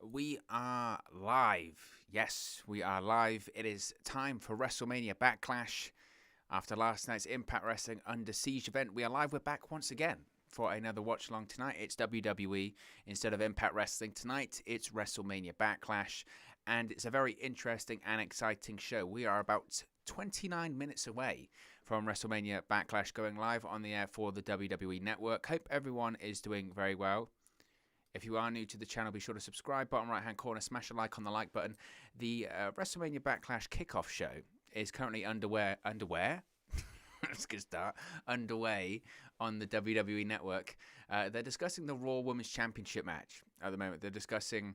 We are live. Yes, we are live. It is time for WrestleMania Backlash. After last night's Impact Wrestling Under Siege event, we are live. We're back once again for another watch along tonight. It's WWE instead of Impact Wrestling. Tonight, it's WrestleMania Backlash, and it's a very interesting and exciting show. We are about 29 minutes away from WrestleMania Backlash going live on the air for the WWE Network. Hope everyone is doing very well. If you are new to the channel, be sure to subscribe. Bottom right hand corner, smash a like on the like button. The WrestleMania Backlash kickoff show is currently underway. That's a good start. Underway on the WWE Network. They're discussing the Raw Women's Championship match at the moment. They're discussing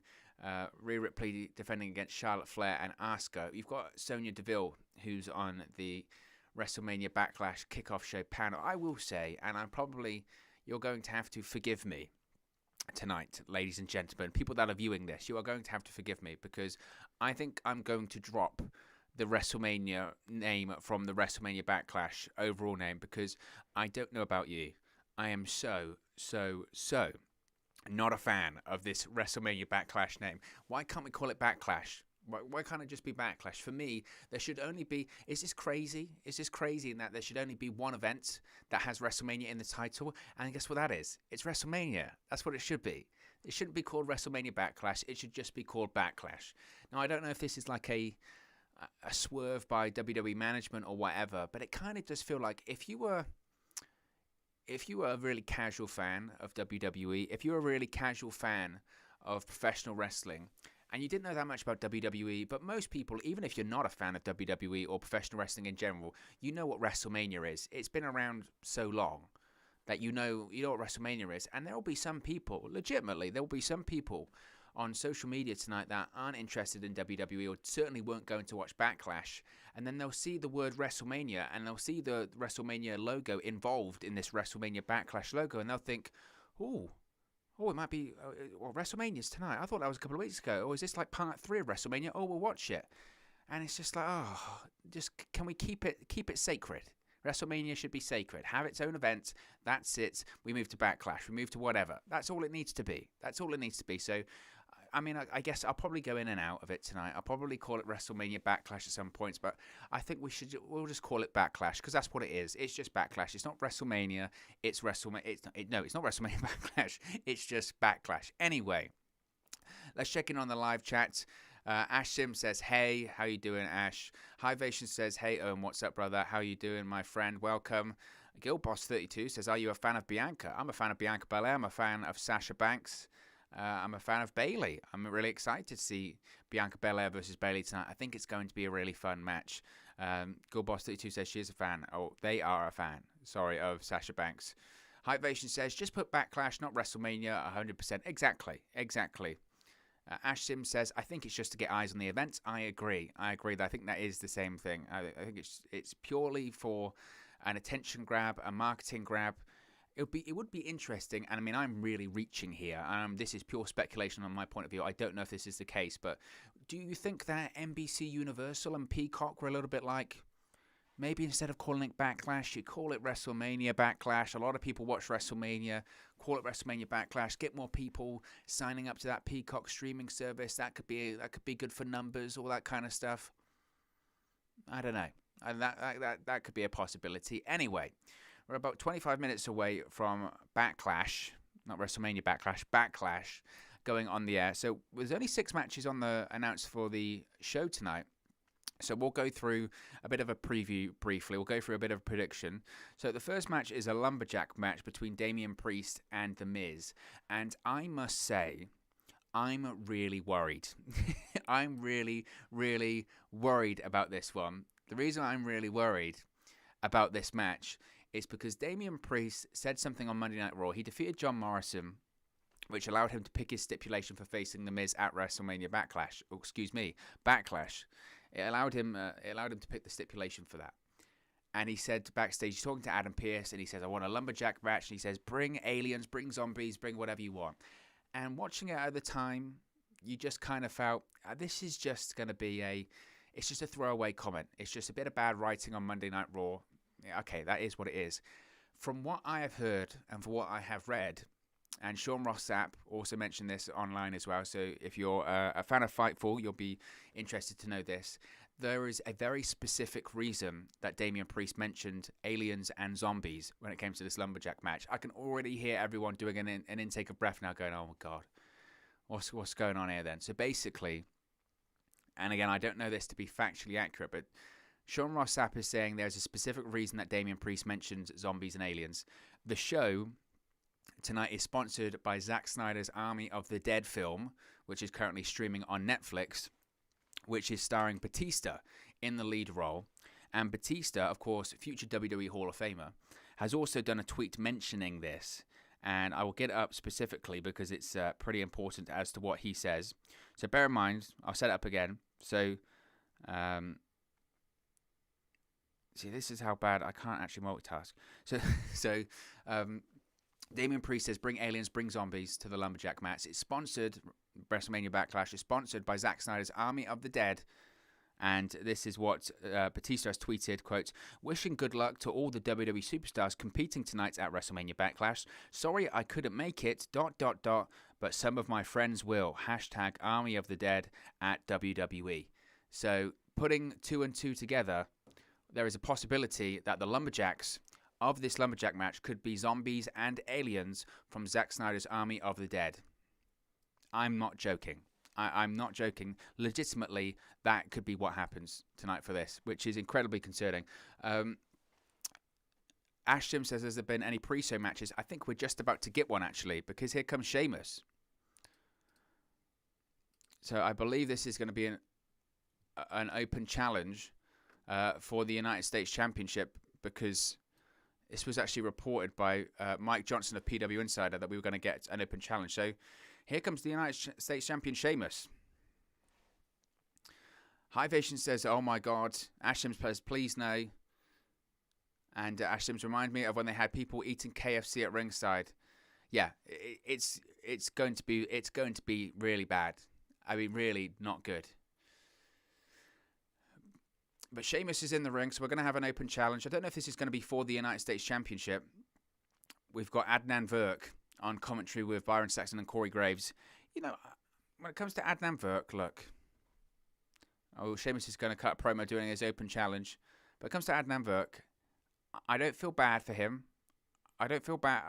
Rhea Ripley defending against Charlotte Flair and Asuka. You've got Sonya Deville, who's on the WrestleMania Backlash kickoff show panel. I will say, and you're going to have to forgive me tonight, ladies and gentlemen, people that are viewing this, you are going to have to forgive me because I think I'm going to drop the WrestleMania name from the WrestleMania Backlash overall name because I don't know about you. I am so not a fan of this WrestleMania Backlash name. Why can't we call it Backlash? Why can't it just be Backlash? For me, there should only be... Is this crazy? Is this crazy in that there should only be one event that has WrestleMania in the title? And guess what that is? It's WrestleMania. That's what it should be. It shouldn't be called WrestleMania Backlash. It should just be called Backlash. Now, I don't know if this is like a swerve by WWE management or whatever, but it kind of does feel like if you were a really casual fan of WWE, if you're a really casual fan of professional wrestling, and you didn't know that much about WWE, but most people, even if you're not a fan of WWE or professional wrestling in general, you know what WrestleMania is. It's been around so long that you know what WrestleMania is. And there will be some people, legitimately, there will be some people on social media tonight that aren't interested in WWE or certainly weren't going to watch Backlash. And then they'll see the word WrestleMania and they'll see the WrestleMania logo involved in this WrestleMania Backlash logo. And they'll think, it might be, WrestleMania's tonight. I thought that was a couple of weeks ago. Or is this like part 3 of WrestleMania? Oh, we'll watch it. And it's just like, can we keep it sacred? WrestleMania should be sacred. Have its own event. That's it. We move to Backlash. We move to whatever. That's all it needs to be. That's all it needs to be. So, I mean, I guess I'll probably go in and out of it tonight. I'll probably call it WrestleMania Backlash at some points, but I think we'll just call it Backlash because that's what it is. It's just Backlash. It's not WrestleMania. It's WrestleMania. It's not WrestleMania Backlash. It's just Backlash. Anyway, let's check in on the live chat. Ash Sim says, hey, how you doing, Ash? Hivation says, hey, Owen, what's up, brother? How you doing, my friend? Welcome. Gilboss32 says, are you a fan of Bianca? I'm a fan of Bianca Belair. I'm a fan of Sasha Banks. I'm a fan of Bayley. I'm really excited to see Bianca Belair versus Bayley tonight. I think it's going to be a really fun match. Gilboss32 says she is a fan. Oh, they are a fan. Sorry, of Sasha Banks. Hypevation says, just put Backlash, not WrestleMania, 100%. Exactly. Ash Sim says, I think it's just to get eyes on the event. I agree. I think that is the same thing. I think it's purely for an attention grab, a marketing grab. It would be interesting, and I mean, I'm really reaching here. This is pure speculation on my point of view. I don't know if this is the case, but do you think that NBC Universal and Peacock were a little bit like, maybe instead of calling it Backlash, you call it WrestleMania Backlash? A lot of people watch WrestleMania, call it WrestleMania Backlash, get more people signing up to that Peacock streaming service. That could be good for numbers, all that kind of stuff. I don't know. That could be a possibility. Anyway, we're about 25 minutes away from Backlash, not WrestleMania Backlash going on the air. So there's only 6 matches announced for the show tonight. So we'll go through a bit of a preview briefly. We'll go through a bit of a prediction. So the first match is a Lumberjack match between Damian Priest and The Miz. And I must say, I'm really worried. I'm really, really worried about this one. The reason I'm really worried about this match is because Damian Priest said something on Monday Night Raw. He defeated John Morrison, which allowed him to pick his stipulation for facing The Miz at WrestleMania Backlash. Backlash. It allowed him to pick the stipulation for that. And he said backstage, he's talking to Adam Pearce, and he says, I want a Lumberjack match. And he says, bring aliens, bring zombies, bring whatever you want. And watching it at the time, you just kind of felt, this is just going to be it's just a throwaway comment. It's just a bit of bad writing on Monday Night Raw. Yeah, okay, that is what it is. From what I have heard and for what I have read, And Sean Ross Sapp also mentioned this online as well. So if you're a fan of Fightful, you'll be interested to know this. There is a very specific reason that Damian Priest mentioned aliens and zombies when it came to this Lumberjack match. I can already hear everyone doing an intake of breath now going, oh my God, what's going on here then? So basically, and again, I don't know this to be factually accurate, but Sean Ross Sapp is saying there's a specific reason that Damian Priest mentioned zombies and aliens. The show tonight is sponsored by Zack Snyder's Army of the Dead film, which is currently streaming on Netflix, which is starring Batista in the lead role. And Batista, of course, future WWE Hall of Famer, has also done a tweet mentioning this. And I will get it up specifically because it's pretty important as to what he says. So bear in mind, I'll set it up again. So, see, this is how bad I can't actually multitask. So Damian Priest says, bring aliens, bring zombies to the Lumberjack match. It's sponsored, WrestleMania Backlash is sponsored by Zack Snyder's Army of the Dead. And this is what Batista has tweeted, quote, wishing good luck to all the WWE superstars competing tonight at WrestleMania Backlash. Sorry I couldn't make it, ... but some of my friends will. Hashtag Army of the Dead at WWE. So putting 2 and 2 together, there is a possibility that the Lumberjacks of this Lumberjack match could be zombies and aliens from Zack Snyder's Army of the Dead. I'm not joking. I'm not joking. Legitimately, that could be what happens tonight for this, which is incredibly concerning. Ash Jim says, has there been any pre-show matches? I think we're just about to get one, actually, because here comes Sheamus. So I believe this is going to be an open challenge for the United States Championship, because this was actually reported by Mike Johnson of PW Insider that we were going to get an open challenge. So here comes the United States Champion Sheamus. Hivation says, oh my God, Ashim's says, please no. And Ashim's remind me of when they had people eating KFC at ringside. Yeah, it's going to be really bad. I mean, really not good. But Sheamus is in the ring, so we're going to have an open challenge. I don't know if this is going to be for the United States Championship. We've got Adnan Virk on commentary with Byron Saxton and Corey Graves. You know, when it comes to Adnan Virk, look. Oh, Sheamus is going to cut a promo doing his open challenge. But it comes to Adnan Virk, I don't feel bad for him. I feel bad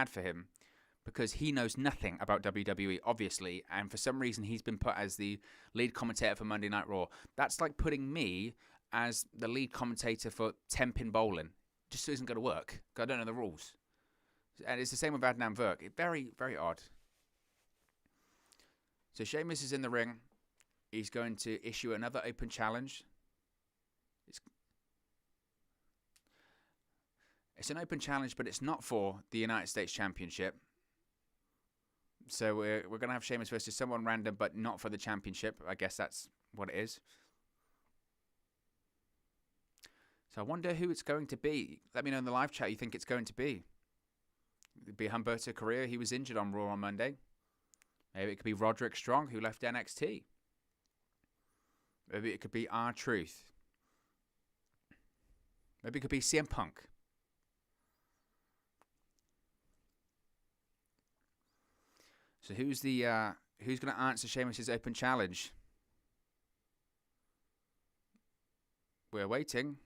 for him because he knows nothing about WWE, obviously, and for some reason he's been put as the lead commentator for Monday Night Raw. That's like putting me as the lead commentator for 10-pin bowling. Just isn't going to work, because I don't know the rules. And it's the same with Adnan Virk. Very, very odd. So Sheamus is in the ring. He's going to issue another open challenge. It's an open challenge, but it's not for the United States Championship. So we're going to have Sheamus versus someone random, but not for the championship. I guess that's what it is. So I wonder who it's going to be. Let me know in the live chat who you think it's going to be. It'd be Humberto Carrillo. He was injured on Raw on Monday. Maybe it could be Roderick Strong, who left NXT. Maybe it could be R-Truth. Maybe it could be CM Punk. So who's going to answer Sheamus' open challenge? We're waiting.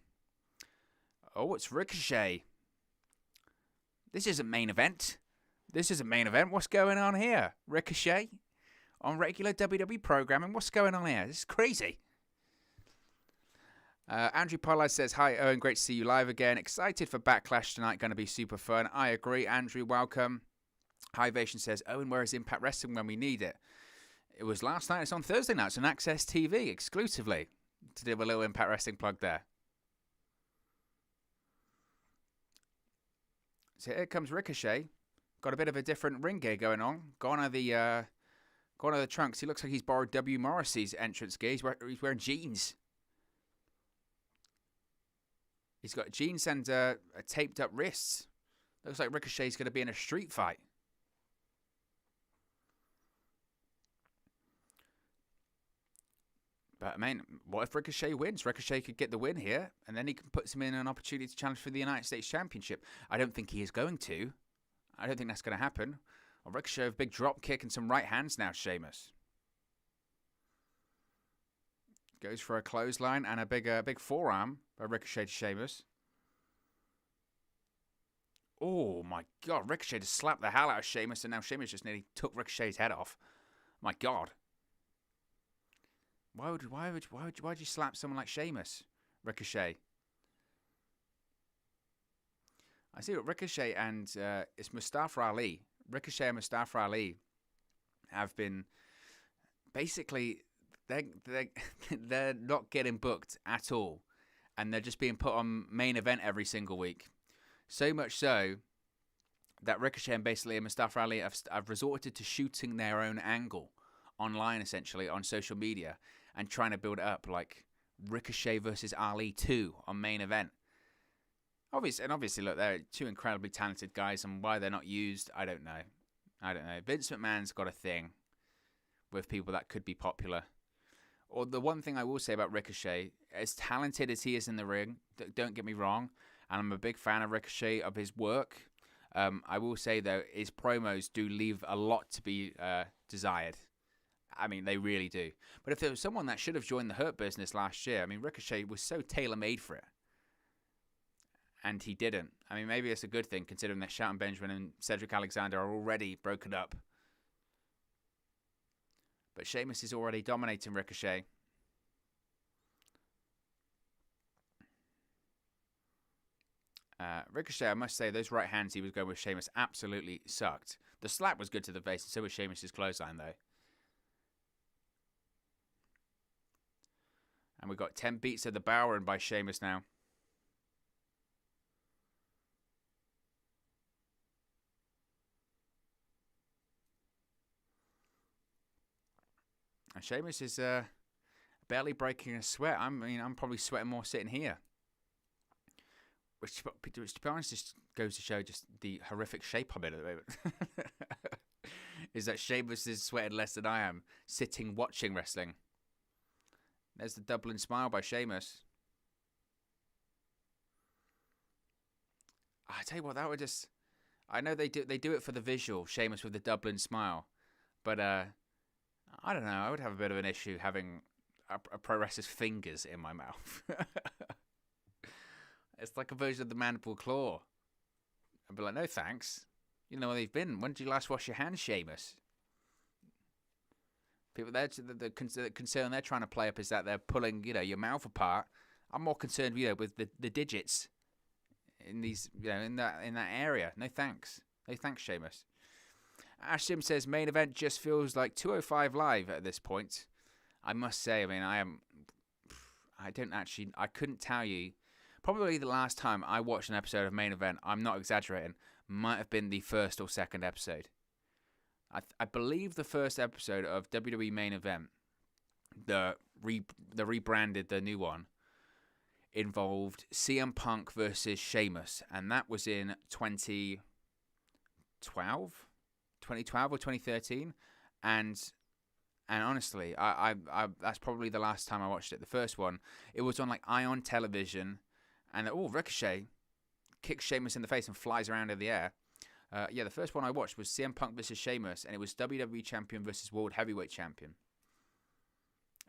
Oh, it's Ricochet. This isn't main event. What's going on here? Ricochet on regular WWE programming. What's going on here? This is crazy. Andrew Pollard says, hi, Owen. Great to see you live again. Excited for Backlash tonight. Going to be super fun. I agree. Andrew, welcome. Hivation says, Owen, where is Impact Wrestling when we need it? It was last night. It's on Thursday now. It's on Access TV exclusively. To do a little Impact Wrestling plug there. So here comes Ricochet. Got a bit of a different ring gear going on. Gone are the trunks. He looks like he's borrowed W. Morrissey's entrance gear. He's wearing jeans. He's got jeans and taped up wrists. Looks like Ricochet's going to be in a street fight. But, I mean, what if Ricochet wins? Ricochet could get the win here, and then he can put him in an opportunity to challenge for the United States Championship. I don't think he is going to. I don't think that's going to happen. Well, Ricochet with a big drop kick and some right hands now, Sheamus. Goes for a clothesline and a big forearm by Ricochet to Sheamus. Oh my God, Ricochet just slapped the hell out of Sheamus, and now Sheamus just nearly took Ricochet's head off. My God. Why would you slap someone like Sheamus, Ricochet? I see what Ricochet and it's Mustafa Ali. Ricochet and Mustafa Ali have been basically they're not getting booked at all, and they're just being put on main event every single week. So much so that Ricochet and basically Mustafa Ali have resorted to shooting their own angle online, essentially on social media, and trying to build it up like Ricochet versus Ali 2 on main event. Obviously, look, they're two incredibly talented guys, and why they're not used, I don't know. Vince McMahon's got a thing with people that could be popular. Or the one thing I will say about Ricochet, as talented as he is in the ring, don't get me wrong, and I'm a big fan of Ricochet, of his work. I will say, though, his promos do leave a lot to be desired. I mean, they really do. But if there was someone that should have joined the Hurt Business last year, I mean, Ricochet was so tailor-made for it. And he didn't. I mean, maybe it's a good thing, considering that Shelton Benjamin and Cedric Alexander are already broken up. But Sheamus is already dominating Ricochet. Ricochet, I must say, those right hands he was going with Sheamus absolutely sucked. The slap was good to the face, and so was Sheamus' clothesline, though. And we've got 10 beats of the Bowen by Sheamus now. And Sheamus is barely breaking a sweat. I'm probably sweating more sitting here. Which to be honest, just goes to show just the horrific shape I'm in at the moment. Is that Sheamus is sweating less than I am, sitting watching wrestling. There's the Dublin smile by Sheamus. I tell you what, that would just... I know they do it for the visual, Sheamus with the Dublin smile. But, I don't know, I would have a bit of an issue having a pro wrestler's fingers in my mouth. It's like a version of the mandible claw. I'd be like, no thanks. You know where they've been. When did you last wash your hands, Sheamus? People there, the concern they're trying to play up is that they're pulling, your mouth apart. I'm more concerned, with the digits in these, in that area. No thanks. No thanks, Sheamus. Ash Sim says main event just feels like 205 live at this point. I must say, I couldn't tell you. Probably the last time I watched an episode of main event, I'm not exaggerating, might have been the first or second episode. I believe the first episode of WWE main event, the rebranded, the new one, involved CM Punk versus Sheamus, and that was in 2012 or 2013, and honestly, I that's probably the last time I watched it. The first one, it was on like Ion Television, and Ricochet kicks Sheamus in the face and flies around in the air. The first one I watched was CM Punk versus Sheamus, and it was WWE Champion versus World Heavyweight Champion.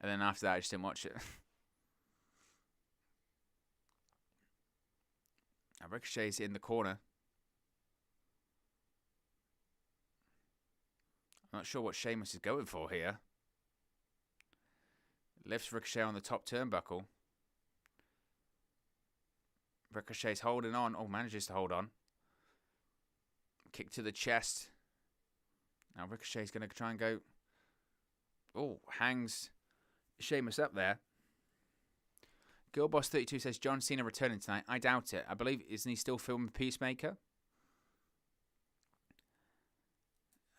And then after that, I just didn't watch it. Now Ricochet's in the corner. I'm not sure what Sheamus is going for here. Lifts Ricochet on the top turnbuckle. Ricochet's holding on. Manages to hold on. Kick to the chest. Now Ricochet's going to try and go. Hangs Sheamus up there. Girlboss32 says John Cena returning tonight. I doubt it. I believe, isn't he still filming Peacemaker?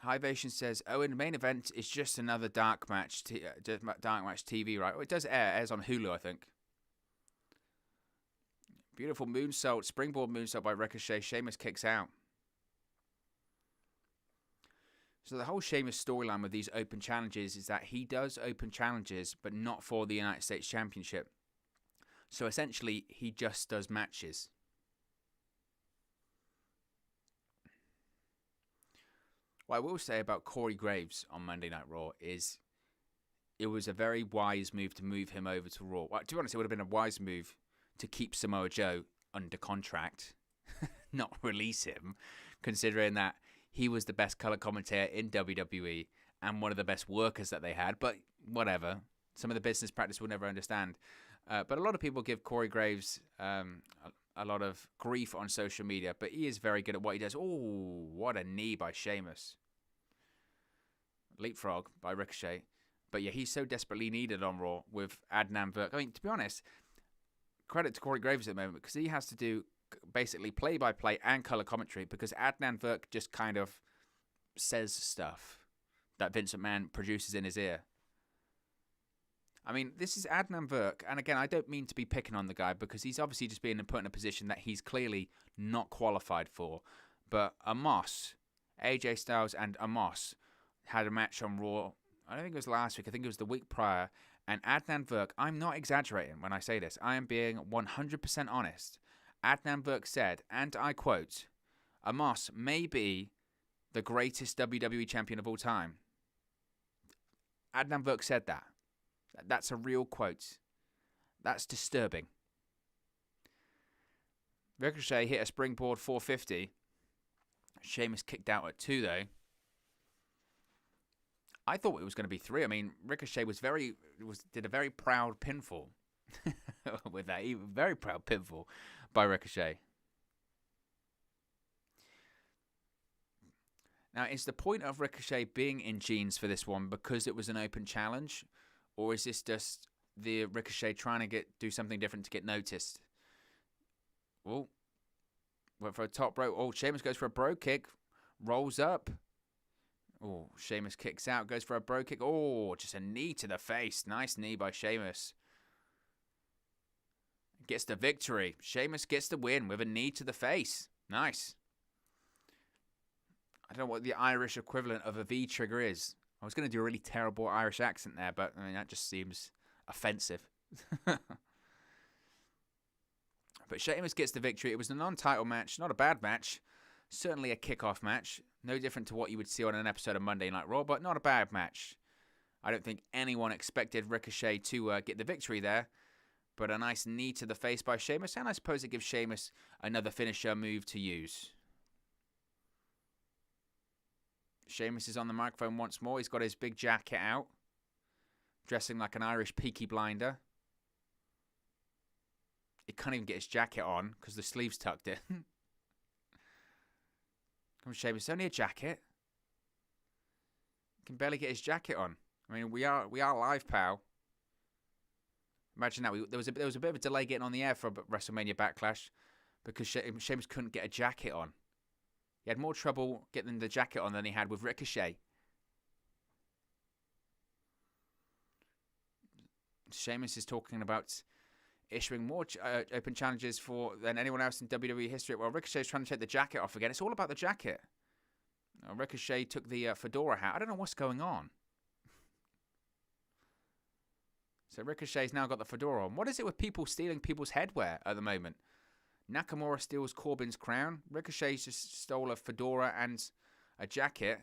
Hivation says, in the main event, it's just another dark match TV, right? Well, it does airs on Hulu, I think. Beautiful moonsault, springboard moonsault by Ricochet. Sheamus kicks out. So the whole Sheamus storyline with these open challenges is that he does open challenges, but not for the United States Championship. So essentially, he just does matches. What I will say about Corey Graves on Monday Night Raw is it was a very wise move to move him over to Raw. Well, to be honest, it would have been a wise move to keep Samoa Joe under contract, not release him, considering that he was the best color commentator in WWE and one of the best workers that they had. But whatever. Some of the business practice we'll never understand. But a lot of people give Corey Graves a lot of grief on social media, but he is very good at what he does. Oh, what a knee by Sheamus. Leapfrog by Ricochet. But yeah, he's so desperately needed on Raw with Adnan Virk. I mean, to be honest, credit to Corey Graves at the moment because he has to do basically play-by-play and color commentary because Adnan Virk just kind of says stuff that Vince McMahon produces in his ear. I mean, this is Adnan Virk, and again, I don't mean to be picking on the guy because he's obviously just being put in a position that he's clearly not qualified for. But Amos, AJ Styles and Amos had a match on Raw. I don't think it was last week. I think it was the week prior. And Adnan Virk, I'm not exaggerating when I say this. I am being 100% honest. Adnan Virk said, and I quote, Amos may be the greatest WWE champion of all time. Adnan Virk said that. That's a real quote. That's disturbing. Ricochet hit a springboard 450. Sheamus kicked out at 2, though. I thought it was going to be 3. I mean, Ricochet did a very proud pinfall with that. Very proud pinfall by Ricochet. Now, is the point of Ricochet being in jeans for this one because it was an open challenge? Or is this just the Ricochet trying to do something different to get noticed? Oh, went for a top rope. Oh, Sheamus goes for a bro kick. Rolls up. Oh, Sheamus kicks out. Goes for a bro kick. Oh, just a knee to the face. Nice knee by Sheamus. Gets the victory. Sheamus gets the win with a knee to the face. Nice. I don't know what the Irish equivalent of a V-trigger is. I was going to do a really terrible Irish accent there, but I mean that just seems offensive. But Sheamus gets the victory. It was a non-title match, not a bad match. Certainly a kickoff match. No different to what you would see on an episode of Monday Night Raw, but not a bad match. I don't think anyone expected Ricochet to get the victory there, but a nice knee to the face by Sheamus, and I suppose it gives Sheamus another finisher move to use. Sheamus is on the microphone once more. He's got his big jacket out. Dressing like an Irish Peaky Blinder. He can't even get his jacket on because the sleeve's tucked in. Come on, Sheamus. It's only a jacket. He can barely get his jacket on. I mean, we are live, pal. Imagine that. There was a bit of a delay getting on the air for WrestleMania Backlash because Sheamus couldn't get a jacket on. He had more trouble getting the jacket on than he had with Ricochet. Sheamus is talking about issuing more open challenges than anyone else in WWE history. Well, Ricochet's trying to take the jacket off again. It's all about the jacket. Ricochet took the fedora hat. I don't know what's going on. So Ricochet's now got the fedora on. What is it with people stealing people's headwear at the moment? Nakamura steals Corbin's crown. Ricochet just stole a fedora and a jacket.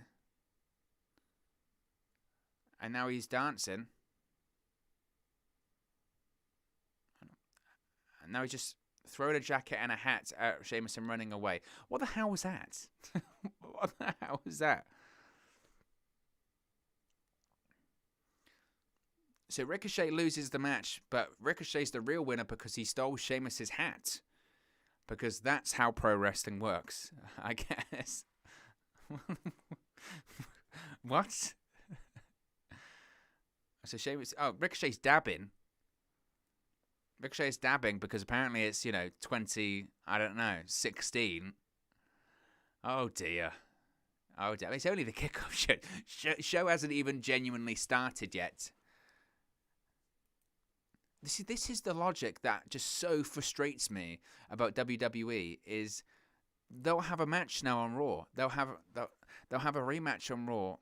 And now he's dancing. And now he's just throwing a jacket and a hat at Sheamus and running away. What the hell was that? What the hell was that? So Ricochet loses the match, but Ricochet's the real winner because he stole Sheamus's hat. Because that's how pro wrestling works, I guess. What? So Sheamus... Oh, Ricochet's dabbing. Ricochet's dabbing because apparently it's, 16. Oh, dear. Oh, dear. It's only the kickoff show. Show hasn't even genuinely started yet. This is the logic that just so frustrates me about WWE is they'll have a match now on Raw. They'll have a rematch on Raw.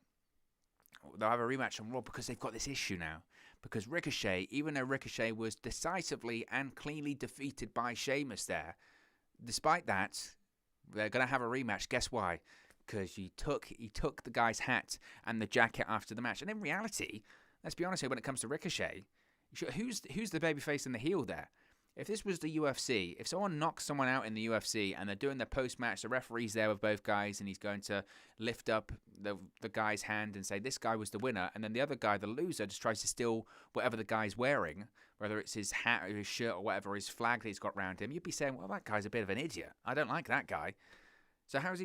They'll have a rematch on Raw because they've got this issue now. Because Ricochet, even though Ricochet was decisively and cleanly defeated by Sheamus there, despite that, they're going to have a rematch. Guess why? because he took the guy's hat and the jacket after the match. And in reality, let's be honest here, when it comes to Ricochet, who's the babyface and the heel there? If this was the UFC, if someone knocks someone out in the UFC and they're doing their post-match, the referee's there with both guys and he's going to lift up the guy's hand and say, this guy was the winner, and then the other guy, the loser, just tries to steal whatever the guy's wearing, whether it's his hat or his shirt or whatever, his flag that he's got around him, you'd be saying, well, that guy's a bit of an idiot. I don't like that guy. So how's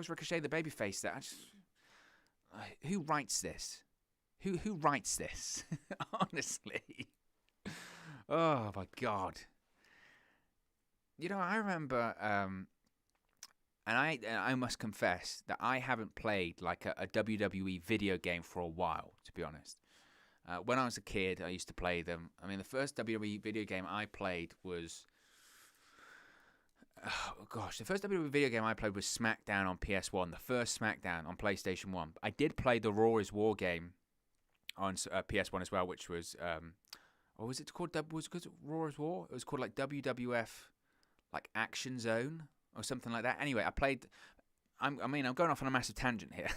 Ricochet the babyface there? Who writes this? Who writes this? Honestly. Oh my God. You know, I remember, and I must confess that I haven't played like a WWE video game for a while, to be honest. When I was a kid, I used to play them. I mean, the first WWE video game I played was, the first WWE video game I played was SmackDown on PS1, the first SmackDown on PlayStation 1. I did play the Raw is War game on PS1 as well, which was, what was it called? Was it Raw is War? It was called like WWF, like Action Zone or something like that. Anyway, I'm going off on a massive tangent here.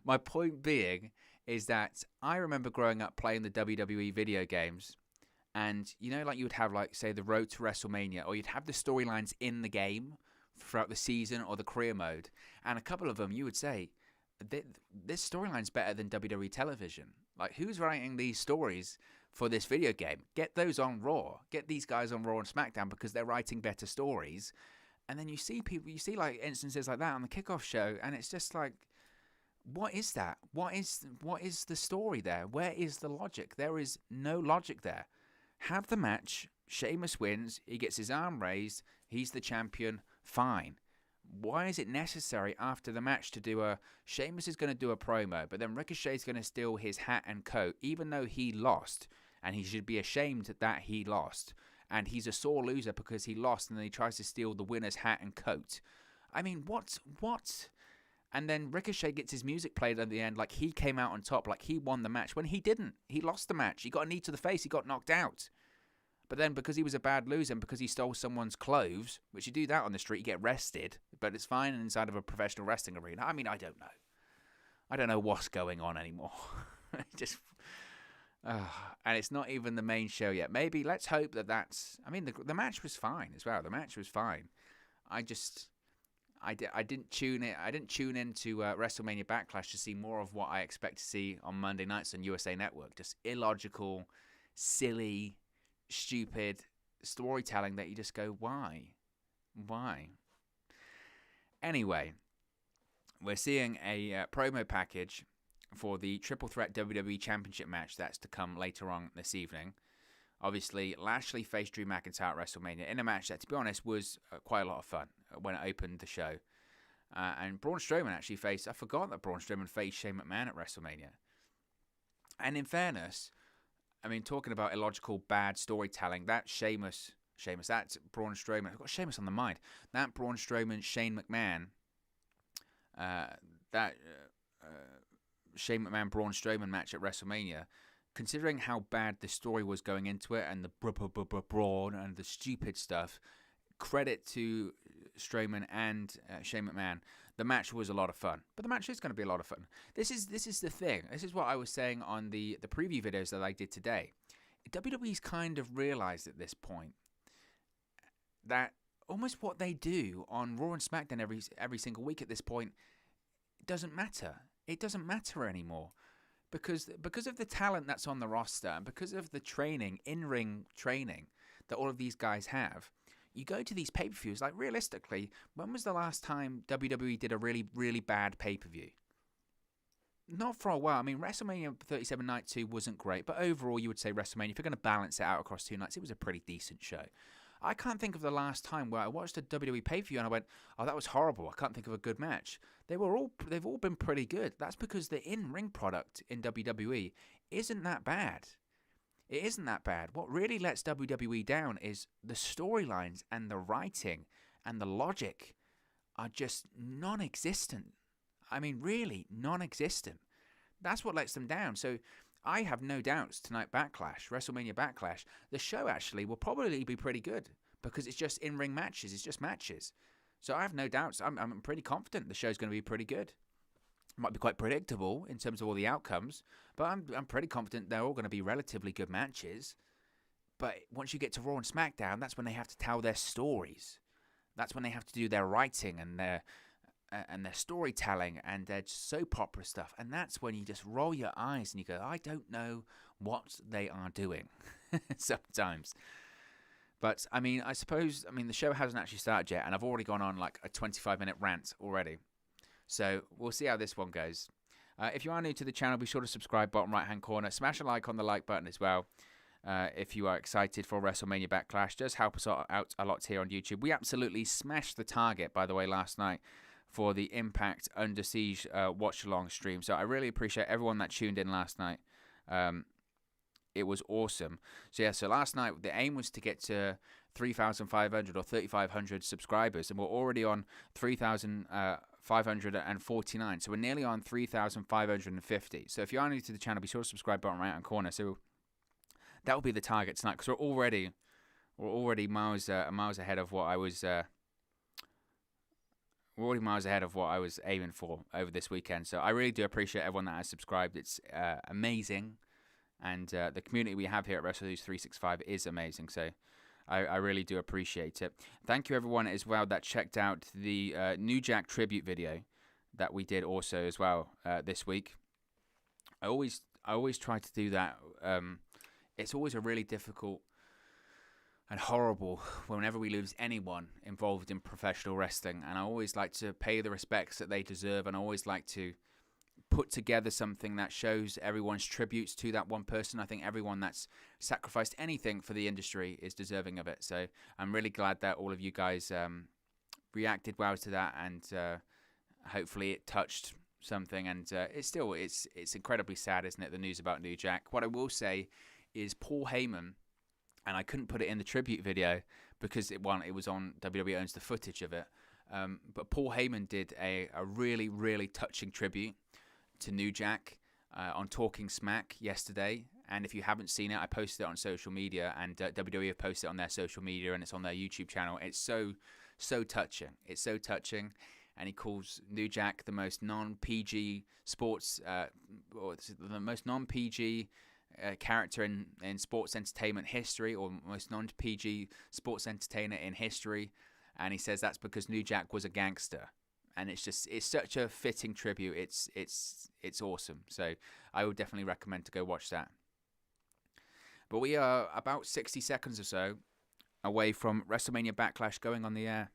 My point being is that I remember growing up playing the WWE video games, and you know, like you would have like say the Road to WrestleMania, or you'd have the storylines in the game throughout the season or the career mode, and a couple of them you would say, this storyline's better than WWE television. Like, who's writing these stories for this video game? Get those on Raw. Get these guys on Raw and SmackDown because they're writing better stories. And then you see like instances like that on the kickoff show, and it's just like, what is that? What is the story there? Where is the logic? There is no logic there. Have the match. Sheamus wins. He gets his arm raised. He's the champion. Fine. Why is it necessary after the match to do Sheamus is going to do a promo, but then Ricochet's going to steal his hat and coat, even though he lost, and he should be ashamed that he lost, and he's a sore loser because he lost, and then he tries to steal the winner's hat and coat. I mean, what? And then Ricochet gets his music played at the end like he came out on top, like he won the match, when he didn't. He lost the match. He got a knee to the face. He got knocked out. But then because he was a bad loser and because he stole someone's clothes, which you do that on the street, you get arrested, but it's fine inside of a professional wrestling arena. I mean, I don't know. I don't know what's going on anymore. And it's not even the main show yet. Maybe let's hope that's... I mean, the match was fine as well. The match was fine. I didn't tune into WrestleMania Backlash to see more of what I expect to see on Monday nights on USA Network. Just illogical, silly, stupid storytelling that you just go, why? Anyway, we're seeing a promo package for the Triple Threat WWE Championship match that's to come later on this evening. Obviously, Lashley faced Drew McIntyre at WrestleMania in a match that, to be honest, was quite a lot of fun when it opened the show. And Braun Strowman actually faced... I forgot that Braun Strowman faced Shane McMahon at WrestleMania. And in fairness... I mean, talking about illogical, bad storytelling, that Sheamus, that's Braun Strowman. I've got Sheamus on the mind. That Braun Strowman, Shane McMahon, Shane McMahon, Braun Strowman match at WrestleMania, considering how bad the story was going into it and the Braun and the stupid stuff, credit to Strowman and Shane McMahon. The match was a lot of fun, but the match is going to be a lot of fun. This is the thing. This is what I was saying on the preview videos that I did today. WWE's kind of realized at this point that almost what they do on Raw and SmackDown every single week at this point doesn't matter. It doesn't matter anymore because of the talent that's on the roster and because of the training, in-ring training that all of these guys have. You go to these pay-per-views, like realistically, when was the last time WWE did a really, really bad pay-per-view? Not for a while. I mean, WrestleMania 37 Night 2 wasn't great, but overall you would say WrestleMania, if you're going to balance it out across 2 nights, it was a pretty decent show. I can't think of the last time where I watched a WWE pay-per-view and I went, oh, that was horrible. I can't think of a good match. They've all been pretty good. That's because the in-ring product in WWE isn't that bad. It isn't that bad. What really lets WWE down is the storylines and the writing and the logic are just non-existent. I mean, really non-existent. That's what lets them down. So I have no doubts tonight Backlash, WrestleMania Backlash, the show actually will probably be pretty good because it's just in-ring matches. It's just matches. So I have no doubts. I'm pretty confident the show's going to be pretty good. It might be quite predictable in terms of all the outcomes, but I'm pretty confident they're all going to be relatively good matches. But once you get to Raw and SmackDown, that's when they have to tell their stories. That's when they have to do their writing and their storytelling and their soap opera stuff. And that's when you just roll your eyes and you go, I don't know what they are doing sometimes. But, I suppose the show hasn't actually started yet, and I've already gone on like a 25-minute rant already. So we'll see how this one goes. If you are new to the channel, be sure to subscribe, bottom right-hand corner. Smash a like on the like button as well. If you are excited for WrestleMania Backlash, does help us out a lot here on YouTube. We absolutely smashed the target, by the way, last night for the Impact Under Siege watch-along stream. So I really appreciate everyone that tuned in last night. It was awesome. So last night the aim was to get to 3,500 or 3,500 subscribers, and we're already on 3,549. So we're nearly on 3,550. So if you are new to the channel, be sure to subscribe, bottom right hand corner. So that will be the target tonight, because we're already miles ahead of what I was. We're already miles ahead of what I was aiming for over this weekend. So I really do appreciate everyone that has subscribed. It's amazing. And the community we have here at WrestleNews365 is amazing. So I really do appreciate it. Thank you, everyone, as well, that checked out the New Jack tribute video that we did also as well this week. I always try to do that. It's always a really difficult and horrible whenever we lose anyone involved in professional wrestling. And I always like to pay the respects that they deserve. And I always like to put together something that shows everyone's tributes to that one person. I think everyone that's sacrificed anything for the industry is deserving of it. So I'm really glad that all of you guys reacted well to that, and hopefully it touched something. And it's incredibly sad, isn't it, the news about New Jack. What I will say is Paul Heyman, and I couldn't put it in the tribute video because it was on WWE owns the footage of it. But Paul Heyman did a really, really touching tribute to New Jack on Talking Smack yesterday. And if you haven't seen it, I posted it on social media, and WWE have posted it on their social media, and it's on their YouTube channel. It's so touching. It's so touching. And he calls New Jack the most non-PG sports, or the most non-PG character in sports entertainment history, or most non-PG sports entertainer in history. And he says that's because New Jack was a gangster. And it's such a fitting tribute. It's awesome. So I would definitely recommend to go watch that. But we are about 60 seconds or so away from WrestleMania Backlash going on the air.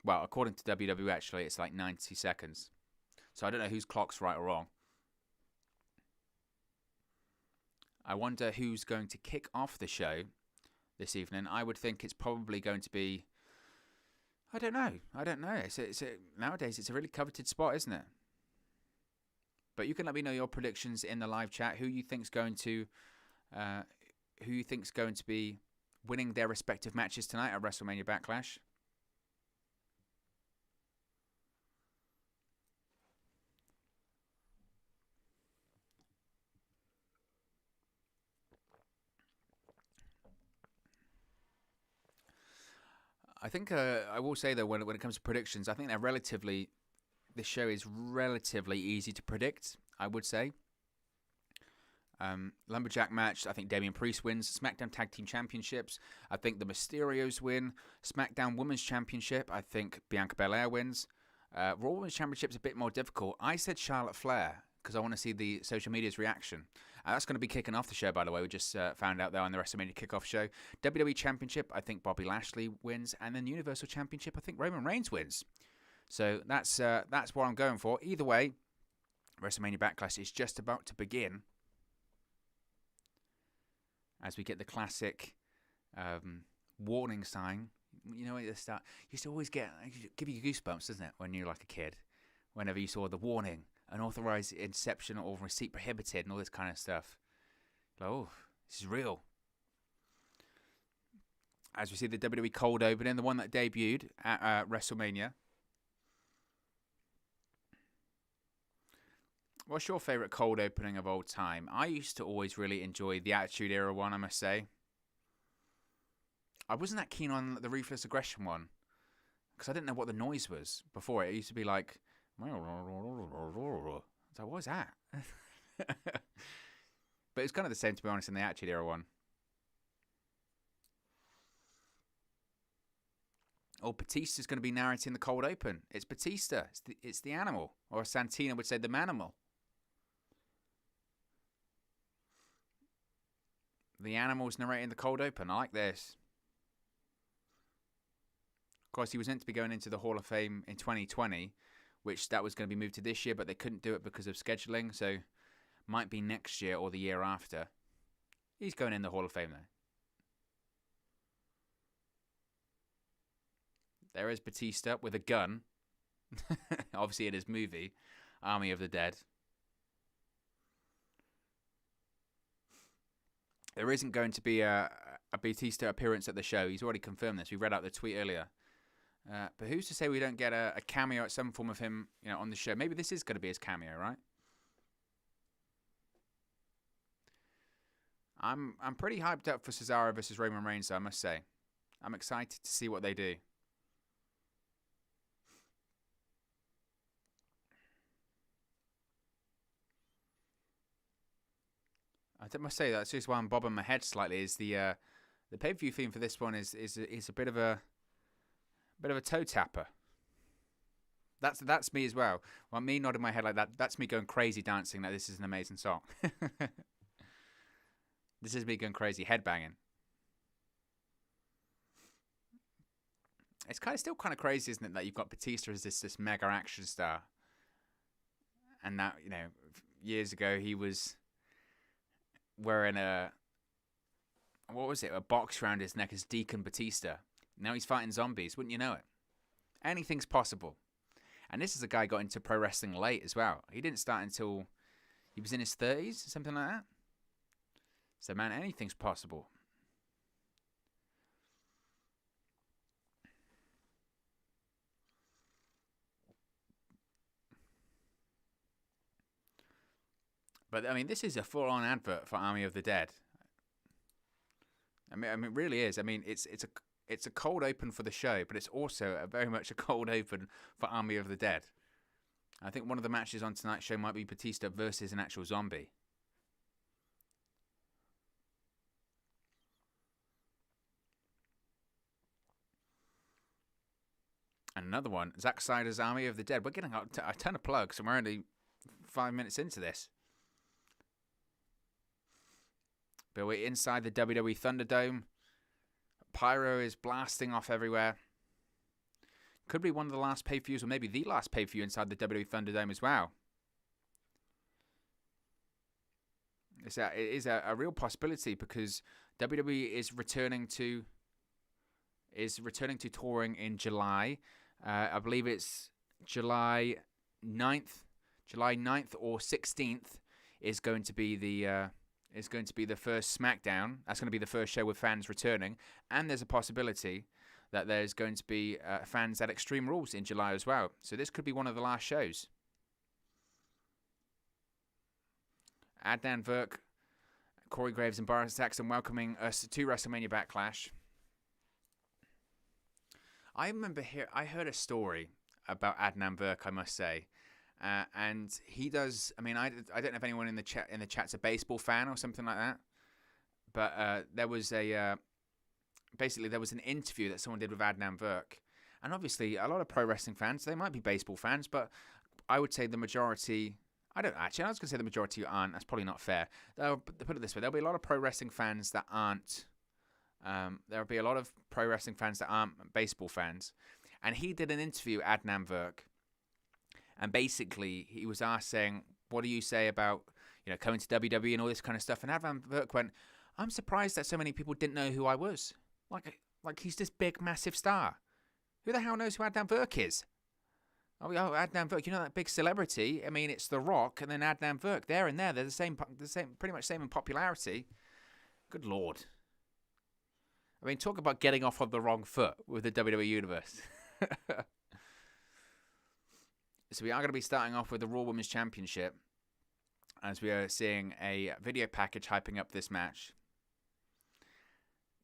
Well, according to WWE, actually, it's like 90 seconds. So I don't know whose clock's right or wrong. I wonder who's going to kick off the show this evening. I would think it's probably going to be... I don't know. Nowadays, it's a really coveted spot, isn't it? But you can let me know your predictions in the live chat. Who you think's going to be winning their respective matches tonight at WrestleMania Backlash? I think I will say, though, when it comes to predictions, I think this show is relatively easy to predict, I would say. Lumberjack match, I think Damian Priest wins. SmackDown Tag Team Championships, I think the Mysterios win. SmackDown Women's Championship, I think Bianca Belair wins. Raw Women's Championship's a bit more difficult. I said Charlotte Flair because I want to see the social media's reaction. That's going to be kicking off the show, by the way. We just found out there on the WrestleMania kickoff show. WWE Championship, I think Bobby Lashley wins. And then Universal Championship, I think Roman Reigns wins. So that's what I'm going for. Either way, WrestleMania Backlash is just about to begin. As we get the classic warning sign. You know, at the start, you used to always give you goosebumps, doesn't it, when you're like a kid? Whenever you saw the warning, unauthorized inception or receipt prohibited and all this kind of stuff. Like, oh, this is real. As we see the WWE Cold Opening, the one that debuted at WrestleMania. What's your favourite cold opening of all time? I used to always really enjoy the Attitude Era one, I must say. I wasn't that keen on the Ruthless Aggression one because I didn't know what the noise was before. It used to be like, I was like, what was that? But it's kind of the same, to be honest, in the Attitude Era one. Oh, Batista's going to be narrating the cold open. It's Batista. It's the animal. Or Santina would say the manimal. The animal's narrating the cold open. I like this. Of course, he was meant to be going into the Hall of Fame in 2020, which that was going to be moved to this year, but they couldn't do it because of scheduling, so might be next year or the year after. He's going in the Hall of Fame, though. There is Batista with a gun. Obviously in his movie, Army of the Dead. There isn't going to be a Batista appearance at the show. He's already confirmed this. We read out the tweet earlier. But who's to say we don't get a cameo at some form of him, on the show? Maybe this is going to be his cameo, right? I'm pretty hyped up for Cesaro versus Roman Reigns, I must say. I'm excited to see what they do. I must say that's just why I'm bobbing my head slightly. Is the pay-per-view theme for this one is a bit of a toe tapper. That's me as well. Well, me nodding my head like that. That's me going crazy dancing. That this is an amazing song. This is me going crazy headbanging. It's still kind of crazy, isn't it, that you've got Batista as this mega action star, and that years ago he was wearing a box around his neck as Deacon Batista. Now he's fighting zombies. Wouldn't you know it? Anything's possible. And this is a guy who got into pro wrestling late as well. He didn't start until he was in his 30s, something like that. So, man, anything's possible. But, I mean, this is a full-on advert for Army of the Dead. I mean, it really is. I mean, it's a cold open for the show, but it's also very much a cold open for Army of the Dead. I think one of the matches on tonight's show might be Batista versus an actual zombie. And another one, Zack Snyder's Army of the Dead. We're getting a ton of plugs, and we're only 5 minutes into this. But we're inside the WWE ThunderDome. Pyro is blasting off everywhere. Could be one of the last pay-per-views, or maybe the last pay-per-view inside the WWE ThunderDome as well. It is a real possibility because WWE is returning to touring in July. I believe it's July 9th or 16th is going to be the first SmackDown. That's going to be the first show with fans returning, and there's a possibility that there's going to be fans at Extreme Rules in July as well. So this could be one of the last shows. Adnan Virk, Corey Graves, and Boris Saxon welcoming us to WrestleMania Backlash. I heard a story about Adnan Virk, I must say. And he does. I mean, I don't know if anyone in the chat's a baseball fan or something like that. But there was an interview that someone did with Adnan Virk, and obviously a lot of pro wrestling fans, they might be baseball fans, but I would say the majority. I was going to say the majority aren't. That's probably not fair. Put it this way: there'll be a lot of pro wrestling fans that aren't. There'll be a lot of pro wrestling fans that aren't baseball fans, and he did an interview, Adnan Virk. And basically, he was asked, saying, what do you say about, coming to WWE and all this kind of stuff? And Adnan Virk went, I'm surprised that so many people didn't know who I was. Like he's this big, massive star. Who the hell knows who Adnan Virk is? Oh, Adnan Virk, that big celebrity. I mean, it's The Rock and then Adnan Virk. They're the same, pretty much same in popularity. Good Lord. I mean, talk about getting off on the wrong foot with the WWE Universe. So we are going to be starting off with the Raw Women's Championship, as we are seeing a video package hyping up this match.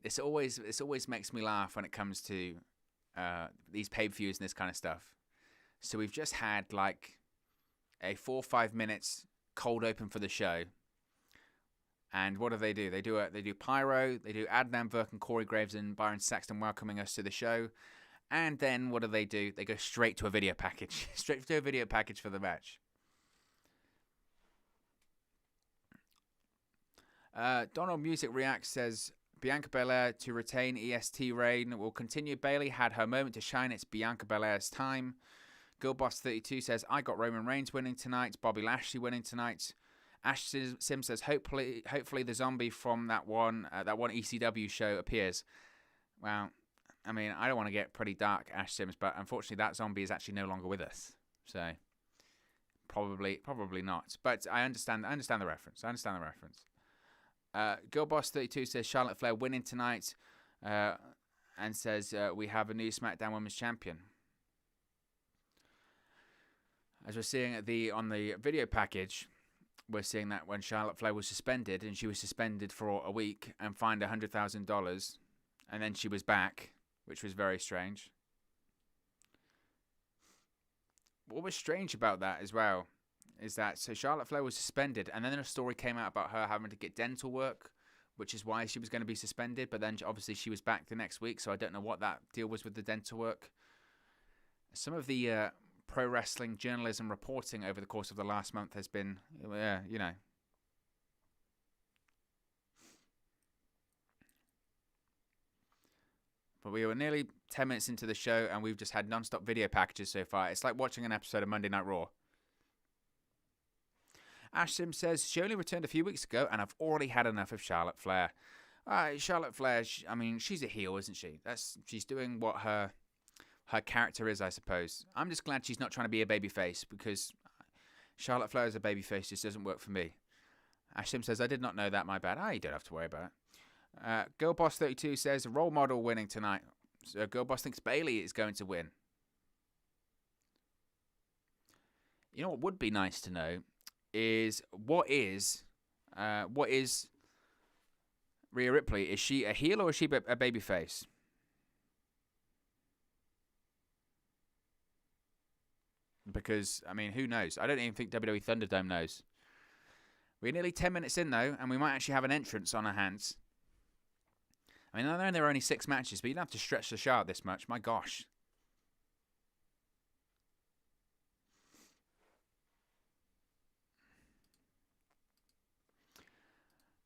This always makes me laugh when it comes to these pay-per-views and this kind of stuff. So we've just had like a 4 or 5 minutes cold open for the show. And what do? They do pyro, they do Adnan Virk and Corey Graves and Byron Saxton welcoming us to the show. And then what do? They go straight to a video package. Straight to a video package for the match. Donald Music Reacts says, Bianca Belair to retain EST reign will continue. Bayley had her moment to shine. It's Bianca Belair's time. Girlboss32 says, I got Roman Reigns winning tonight. Bobby Lashley winning tonight. Ash Sim says, hopefully the zombie from that one ECW show appears. Well, I mean, I don't want to get pretty dark, Ash Sims, but unfortunately that zombie is actually no longer with us. So probably not. But I understand the reference. Girlboss32 says Charlotte Flair winning tonight, and says we have a new SmackDown Women's Champion. As we're seeing on the video package, we're seeing that when Charlotte Flair was suspended, and she was suspended for a week and fined $100,000, and then she was back, which was very strange. What was strange about that as well is that so Charlotte Flair was suspended, and then a story came out about her having to get dental work, which is why she was going to be suspended. But then obviously she was back the next week, so I don't know what that deal was with the dental work. Some of the pro wrestling journalism reporting over the course of the last month has been, you know. But we were nearly 10 minutes into the show, and we've just had non-stop video packages so far. It's like watching an episode of Monday Night Raw. Ash Sim says, she only returned a few weeks ago, and I've already had enough of Charlotte Flair. Charlotte Flair, I mean, she's a heel, isn't she? She's doing what her character is, I suppose. I'm just glad she's not trying to be a babyface, because Charlotte Flair as a babyface just doesn't work for me. Ash Sim says, I did not know that, my bad. You don't have to worry about it. Girlboss32 says, role model winning tonight. So Girlboss thinks Bayley is going to win. You know what would be nice to know is what is Rhea Ripley? Is she a heel or is she a babyface? Because, I mean, who knows? I don't even think WWE ThunderDome knows. We're nearly 10 minutes in, though, and we might actually have an entrance on our hands. I mean, I know there are only 6 matches, but you don't have to stretch the show out this much. My gosh.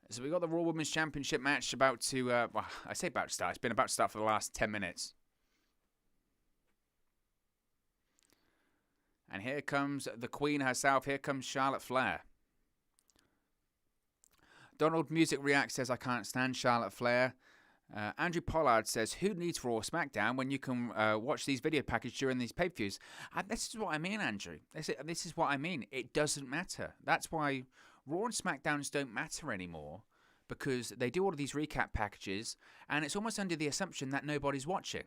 So we got the Raw Women's Championship match about to, well, I say about to start. It's been about to start for the last 10 minutes. And here comes the Queen herself. Here comes Charlotte Flair. Donald Music Reacts says, I can't stand Charlotte Flair. Andrew Pollard says, who needs Raw or SmackDown when you can watch these video packages during these pay-per-views? This is what I mean, Andrew. This is what I mean. It doesn't matter. That's why Raw and SmackDowns don't matter anymore, because they do all of these recap packages, and it's almost under the assumption that nobody's watching.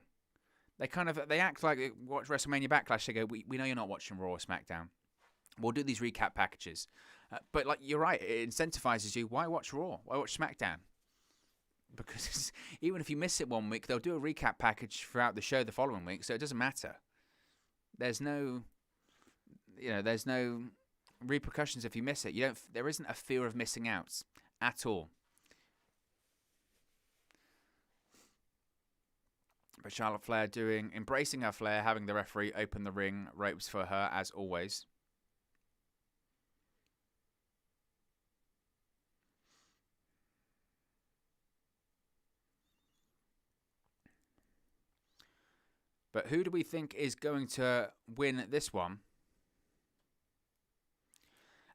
They act like they watch WrestleMania Backlash. They go, we know you're not watching Raw or SmackDown. We'll do these recap packages. But like you're right, it incentivizes you. Why watch Raw? Why watch SmackDown? Because even if you miss it one week, they'll do a recap package throughout the show the following week, so it doesn't matter. There's no repercussions if you miss it. There isn't a fear of missing out at all. But Charlotte Flair embracing her flair, having the referee open the ring ropes for her as always. But who do we think is going to win this one?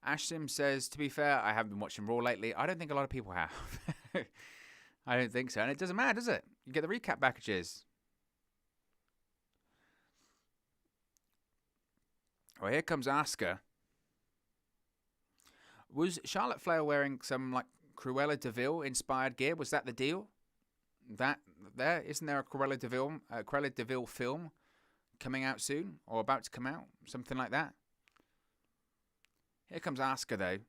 Ash Sim says, to be fair, I haven't been watching Raw lately. I don't think a lot of people have. I don't think so. And it doesn't matter, does it? You get the recap packages. Well, here comes Asuka. Was Charlotte Flair wearing some like Cruella de Vil inspired gear? Was that the deal? Isn't there a Cruella de Vil film coming out soon or about to come out? Something like that. Here comes Asuka though.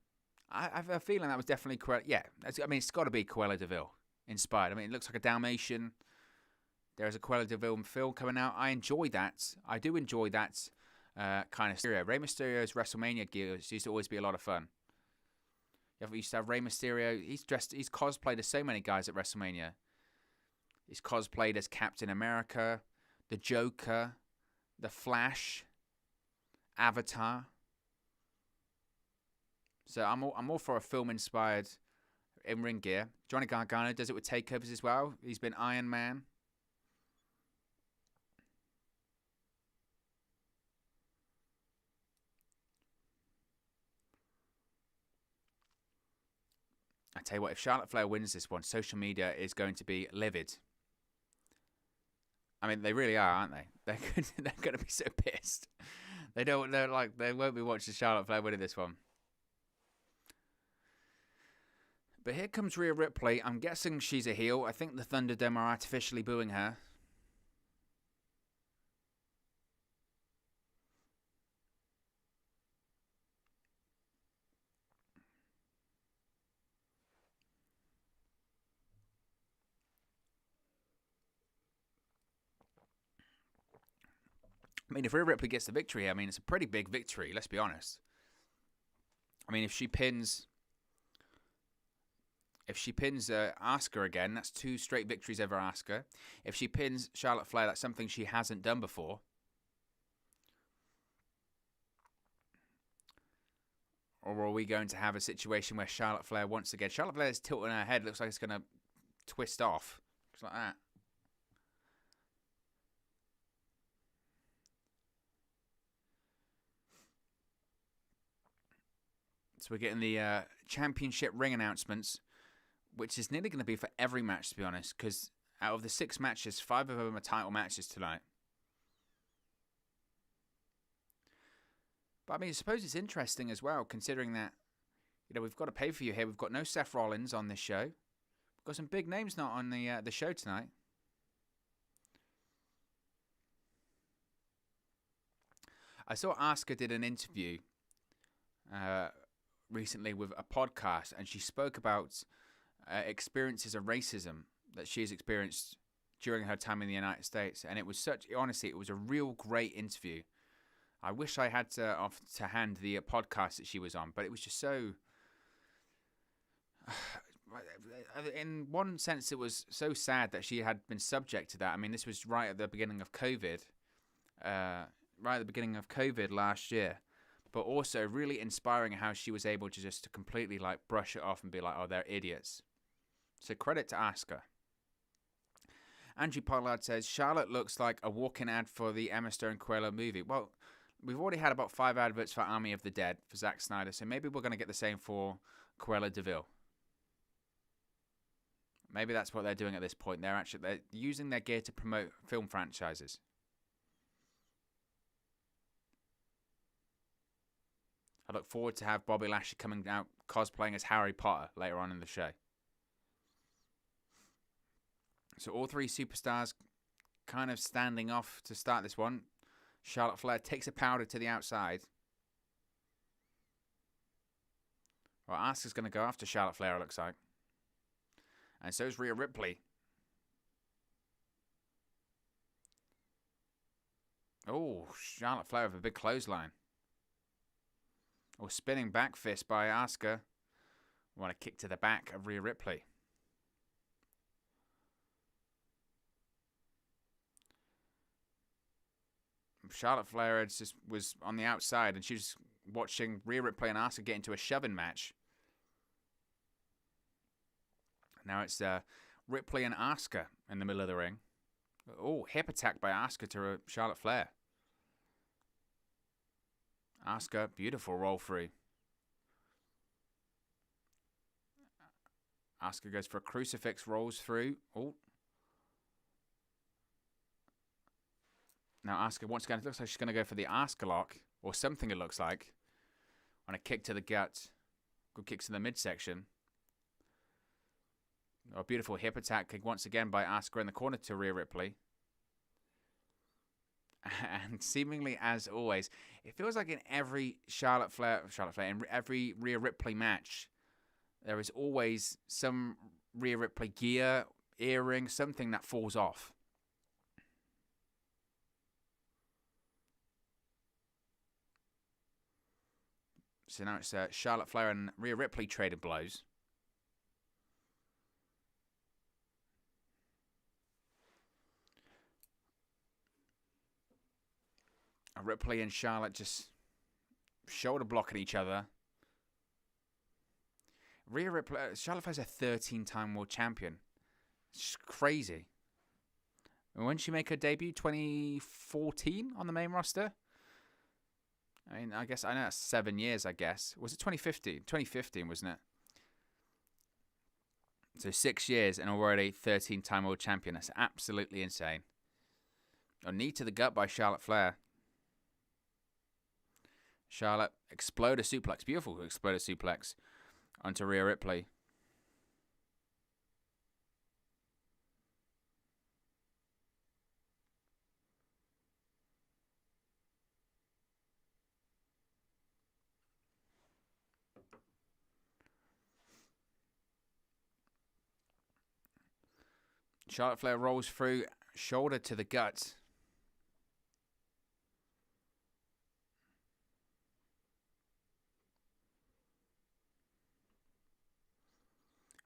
I have a feeling that was definitely Cruella. Yeah, I mean it's got to be Cruella de Vil. inspired. I mean, it looks like a Dalmatian. There's a Cruella de Vil film coming out. I enjoy that. I do enjoy that kind of Mysterio. Rey Mysterio's WrestleMania gear used to always be a lot of fun. You used to have Rey Mysterio. He's cosplayed as so many guys at WrestleMania. He's cosplayed as Captain America, the Joker, the Flash, Avatar. So I'm all for a film-inspired in-ring gear. Johnny Gargano does it with takeovers as well. He's been Iron Man. I tell you what, if Charlotte Flair wins this one, social media is going to be livid. I mean, they really are, aren't they? They're going to be so pissed. They won't be watching Charlotte Flair winning this one. But here comes Rhea Ripley. I'm guessing she's a heel. I think the ThunderDome are artificially booing her. I mean, if Rhea Ripley gets the victory, I mean, it's a pretty big victory, let's be honest. I mean, if she pins Asuka again, that's 2 straight victories over Asuka. If she pins Charlotte Flair, that's something she hasn't done before. Or are we going to have a situation where Charlotte Flair once again... Charlotte Flair is tilting her head. Looks like it's going to twist off. Looks like that. So we're getting the championship ring announcements, which is nearly going to be for every match, to be honest, because out of the 6 matches, 5 of them are title matches tonight. But I mean, I suppose it's interesting as well, considering that, you know, we've got a pay-per-view here. We've got no Seth Rollins on this show. We've got some big names not on the show tonight. I saw Asuka did an interview recently with a podcast, and she spoke about experiences of racism that she's experienced during her time in the United States, and it was honestly, it was a real great interview. I wish I had to hand the podcast that she was on, but it was just so... In one sense, it was so sad that she had been subject to that. I mean, this was right at the beginning of COVID. Last year. But also really inspiring how she was able to just completely brush it off and be like, oh, they're idiots. So credit to Asuka. Andrew Pollard says, Charlotte looks like a walking ad for the Emma Stone Cruella movie. Well, we've already had about 5 adverts for Army of the Dead for Zack Snyder, so maybe we're going to get the same for Cruella de Vil. Maybe that's what they're doing at this point. They're using their gear to promote film franchises. I look forward to have Bobby Lashley coming out cosplaying as Harry Potter later on in the show. So all 3 superstars kind of standing off to start this one. Charlotte Flair takes a powder to the outside. Well, Asuka's going to go after Charlotte Flair, it looks like. And so is Rhea Ripley. Oh, Charlotte Flair with a big clothesline. Or spinning back fist by Asuka. Want a kick to the back of Rhea Ripley. Charlotte Flair was on the outside, and she was watching Rhea Ripley and Asuka get into a shoving match. Now it's Ripley and Asuka in the middle of the ring. Oh, hip attack by Asuka to Charlotte Flair. Asuka, beautiful roll through. Asuka goes for a crucifix, rolls through. Oh. Now Asuka, once again, it looks like she's going to go for the Asuka lock, or something it looks like. On a kick to the gut. Good kicks in the midsection. Oh, a beautiful hip attack kick once again by Asuka in the corner to Rhea Ripley. And seemingly, as always, it feels like in every Charlotte Flair, in every Rhea Ripley match, there is always some Rhea Ripley gear, earring, something that falls off. So now it's Charlotte Flair and Rhea Ripley trading blows. Ripley and Charlotte just shoulder blocking each other. Rhea Ripley, Charlotte Flair's a 13-time world champion. It's just crazy. And when did she make her debut? 2014 on the main roster? I mean, I guess, I know that's 7 years, I guess. Was it 2015? 2015, wasn't it? So 6 years and already 13-time world champion. That's absolutely insane. A knee to the gut by Charlotte Flair. Charlotte, exploder suplex. Beautiful exploder suplex onto Rhea Ripley. Charlotte Flair rolls through, shoulder to the gut.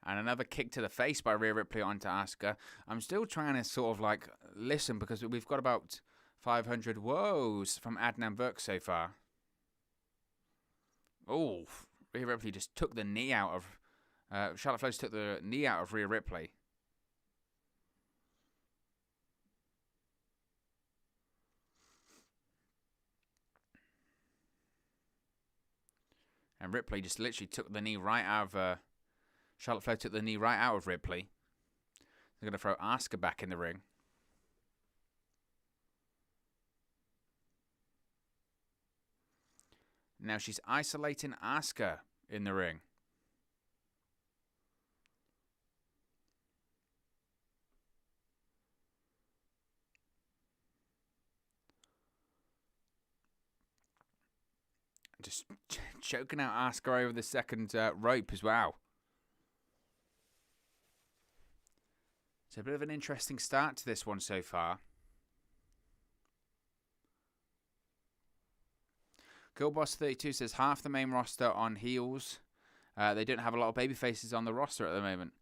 And another kick to the face by Rhea Ripley onto Asuka. I'm still trying to sort of like listen because we've got about 500 woes from Adnan Burke so far. Oh, Rhea Ripley just took the knee out of... Charlotte Flair took the knee out of Rhea Ripley. And Ripley just literally took the knee right out of... Charlotte Flair took the knee right out of Ripley. They're going to throw Asuka back in the ring. Now she's isolating Asuka in the ring. Just choking out Asuka over the second rope as well. It's a bit of an interesting start to this one so far. Girlboss32 says half the main roster on heels. They don't have a lot of baby faces on the roster at the moment.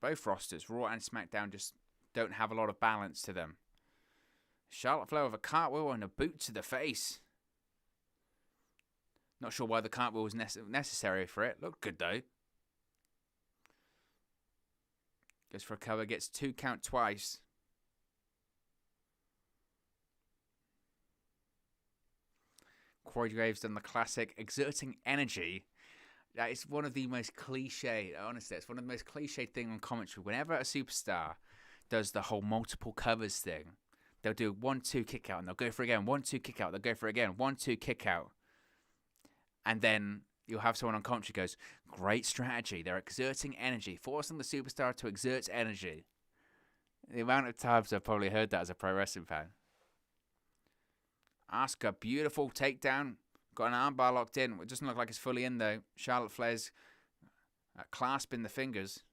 Both rosters, Raw and SmackDown, just don't have a lot of balance to them. Charlotte Flair with a cartwheel and a boot to the face. Not sure why the cartwheel was necessary for it. Looked good though. Goes for a cover, gets 2 count twice. Corey Graves done the classic exerting energy. That is one of the most cliche, honestly, it's one of the most cliche thing on commentary. Whenever a superstar does the whole multiple covers thing, they'll do 1-2 kick out and they'll go for it again. 1-2 kick out, they'll go for it again. 1-2 kick out. And then you'll have someone on commentary goes, great strategy. They're exerting energy, forcing the superstar to exert energy. The amount of times I've probably heard that as a pro wrestling fan. Asuka, beautiful takedown. Got an armbar locked in. It doesn't look like it's fully in though. Charlotte Flair's clasping the fingers.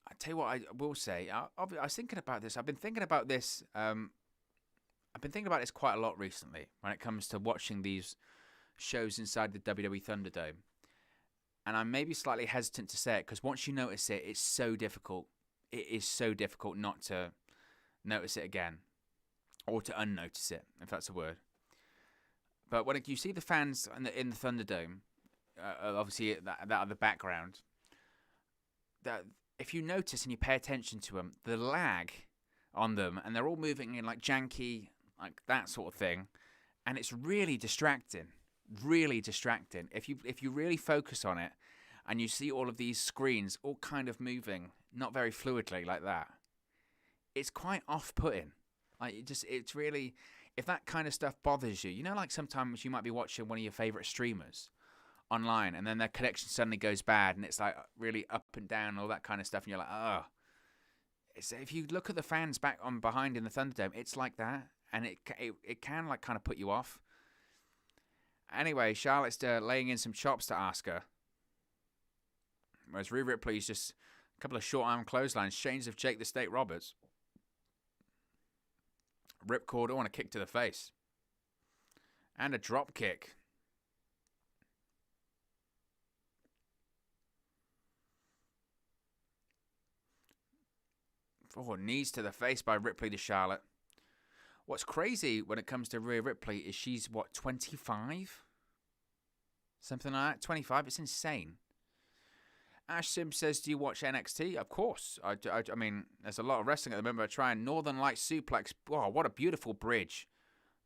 I tell you what, I will say. I was thinking about this. I've been thinking about this. I've been thinking about this quite a lot recently when it comes to watching these shows inside the WWE ThunderDome. And I'm maybe slightly hesitant to say it because once you notice it, it's so difficult. It is so difficult not to notice it again or to unnotice it, if that's a word. But when you see the fans in the ThunderDome, obviously that are the background, that if you notice and you pay attention to them, the lag on them, and they're all moving in like janky, like that sort of thing, and it's really distracting. Really distracting. If you really focus on it, and you see all of these screens all kind of moving, not very fluidly like that, it's quite off-putting. Like it's really, if that kind of stuff bothers you, you know, like sometimes you might be watching one of your favorite streamers online, and then their connection suddenly goes bad, and it's like really up and down, all that kind of stuff, and you're like, oh. If you look at the fans back on behind in the ThunderDome, it's like that, and it can like kind of put you off. Anyway, Charlotte's laying in some chops to Asuka. Whereas Rhea Ripley's just a couple of short arm clotheslines, chains of Jake the Snake Roberts. Ripcord on a kick to the face. And a drop kick. Oh, knees to the face by Ripley to Charlotte. What's crazy when it comes to Rhea Ripley is she's, what, 25? Something like that? 25? It's insane. Ash Sim says, do you watch NXT? Of course. I mean, there's a lot of wrestling at the moment. I try and Northern Light Suplex. Oh, what a beautiful bridge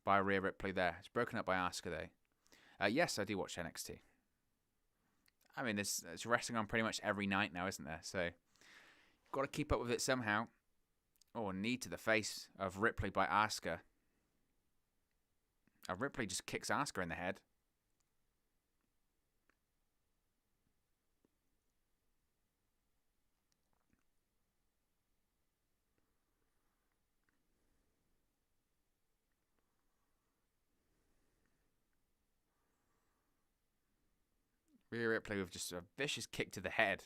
by Rhea Ripley there. It's broken up by Asuka there. Yes, I do watch NXT. I mean, there's wrestling on pretty much every night now, isn't there? So, got to keep up with it somehow. Oh, knee to the face of Ripley by Asuka. Ripley just kicks Asuka in the head. Rhea Ripley with just a vicious kick to the head.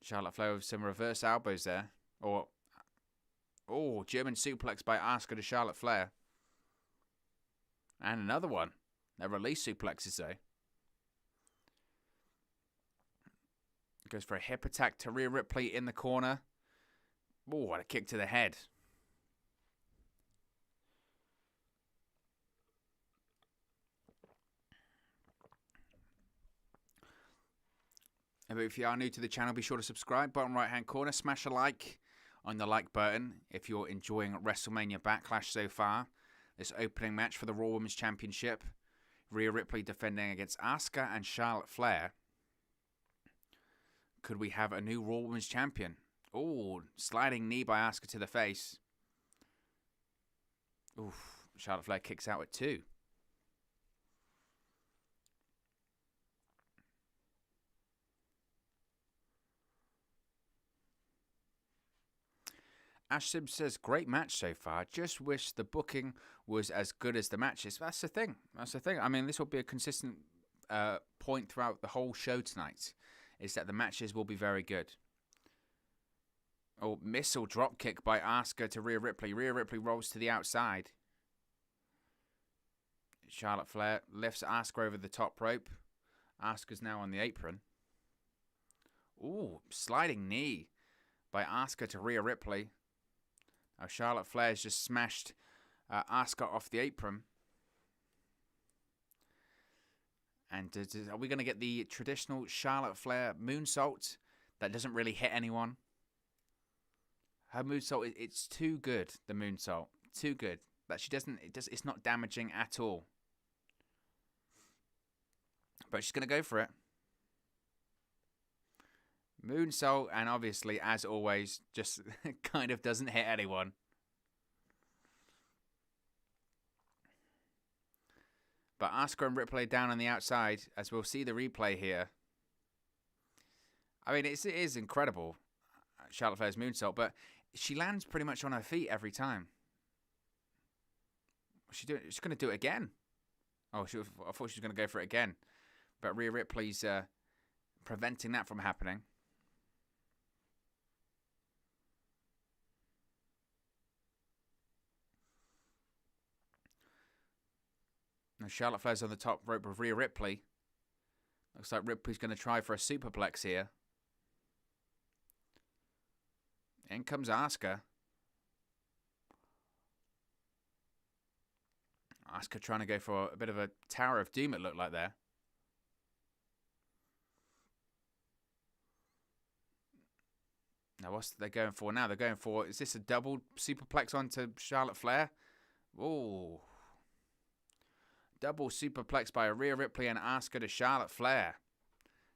Charlotte Flair with some reverse elbows there. Oh, German suplex by Asuka to Charlotte Flair. And another one. They're release suplexes though. Goes for a hip attack to Rhea Ripley in the corner. Oh, what a kick to the head. If you are new to the channel, be sure to subscribe. Bottom right hand corner, smash a like on the like button if you're enjoying WrestleMania Backlash so far. This opening match for the Raw Women's Championship. Rhea Ripley defending against Asuka and Charlotte Flair. Could we have a new Raw Women's Champion? Oh, sliding knee by Asuka to the face. Oof, Charlotte Flair kicks out at 2. Ash Sim says, great match so far. Just wish the booking was as good as the matches. That's the thing. I mean, this will be a consistent point throughout the whole show tonight, is that the matches will be very good. Oh, missile drop kick by Asuka to Rhea Ripley. Rhea Ripley rolls to the outside. Charlotte Flair lifts Asuka over the top rope. Asuka's now on the apron. Ooh, sliding knee by Asuka to Rhea Ripley. Now Charlotte Flair's just smashed Asuka off the apron. And are we going to get the traditional Charlotte Flair moonsault that doesn't really hit anyone? Her moonsault, it's too good, the moonsault. Too good. That she doesn't, it's not damaging at all. But she's going to go for it. Moonsault, and obviously, as always, just kind of doesn't hit anyone. But Asuka and Ripley down on the outside, as we'll see the replay here. I mean, it is incredible, Charlotte Flair's moonsault, but she lands pretty much on her feet every time. She's going to do it again. Oh, I thought she was going to go for it again. But Rhea Ripley's preventing that from happening. Now Charlotte Flair's on the top rope with Rhea Ripley. Looks like Ripley's going to try for a superplex here. In comes Asuka. Asuka trying to go for a bit of a Tower of Doom, it looked like there. Now what's they going for now? They're going for, is this a double superplex onto Charlotte Flair? Oh. Double superplex by Rhea Ripley and Asuka to Charlotte Flair.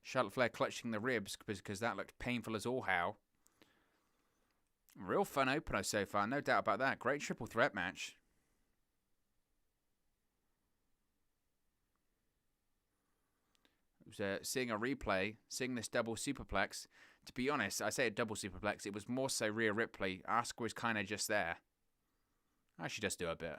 Charlotte Flair clutching the ribs because that looked painful as all hell. Real fun opener so far, no doubt about that. Great triple threat match. seeing a replay, seeing this double superplex. To be honest, I say a double superplex. It was more so Rhea Ripley. Asuka was kind of just there. She does do a bit.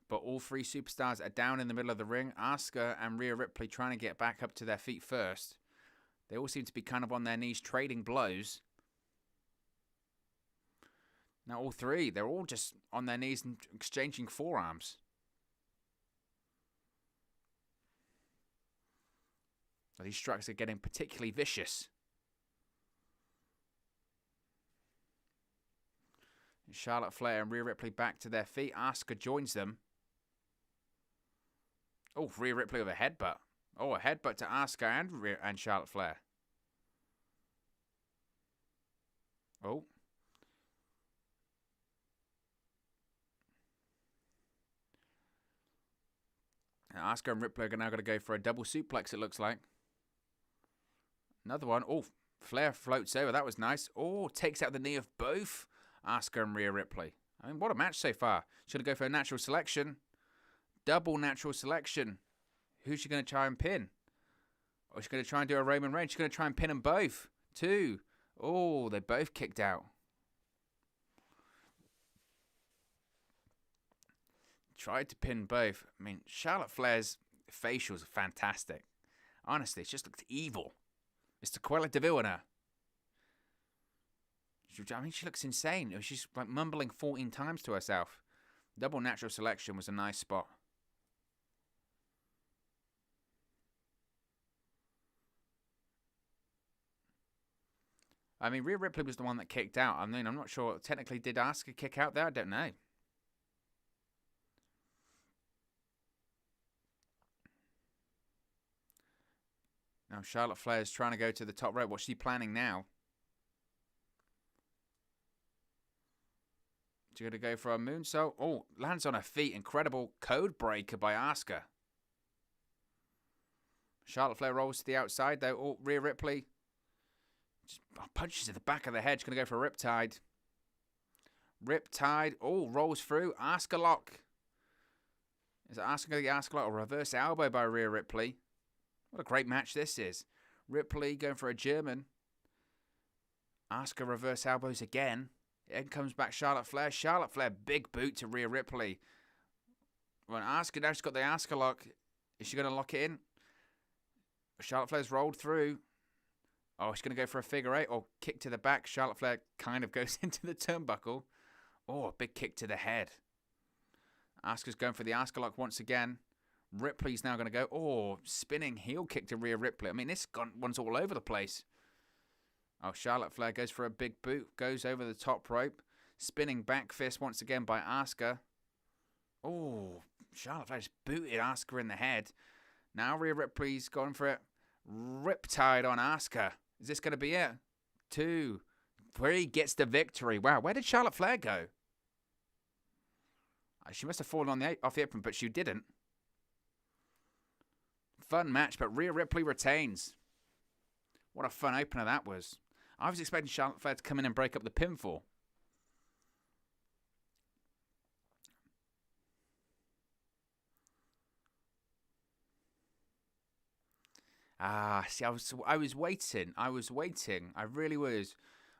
But all three superstars are down in the middle of the ring. Asuka and Rhea Ripley trying to get back up to their feet first. They all seem to be kind of on their knees trading blows. Now all three, they're all just on their knees and exchanging forearms. But these strikes are getting particularly vicious. Charlotte Flair and Rhea Ripley back to their feet. Asuka joins them. Oh, Rhea Ripley with a headbutt. Oh, a headbutt to Asuka and Charlotte Flair. Oh. Now Asuka and Ripley are now going to go for a double suplex, it looks like. Another one. Oh, Flair floats over. That was nice. Oh, takes out the knee of both Asuka and Rhea Ripley. I mean, what a match so far. Should go for a natural selection. Double natural selection. Who's she going to try and pin? Or is she going to try and do a Roman Reigns? She's going to try and pin them both. Two. Oh, they both kicked out. Tried to pin both. I mean, Charlotte Flair's facials are fantastic. Honestly, it just looked evil. Mr. Cruella de Vil in her. I mean, she looks insane. She's like mumbling 14 times to herself. Double natural selection was a nice spot. I mean, Rhea Ripley was the one that kicked out. I mean, I'm not sure. Technically, did Asuka kick out there? I don't know. Now, Charlotte Flair is trying to go to the top rope. What's she planning now? She's going to go for a moonsault. Oh, lands on her feet. Incredible code breaker by Asuka. Charlotte Flair rolls to the outside, though. Oh, Rhea Ripley just punches at the back of the head. She's going to go for a riptide. Riptide. Oh, rolls through. Asuka lock. Is it Asuka going to get Asuka lock? A reverse elbow by Rhea Ripley. What a great match this is. Ripley going for a German. Asuka reverse elbows again. In comes back Charlotte Flair. Charlotte Flair, big boot to Rhea Ripley. When Asuka, now she's got the Asuka lock. Is she going to lock it in? Charlotte Flair's rolled through. Oh, she's going to go for a figure eight or kick to the back. Charlotte Flair kind of goes into the turnbuckle. Oh, a big kick to the head. Asuka's going for the Asuka lock once again. Ripley's now going to go. Oh, spinning heel kick to Rhea Ripley. I mean, this one's all over the place. Oh, Charlotte Flair goes for a big boot. Goes over the top rope. Spinning back fist once again by Asuka. Oh, Charlotte Flair just booted Asuka in the head. Now Rhea Ripley's going for it. Riptide on Asuka. Is this going to be it? 2, 3 gets the victory. Wow, where did Charlotte Flair go? She must have fallen off the apron, but she didn't. Fun match, but Rhea Ripley retains. What a fun opener that was. I was expecting Charlotte Flair to come in and break up the pinfall. See, I was waiting. I really was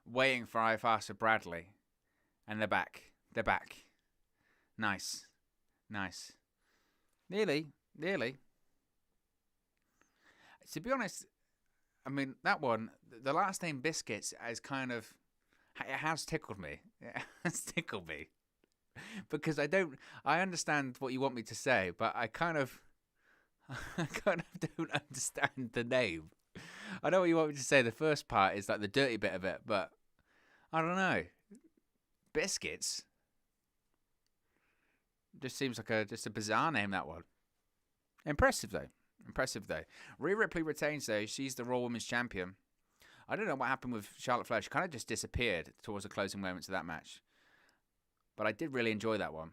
waiting for Ifasa Bradley. And they're back. Nice. Nearly. To be honest, I mean, that one, the last name Biscuits has kind of, it has tickled me. It has tickled me. Because I understand what you want me to say, but I kind of don't understand the name. I know what you want me to say. The first part is like the dirty bit of it, but I don't know. Biscuits? Just seems like just a bizarre name, that one. Impressive, though. Rhea Ripley retains, though. She's the Raw Women's Champion. I don't know what happened with Charlotte Flair. She kind of just disappeared towards the closing moments of that match. But I did really enjoy that one.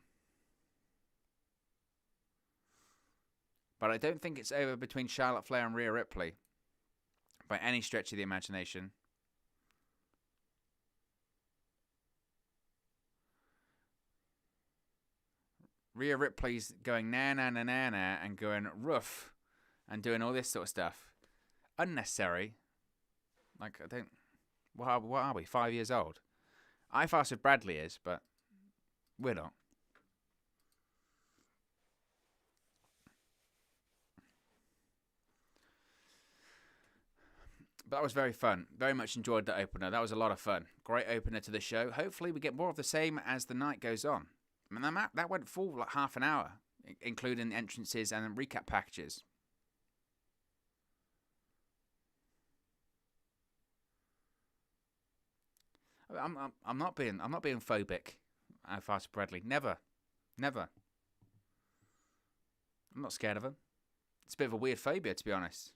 But I don't think it's over between Charlotte Flair and Rhea Ripley by any stretch of the imagination. Rhea Ripley's going na na na na na and going rough and doing all this sort of stuff. Unnecessary. Like, I don't... What are we? 5 years old? I faster Bradley is, but we're not. But that was very fun. Very much enjoyed that opener. That was a lot of fun. Great opener to the show. Hopefully we get more of the same as the night goes on. I mean, that went full like half an hour, including entrances and recap packages. I'm not being phobic. Faster Bradley. Never. I'm not scared of him. It's a bit of a weird phobia, to be honest.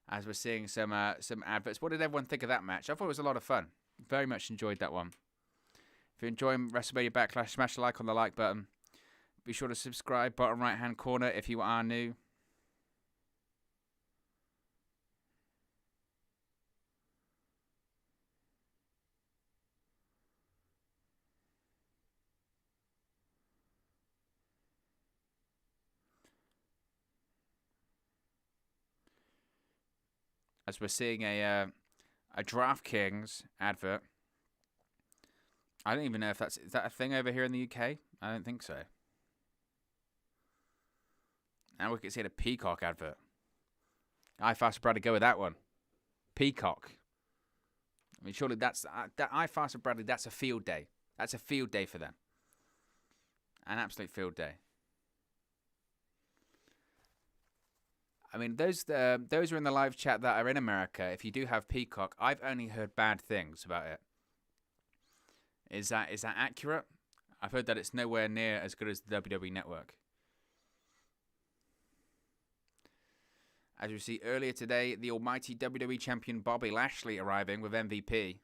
As we're seeing some adverts. What did everyone think of that match? I thought it was a lot of fun. Very much enjoyed that one. If you're enjoying WrestleMania Backlash, smash a like on the like button. Be sure to subscribe, bottom right hand corner if you are new. As we're seeing a DraftKings advert. I don't even know if is that a thing over here in the UK? I don't think so. Now we can see a Peacock advert. I faster Bradley go with that one. Peacock. I mean, surely that's I faster Bradley. That's a field day. That's a field day for them. An absolute field day. I mean, those are in the live chat that are in America. If you do have Peacock, I've only heard bad things about it. Is that accurate? I've heard that it's nowhere near as good as the WWE Network. As you see earlier today, the almighty WWE Champion Bobby Lashley arriving with MVP.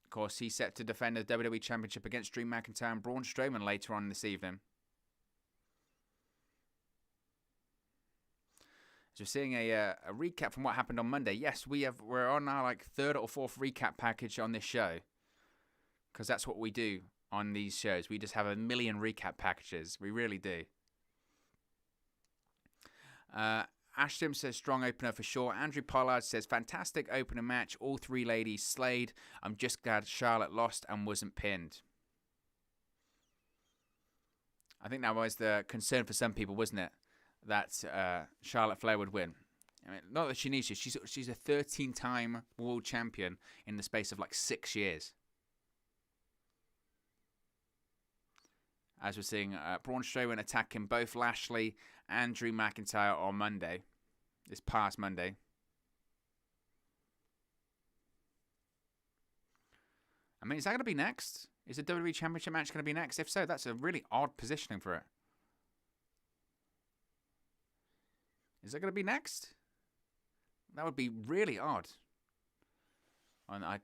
Of course, he's set to defend the WWE Championship against Drew McIntyre and Braun Strowman later on this evening. So we're seeing a recap from what happened on Monday. Yes, we're on our like third or fourth recap package on this show, because that's what we do on these shows. We just have a million recap packages. We really do. Ashton says strong opener for sure. Andrew Pollard says fantastic opening match. All three ladies slayed. I'm just glad Charlotte lost and wasn't pinned. I think that was the concern for some people, wasn't it? That Charlotte Flair would win. I mean, not that she needs to. She's a 13-time world champion in the space of like 6 years. As we're seeing Braun Strowman attacking both Lashley and Drew McIntyre on Monday. This past Monday. I mean, is that going to be next? Is the WWE Championship match going to be next? If so, that's a really odd positioning for it. Is that going to be next? That would be really odd. No.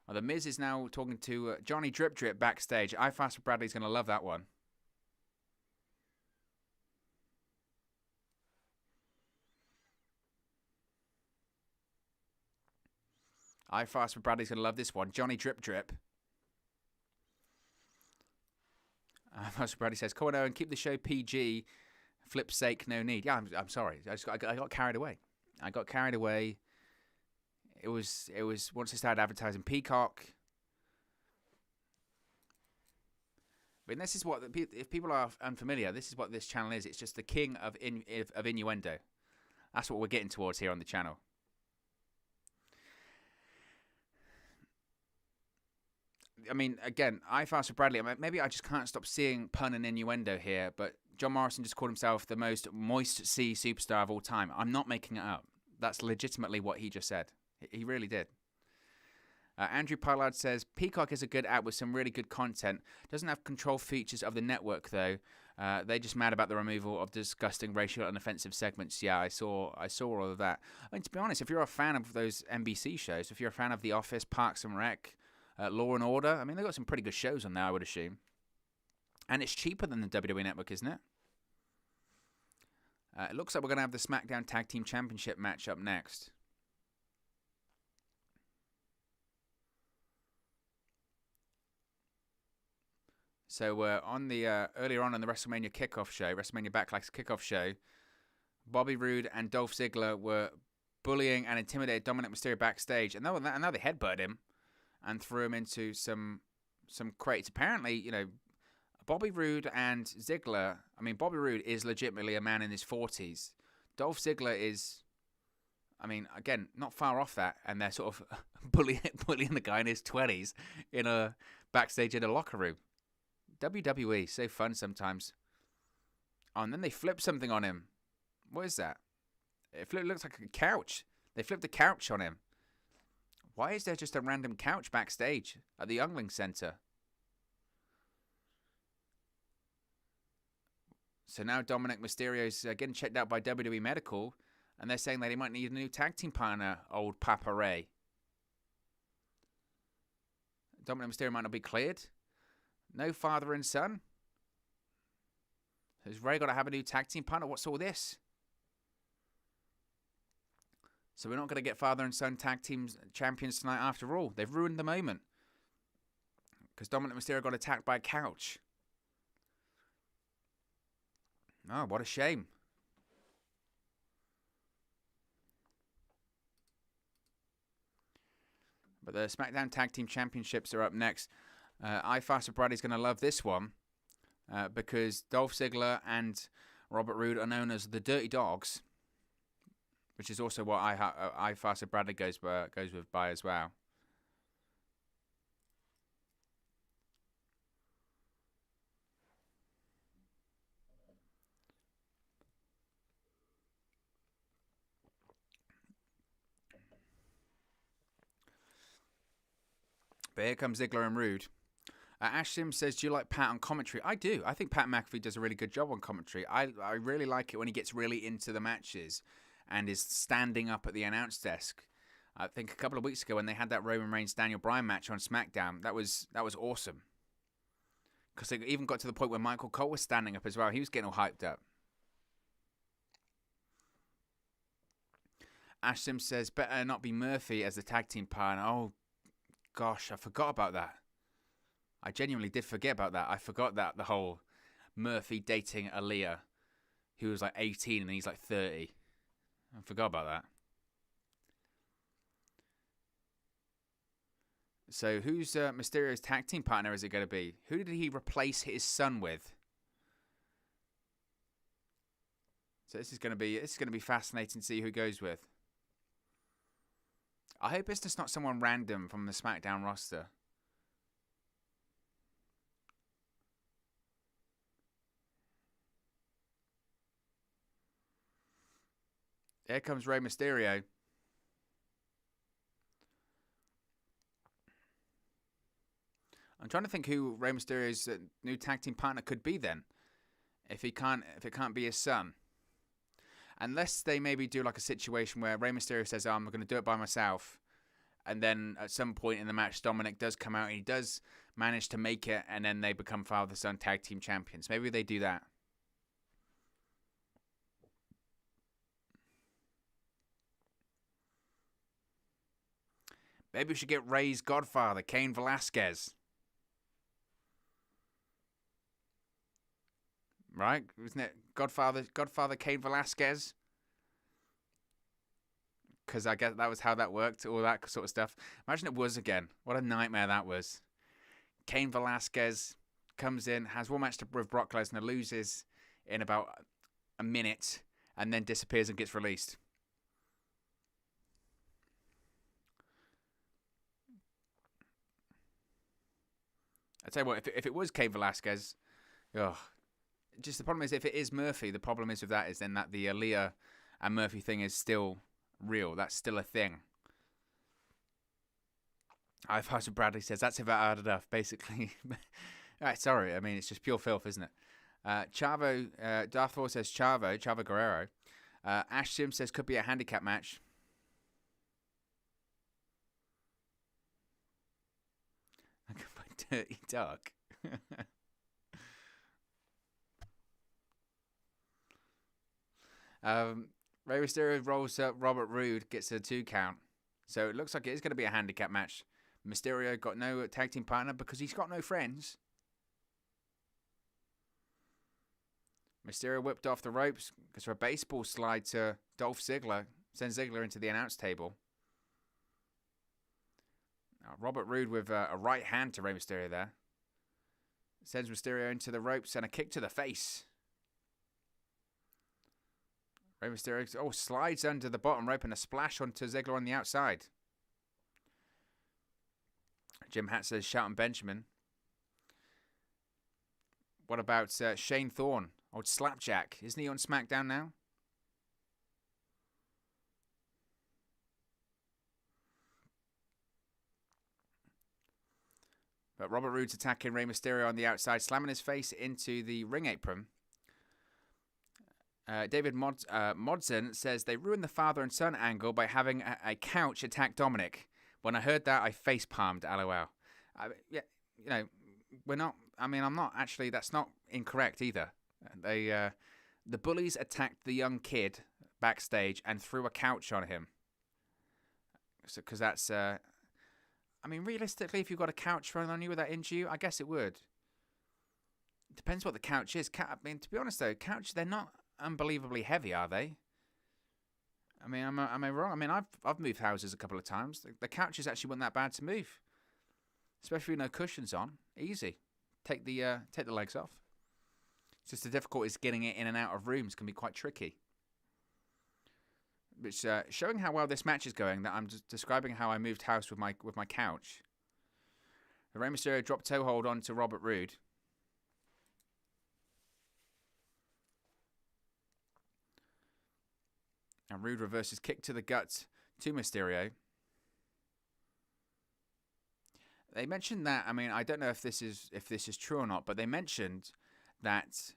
Well, The Miz is now talking to Johnny Drip Drip backstage. I Faster Bradley's going to love that one. I Faster Bradley's going to love this one. Johnny Drip Drip. Faster Bradley says, come on, Owen, keep the show PG. Flip's sake, no need. Yeah, I'm sorry. I got carried away. It was once they started advertising Peacock. I mean, this is what if people are unfamiliar, this is what this channel is. It's just the king of innuendo. That's what we're getting towards here on the channel. I mean, again, I Faster Bradley. Maybe I just can't stop seeing pun and innuendo here, but John Morrison just called himself the most moist sea superstar of all time. I'm not making it up. That's legitimately what he just said. He really did. Andrew Pollard says, Peacock is a good app with some really good content. Doesn't have control features of the network, though. They're just mad about the removal of disgusting racial and offensive segments. Yeah, I saw all of that. I mean, to be honest, if you're a fan of those NBC shows, if you're a fan of The Office, Parks and Rec, Law and Order, I mean, they've got some pretty good shows on there, I would assume. And it's cheaper than the WWE Network, isn't it? It looks like we're going to have the SmackDown Tag Team Championship match up next. So on the earlier on in the WrestleMania kickoff show, WrestleMania Backlash kickoff show, Bobby Roode and Dolph Ziggler were bullying and intimidated Dominik Mysterio backstage, and now they headbutted him and threw him into some crates. Apparently, you know, Bobby Roode and Ziggler. I mean, Bobby Roode is legitimately a man in his 40s. Dolph Ziggler is, I mean, again, not far off that, and they're sort of bullying the guy in his 20s in a backstage in a locker room. WWE, so fun sometimes. Oh, and then they flip something on him. What is that? It looks like a couch. They flipped a couch on him. Why is there just a random couch backstage at the Yuengling Center? So now Dominik Mysterio's getting checked out by WWE Medical, and they're saying that he might need a new tag team partner, old Papa Ray. Dominik Mysterio might not be cleared. No father and son. Has Ray got to have a new tag team partner? What's all this? So we're not going to get father and son tag team champions tonight after all. They've ruined the moment. Because Dominik Mysterio got attacked by a couch. Oh, what a shame. But the SmackDown Tag Team Championships are up next. iFaster Bradley's going to love this one because Dolph Ziggler and Robert Roode are known as the Dirty Dawgs, which is also what iFaster Bradley goes with by as well. But here comes Ziggler and Roode. Ash Sims says, do you like Pat on commentary? I do. I think Pat McAfee does a really good job on commentary. I really like it when he gets really into the matches and is standing up at the announce desk. I think a couple of weeks ago when they had that Roman Reigns Daniel Bryan match on SmackDown, that was awesome. Because they even got to the point where Michael Cole was standing up as well. He was getting all hyped up. Ash Sims says, better not be Murphy as the tag team partner. Oh, gosh, I forgot about that. I genuinely did forget about that. I forgot that the whole Murphy dating Aaliyah, who was like 18 and he's like 30. I forgot about that. So who's Mysterio's tag team partner is it going to be? Who did he replace his son with? So this is going to be fascinating to see who goes with. I hope it's just not someone random from the SmackDown roster. Here comes Rey Mysterio. I'm trying to think who Rey Mysterio's new tag team partner could be then. If it can't be his son. Unless they maybe do like a situation where Rey Mysterio says, I'm going to do it by myself. And then at some point in the match, Dominik does come out and he does manage to make it. And then they become father-son tag team champions. Maybe they do that. Maybe we should get Rey's godfather, Cain Velasquez. Right? Isn't it Godfather Cain Velasquez? Because I guess that was how that worked, all that sort of stuff. Imagine it was again. What a nightmare that was. Cain Velasquez comes in, has one match with Brock Lesnar, loses in about a minute, and then disappears and gets released. I tell you what, if it was Cain Velasquez, just the problem is if it is Murphy, the problem is with that is then that the Aaliyah and Murphy thing is still real. That's still a thing. I've heard Bradley says that's about hard enough, basically. Right, sorry, I mean it's just pure filth, isn't it? Chavo, Darth Vader says Chavo Guerrero. Ash Sim says could be a handicap match. I could find Dirty Duck. Rey Mysterio rolls up Robert Roode, gets a 2 count. So it looks like it is going to be a handicap match. Mysterio got no tag team partner because he's got no friends. Mysterio whipped off the ropes, goes for a baseball slide to Dolph Ziggler, sends Ziggler into the announce table. Robert Roode with a right hand to Rey Mysterio there. Sends Mysterio into the ropes and a kick to the face. Rey Mysterio slides under the bottom rope and a splash onto Ziggler on the outside. Jim Hatt says, shout on Benjamin. What about Shane Thorne? Old Slapjack. Isn't he on SmackDown now? But Robert Roode's attacking Rey Mysterio on the outside, slamming his face into the ring apron. David Modson says they ruined the father and son angle by having a couch attack Dominik. When I heard that, I face palmed. LOL. Yeah, you know, we're not. I mean, I'm not actually. That's not incorrect either. The bullies attacked the young kid backstage and threw a couch on him. So, because that's. I mean, realistically, if you've got a couch thrown on you, would that injure you? I guess it would. It depends what the couch is. I mean, to be honest though, couch they're not unbelievably heavy, are they? I mean, am I wrong? I mean, I've moved houses a couple of times. The couches actually weren't that bad to move, especially with no cushions on. Easy. Take the legs off. It's just the difficulty is getting it in and out of rooms can be quite tricky. Which showing how well this match is going, that I'm just describing how I moved house with my couch. The Rey Mysterio drop toe hold onto Robert Roode. And Roode reverses kick to the gut to Mysterio. They mentioned that, I mean, I don't know if this is true or not, but they mentioned that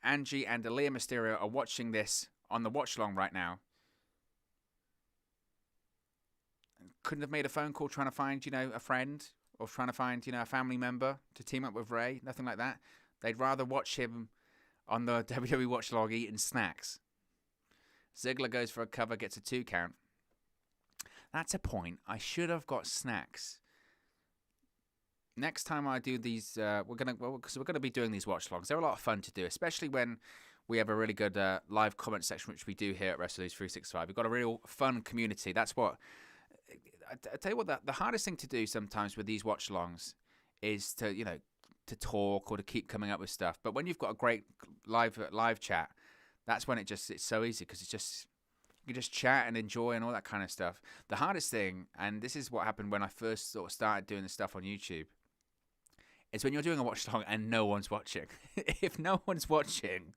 Angie and Aaliyah Mysterio are watching this on the watch along right now. Couldn't have made a phone call trying to find, a friend or trying to find, a family member to team up with Rey. Nothing like that. They'd rather watch him on the WWE watch along eating snacks. Ziggler goes for a cover, gets a 2 count. That's a point. I should have got snacks. Next time I do these, because we're gonna be doing these watch alongs. They're a lot of fun to do, especially when we have a really good live comment section, which we do here at WrestleNews 365. We've got a real fun community. That's what I tell you what. The hardest thing to do sometimes with these watch alongs is to to talk or to keep coming up with stuff. But when you've got a great live chat, that's when it's so easy because you can just chat and enjoy and all that kind of stuff. The hardest thing, and this is what happened when I first sort of started doing this stuff on YouTube, is when you're doing a watch along and no one's watching. If no one's watching,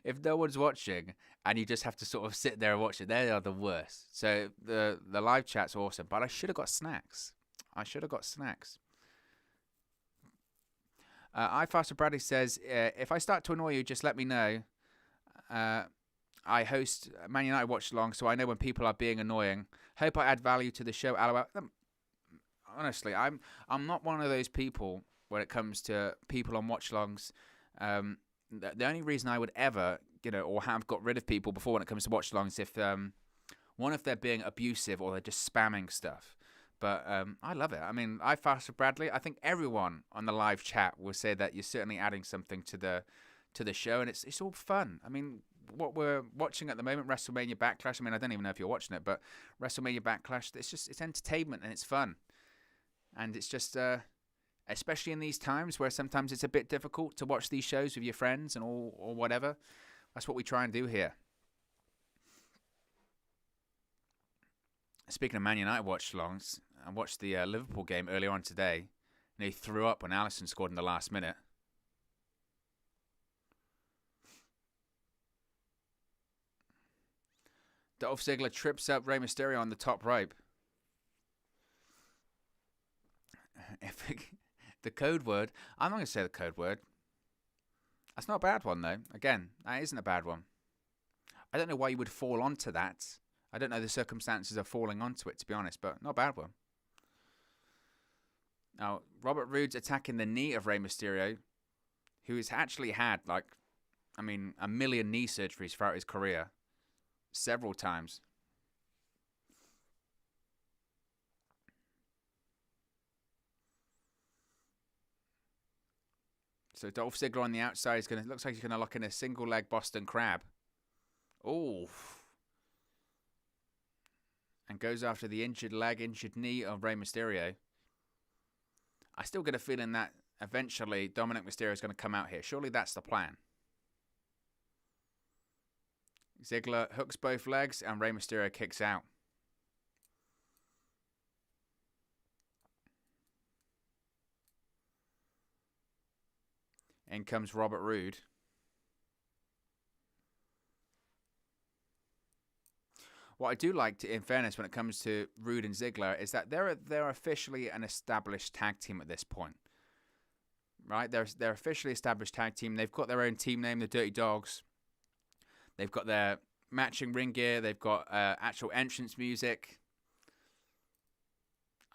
if no one's watching, and you just have to sort of sit there and watch it, they are the worst. So the live chat's awesome, but I should have got snacks. iFaster Bradley says, if I start to annoy you, just let me know. I host Man United watch along, so I know when people are being annoying. Hope I add value to the show. Honestly, I'm not one of those people when it comes to people on watch alongs. The only reason I would ever, or have got rid of people before when it comes to watch alongs, if they're being abusive or they're just spamming stuff. But I love it. I mean, I Faster Bradley. I think everyone on the live chat will say that you're certainly adding something to the show, and it's all fun. I mean, what we're watching at the moment, WrestleMania Backlash. I mean, I don't even know if you're watching it, but WrestleMania Backlash. It's entertainment and it's fun, and it's just especially in these times where sometimes it's a bit difficult to watch these shows with your friends and all or whatever. That's what we try and do here. Speaking of Man United watch-alongs, I watched the Liverpool game earlier on today, and he threw up when Alisson scored in the last minute. Dolph Ziggler trips up Rey Mysterio on the top rope. The code word, I'm not going to say the code word. That's not a bad one, though. Again, that isn't a bad one. I don't know why you would fall onto that. I don't know the circumstances of falling onto it, to be honest, but not a bad one. Now, Robert Roode's attacking the knee of Rey Mysterio, who has actually had, a million knee surgeries throughout his career. Several times. So Dolph Ziggler on the outside looks like he's gonna lock in a single leg Boston Crab. Oh. And goes after the injured leg, injured knee of Rey Mysterio. I still get a feeling that eventually Dominik Mysterio is going to come out here. Surely that's the plan. Ziggler hooks both legs and Rey Mysterio kicks out. In comes Robert Roode. What I do like, in fairness, when it comes to Roode and Ziggler, is that they're officially an established tag team at this point, right? They're officially established tag team. They've got their own team name, the Dirty Dawgs. They've got their matching ring gear. They've got actual entrance music.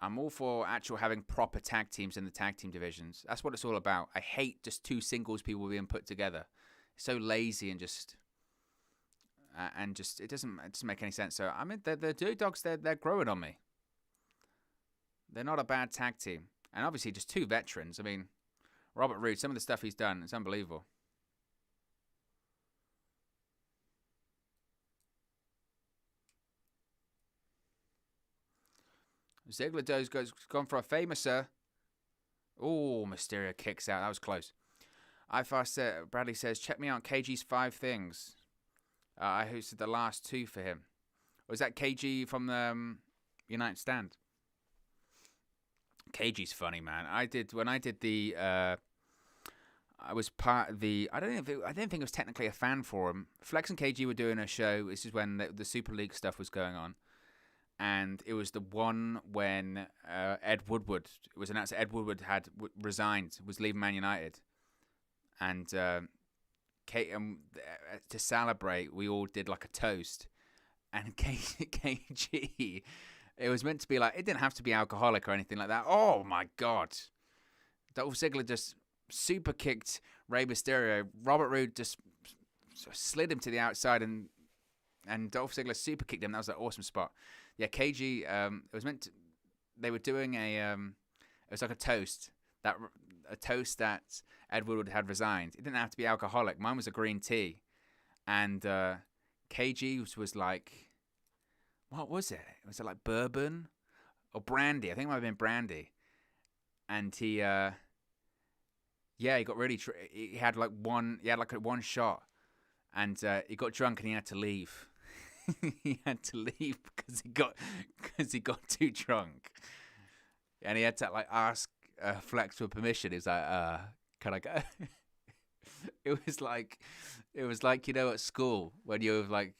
I'm all for actual having proper tag teams in the tag team divisions. That's what it's all about. I hate just two singles people being put together. It's so lazy and just. It doesn't make any sense. So I mean, the Dirty Dawgs, they're growing on me. They're not a bad tag team, and obviously just two veterans. I mean, Robert Roode, some of the stuff he's done, it's unbelievable. Ziggler gone for a famouser. Oh, Mysterio kicks out. That was close. Bradley says, check me out KG's 5 things. I hosted the last 2 for him. Was that KG from the United Stand? KG's funny, man. I was part of the. I don't think it was technically a fan forum. Flex and KG were doing a show. This is when the Super League stuff was going on, and it was the one when Ed Woodward. It was announced that Ed Woodward had resigned, was leaving Man United, and. To celebrate, we all did like a toast, and KG, it was meant to be like, it didn't have to be alcoholic or anything like that. Oh my God, Dolph Ziggler just super kicked Rey Mysterio. Robert Roode just slid him to the outside, and Dolph Ziggler super kicked him. That was an awesome spot. Yeah, KG. It was meant to. They were doing it was like a toast that Ed Woodward had resigned. It didn't have to be alcoholic. Mine was a green tea. And KG was like, what was it? Was it like bourbon or brandy? I think it might have been brandy. And he got really, he had like one shot. And he got drunk and he had to leave. He had to leave because he got too drunk. And he had to like ask Flex for permission. He was like, can I go? It was like at school when you're like,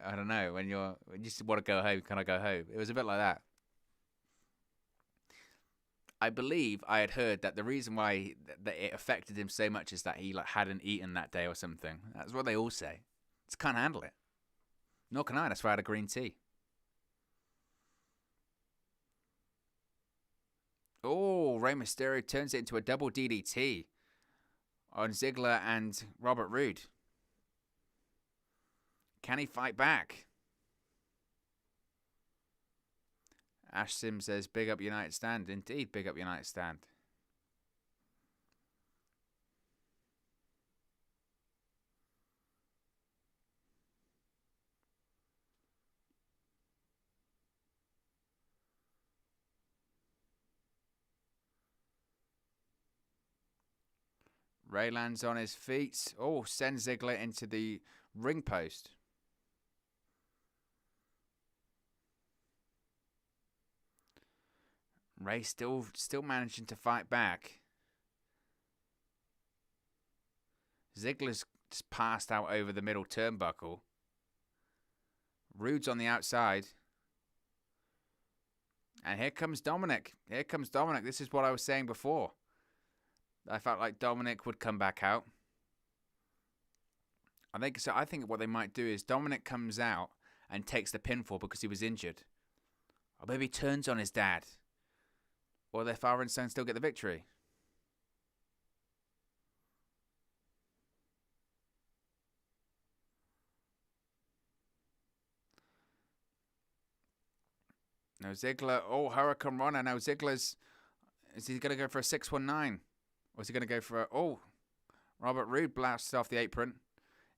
I don't know, when you just want to go home. Can I go home? It was a bit like that. I believe I had heard that the reason why that it affected him so much is that he like hadn't eaten that day or something. That's what they all say. Just can't handle it. Nor can I. That's why I had a green tea. Oh, Rey Mysterio turns it into a double DDT on Ziggler and Robert Roode. Can he fight back? Ash Sim says, big up United Stand. Indeed, big up United Stand. Ray lands on his feet. Oh, sends Ziggler into the ring post. Ray still managing to fight back. Ziggler's just passed out over the middle turnbuckle. Roode's on the outside. And here comes Dominik. This is what I was saying before. I felt like Dominik would come back out. I think what they might do is Dominik comes out and takes the pinfall because he was injured. Or maybe he turns on his dad. Or their father and son still get the victory. No, Ziggler. Oh, Hurricane Runner. Now Ziggler's. Is he going to go for a 619? Or is he going to go for a. Oh. Robert Roode blasts off the apron.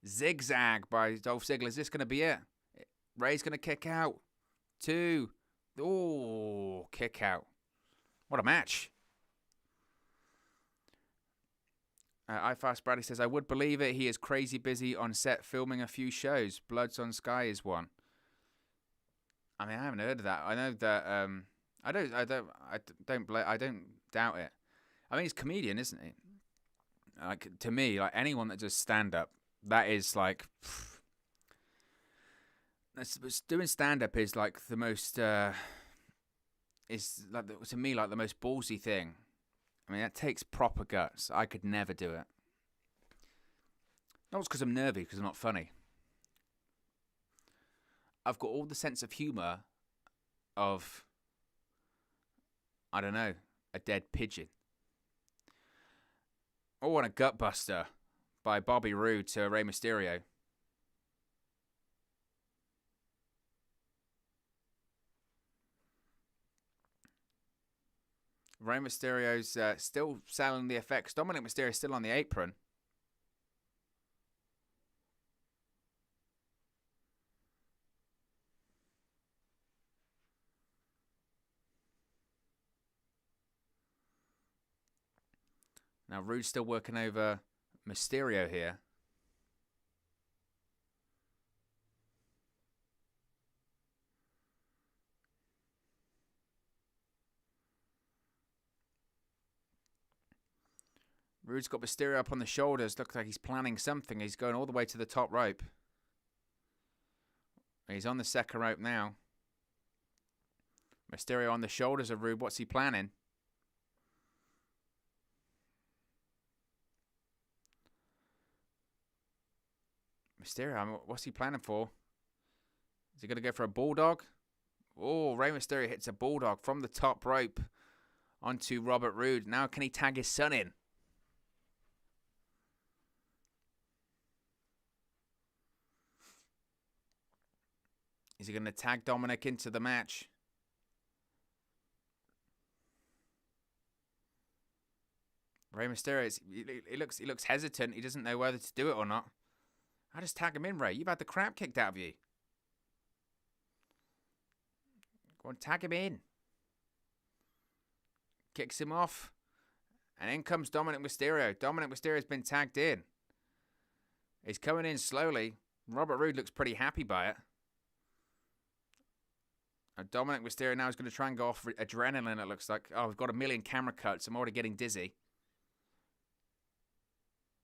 Zigzag by Dolph Ziggler. Is this going to be it? Ray's going to kick out. 2. Oh, kick out. What a match. iFast Bradley says, I would believe it. He is crazy busy on set filming a few shows. Bloods on Sky is one. I mean, I haven't heard of that. I know that I don't doubt it. I mean, he's a comedian, isn't he? Like, to me, like anyone that does stand up, that is like doing stand up is like the most is like to me like the most ballsy thing. I mean, that takes proper guts. I could never do it. Not because I'm nervy, because I'm not funny. I've got all the sense of humour of, I don't know, a dead pigeon. Oh, and a gutbuster by Bobby Roode to Rey Mysterio. Rey Mysterio's still selling the effects. Dominik Mysterio's still on the apron. Now, Roode's still working over Mysterio here. Roode's got Mysterio up on the shoulders. Looks like he's planning something. He's going all the way to the top rope. He's on the second rope now. Mysterio on the shoulders of Roode. What's he planning? Mysterio, I mean, what's he planning for? Is he going to go for a bulldog? Oh, Rey Mysterio hits a bulldog from the top rope onto Robert Roode. Now can he tag his son in? Is he going to tag Dominik into the match? Rey Mysterio, he looks hesitant. He doesn't know whether to do it or not. I just tag him in, Ray. You've had the crap kicked out of you. Go on, tag him in. Kicks him off. And in comes Dominik Mysterio. Dominik Mysterio's been tagged in. He's coming in slowly. Robert Roode looks pretty happy by it. And Dominik Mysterio now is going to try and go off adrenaline, it looks like. Oh, we've got a million camera cuts. I'm already getting dizzy.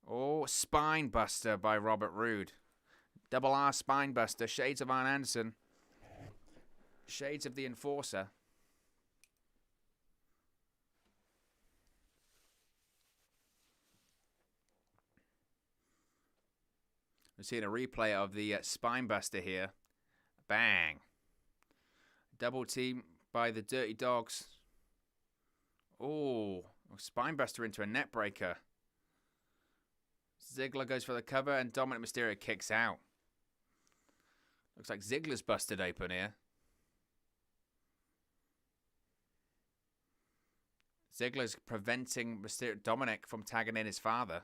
Oh, spine buster by Robert Roode. Double R spine buster. Shades of Arn Anderson. Shades of the Enforcer. We're seeing a replay of the spine buster here. Bang. Double team by the Dirty Dawgs. Oh, spine buster into a net breaker. Ziggler goes for the cover and Dominik Mysterio kicks out. Looks like Ziggler's busted open here. Ziggler's preventing Dominik from tagging in his father.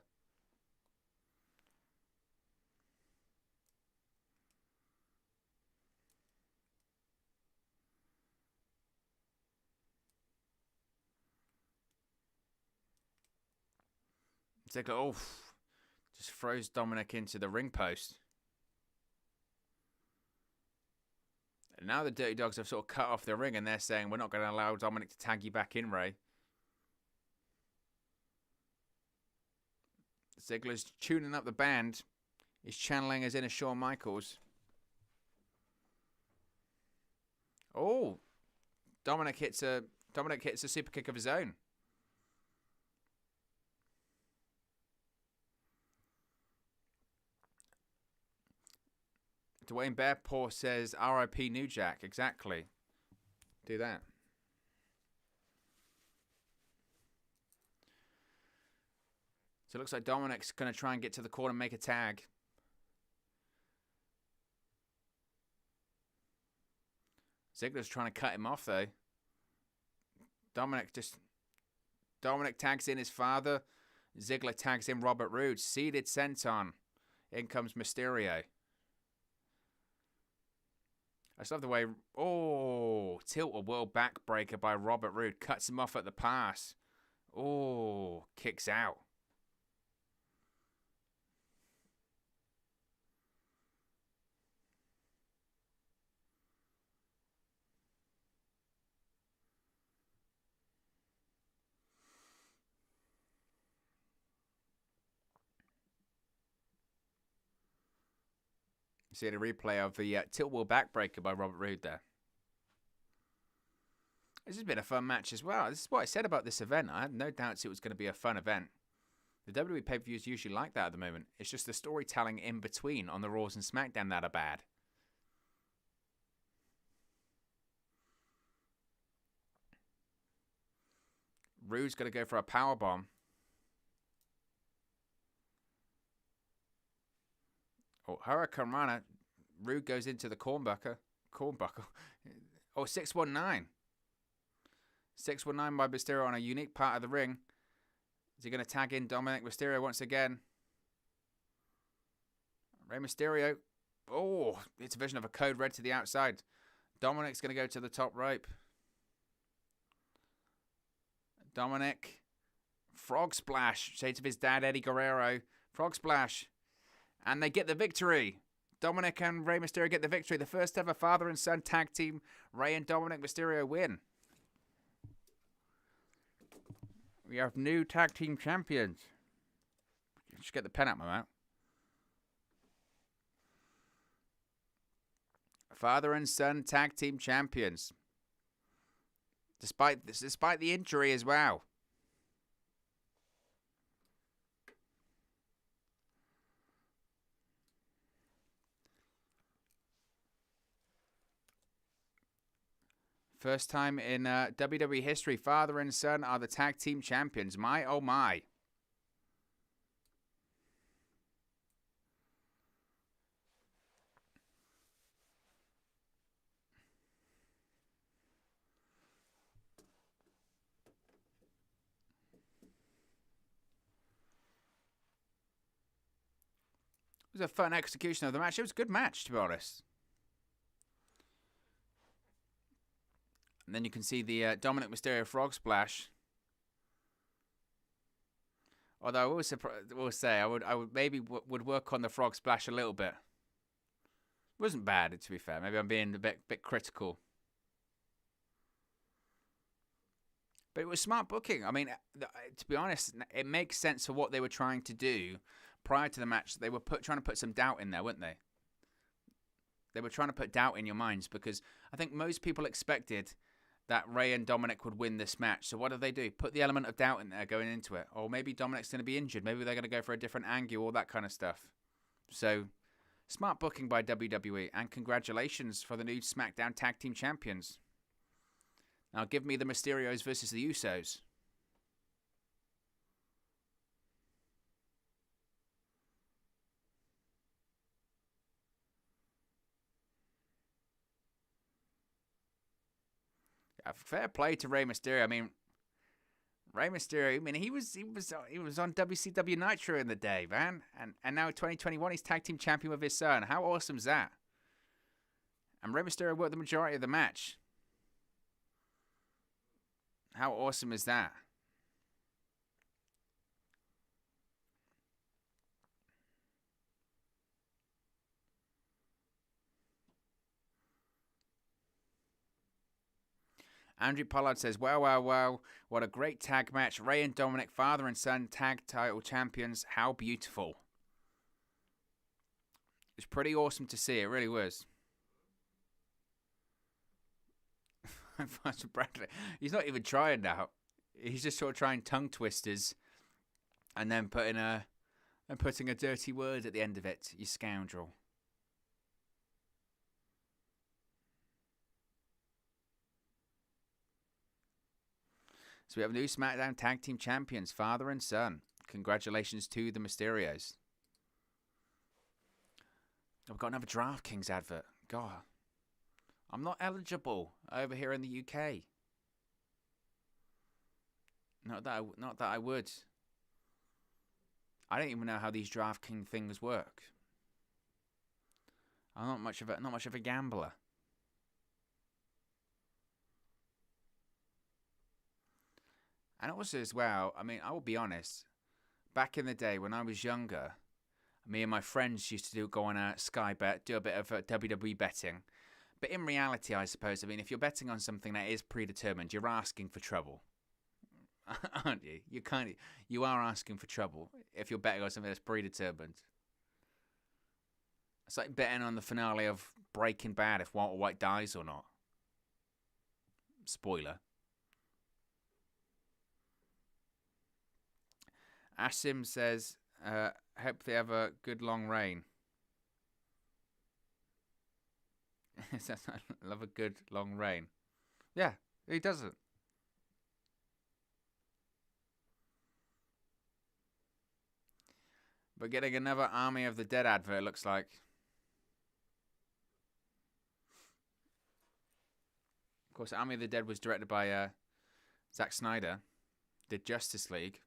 Ziggler, just throws Dominik into the ring post. And now the Dirty Dawgs have sort of cut off the ring and they're saying, we're not going to allow Dominik to tag you back in, Ray. Ziggler's tuning up the band. He's channeling his inner Shawn Michaels. Oh, Dominik hits a super kick of his own. Dwayne Bearpaw says R.I.P. New Jack. Exactly. Do that. So it looks like Dominik's going to try and get to the corner and make a tag. Ziggler's trying to cut him off, though. Dominik tags in his father. Ziggler tags in Robert Roode. Seated senton. In comes Mysterio. I just love the way... Oh, tilt-a-whirl backbreaker by Robert Roode. Cuts him off at the pass. Oh, kicks out. See the replay of the tilt-wheel backbreaker by Robert Roode there. This has been a fun match as well. This is what I said about this event. I had no doubts it was going to be a fun event. The WWE pay-per-views usually like that at the moment. It's just the storytelling in between on the Raws and SmackDown that are bad. Roode's going to go for a powerbomb. Oh, Hurricane Rana. Roode goes into the cornbuckle. Oh, 619. 619 by Mysterio on a unique part of the ring. Is he going to tag in Dominik Mysterio once again? Rey Mysterio. Oh, it's a vision of a code red to the outside. Dominik's going to go to the top rope. Dominik. Frog splash. Shades of his dad, Eddie Guerrero. Frog splash. And they get the victory. Dominik and Rey Mysterio get the victory. The first ever father and son tag team. Rey and Dominik Mysterio win. We have new tag team champions. Just get the pen out my mouth. Father and son tag team champions. Despite the injury as well. First time in WWE history, father and son are the tag team champions. My, oh my. It was a fun execution of the match. It was a good match, to be honest. And then you can see the Dominik Mysterio frog splash. Although I will say I would maybe would work on the frog splash a little bit. It wasn't bad, to be fair. Maybe I'm being a bit critical. But it was smart booking. I mean, to be honest, it makes sense for what they were trying to do prior to the match. They were trying to put some doubt in there, weren't they? They were trying to put doubt in your minds because I think most people expected that Rey and Dominik would win this match. So what did they do? Put the element of doubt in there going into it. Or maybe Dominik's going to be injured. Maybe they're going to go for a different angle, all that kind of stuff. So, smart booking by WWE. And congratulations for the new SmackDown Tag Team Champions. Now give me the Mysterios versus the Usos. Fair play to Rey Mysterio. I mean, Rey Mysterio. I mean, he was on WCW Nitro in the day, man, and now 2021 he's tag team champion with his son. How awesome is that? And Rey Mysterio worked the majority of the match. How awesome is that? Andrew Pollard says, wow, what a great tag match. Rey and Dominik, father and son, tag title champions. How beautiful. It's pretty awesome to see. It really was. Bradley, he's not even trying now. He's just sort of trying tongue twisters and then putting a dirty word at the end of it. You scoundrel. So we have new SmackDown Tag Team Champions, father and son. Congratulations to the Mysterios. I've got another DraftKings advert. God, I'm not eligible over here in the UK. Not that I would. I don't even know how these DraftKings things work. I'm not much of a gambler. And also as well, I mean, I will be honest. Back in the day when I was younger, me and my friends used to go on a Sky Bet, do a bit of WWE betting. But in reality, I suppose, I mean, if you're betting on something that is predetermined, you're asking for trouble, aren't you? You are asking for trouble if you're betting on something that's predetermined. It's like betting on the finale of Breaking Bad if Walter White dies or not. Spoiler. Asim says, hope they have a good long reign. I love a good long reign. Yeah, he doesn't. But getting another Army of the Dead advert looks like. Of course, Army of the Dead was directed by Zack Snyder. Did Justice League.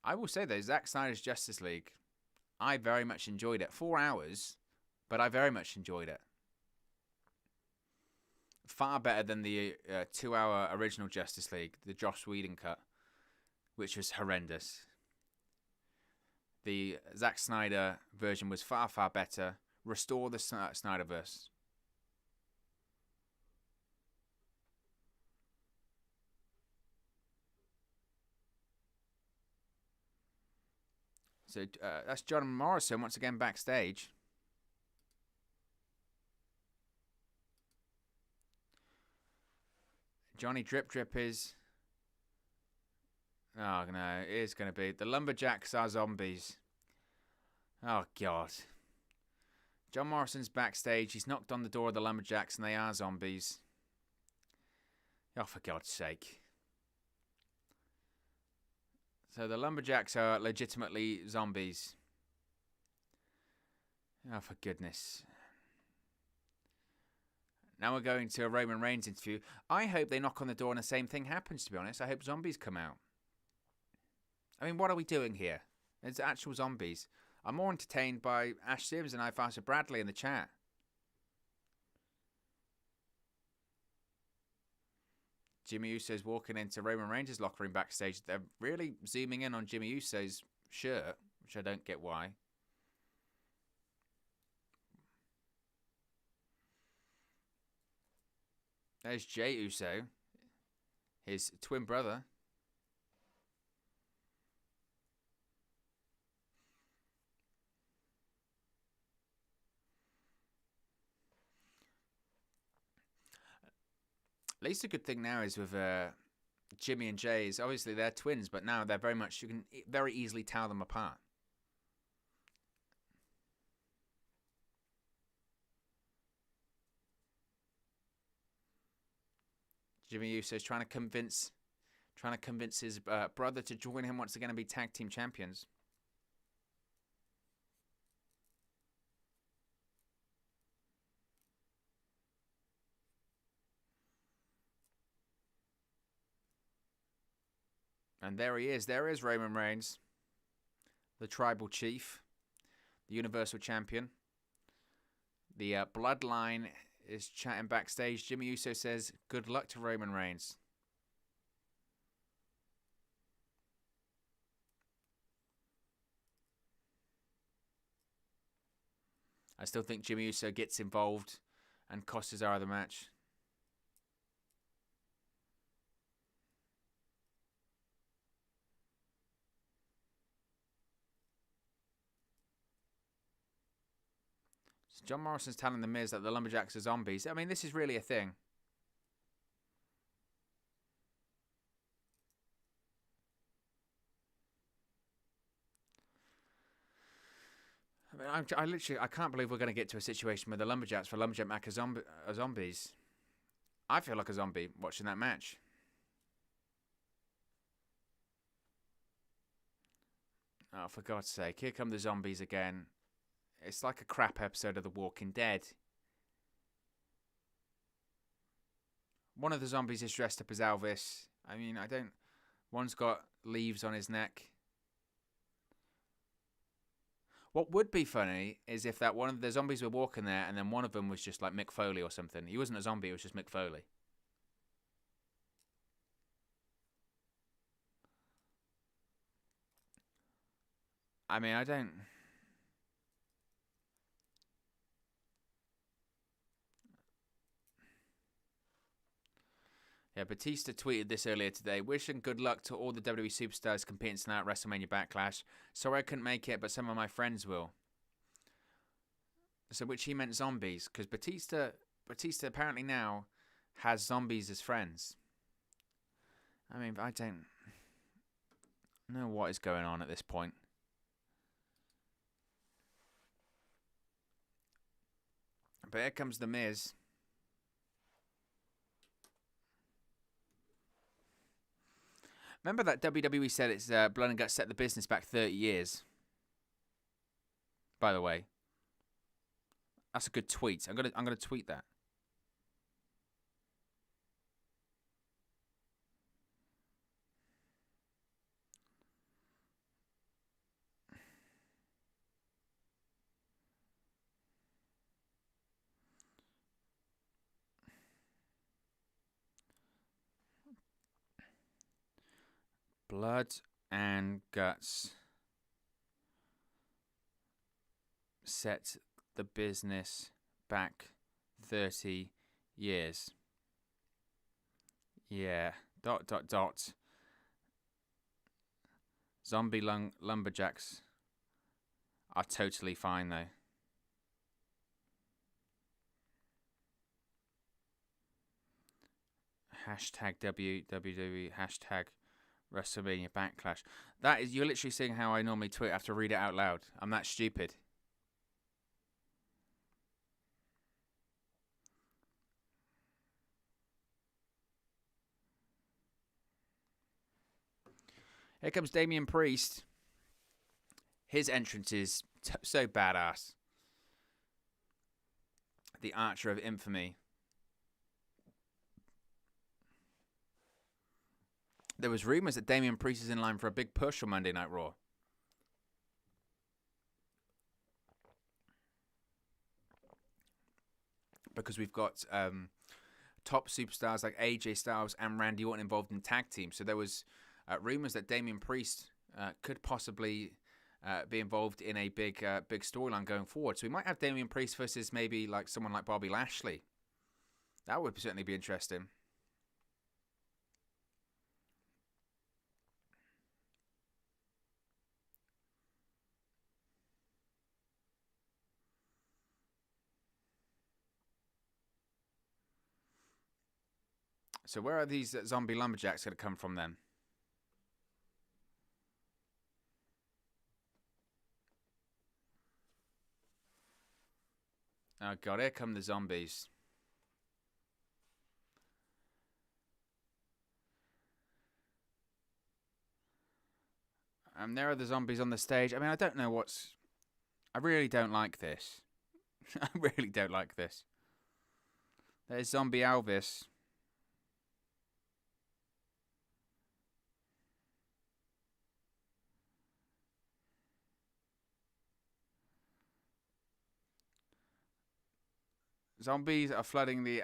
I will say though, Zack Snyder's Justice League, I very much enjoyed it. 4 hours, but I very much enjoyed it. Far better than the 2-hour original Justice League, the Joss Whedon cut, which was horrendous. The Zack Snyder version was far, far better. Restore the Snyderverse. So that's John Morrison once again backstage. Johnny Drip Drip is... Oh, no, it is going to be... The Lumberjacks are zombies. Oh, God. John Morrison's backstage. He's knocked on the door of the Lumberjacks and they are zombies. Oh, for God's sake. So the Lumberjacks are legitimately zombies. Oh, for goodness. Now we're going to a Roman Reigns interview. I hope they knock on the door and the same thing happens, to be honest. I hope zombies come out. I mean, what are we doing here? It's actual zombies. I'm more entertained by Ash Sims and Ifasa Bradley in the chat. Jimmy Uso's walking into Roman Reigns' locker room backstage. They're really zooming in on Jimmy Uso's shirt, which I don't get why. There's Jey Uso, his twin brother. At least a good thing now is with Jimmy and Jay is obviously they're twins, but now they're very much, you can very easily tell them apart. Jimmy Uso's trying to convince his brother to join him once they're going to be tag team champions. And there he is. There is Roman Reigns, the tribal chief, the Universal Champion. The Bloodline is chatting backstage. Jimmy Uso says, good luck to Roman Reigns. I still think Jimmy Uso gets involved and costs Cesaro the match. So John Morrison's telling the Miz that the Lumberjacks are zombies. I mean, this is really a thing. I mean, I can't believe we're going to get to a situation where the Lumberjacks for Lumberjack Mac are zombies. I feel like a zombie watching that match. Oh, for God's sake, here come the zombies again. It's like a crap episode of The Walking Dead. One of the zombies is dressed up as Elvis. I mean, I don't... One's got leaves on his neck. What would be funny is if that one of the zombies were walking there and then one of them was just like Mick Foley or something. He wasn't a zombie, it was just Mick Foley. I mean, I don't... Yeah, Batista tweeted this earlier today. Wishing good luck to all the WWE superstars competing tonight at WrestleMania Backlash. Sorry I couldn't make it, but some of my friends will. So which he meant zombies, because Batista apparently now has zombies as friends. I mean, I don't know what is going on at this point. But here comes The Miz. Remember that WWE said its Blood and Guts set the business back 30 years? By the way. That's a good tweet. I'm gonna tweet that. Blood and Guts set the business back 30 years. Yeah. ... Zombie lumberjacks are totally fine though. Hashtag WWE. Hashtag WrestleMania Backlash. That is, you're literally seeing how I normally tweet. I have to read it out loud. I'm that stupid. Here comes Damian Priest. His entrance is so badass. The Archer of Infamy. There was rumours that Damian Priest is in line for a big push on Monday Night Raw. Because we've got top superstars like AJ Styles and Randy Orton involved in tag teams. So there was rumours that Damian Priest could possibly be involved in a big storyline going forward. So we might have Damian Priest versus maybe like someone like Bobby Lashley. That would certainly be interesting. So where are these zombie lumberjacks going to come from then? Oh god, here come the zombies. And there are the zombies on the stage. I mean, I don't know what's... I really don't like this. I really don't like this. There's Zombie Elvis. Zombies are flooding the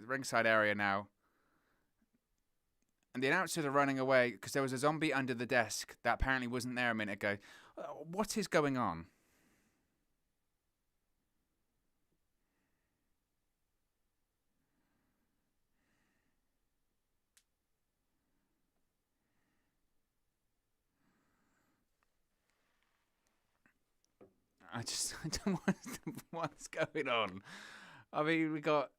ringside area now. And the announcers are running away because there was a zombie under the desk that apparently wasn't there a minute ago. What is going on? I don't want what's going on. I mean, we got...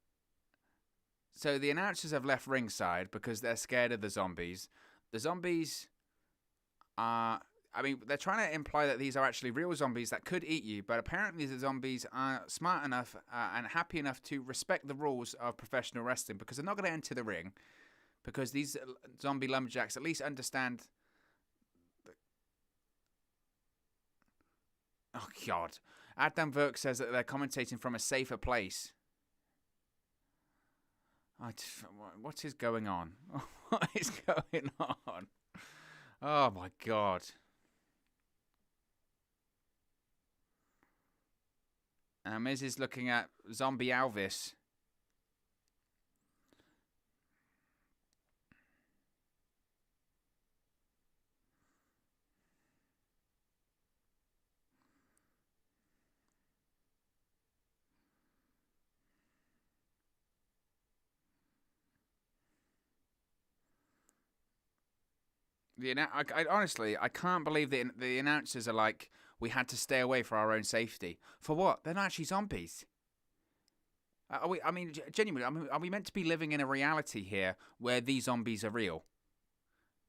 So the announcers have left ringside because they're scared of the zombies. The zombies are... I mean, they're trying to imply that these are actually real zombies that could eat you, but apparently the zombies are smart enough and happy enough to respect the rules of professional wrestling because they're not going to enter the ring because these zombie lumberjacks at least understand... Oh, God. Adam Verk says that they're commentating from a safer place. What is going on? What is going on? Oh my God. Miz is looking at Zombie Elvis. Honestly, I can't believe that the announcers are like, we had to stay away for our own safety. For what? They're not actually zombies. Are we? I mean, genuinely, are we meant to be living in a reality here where these zombies are real?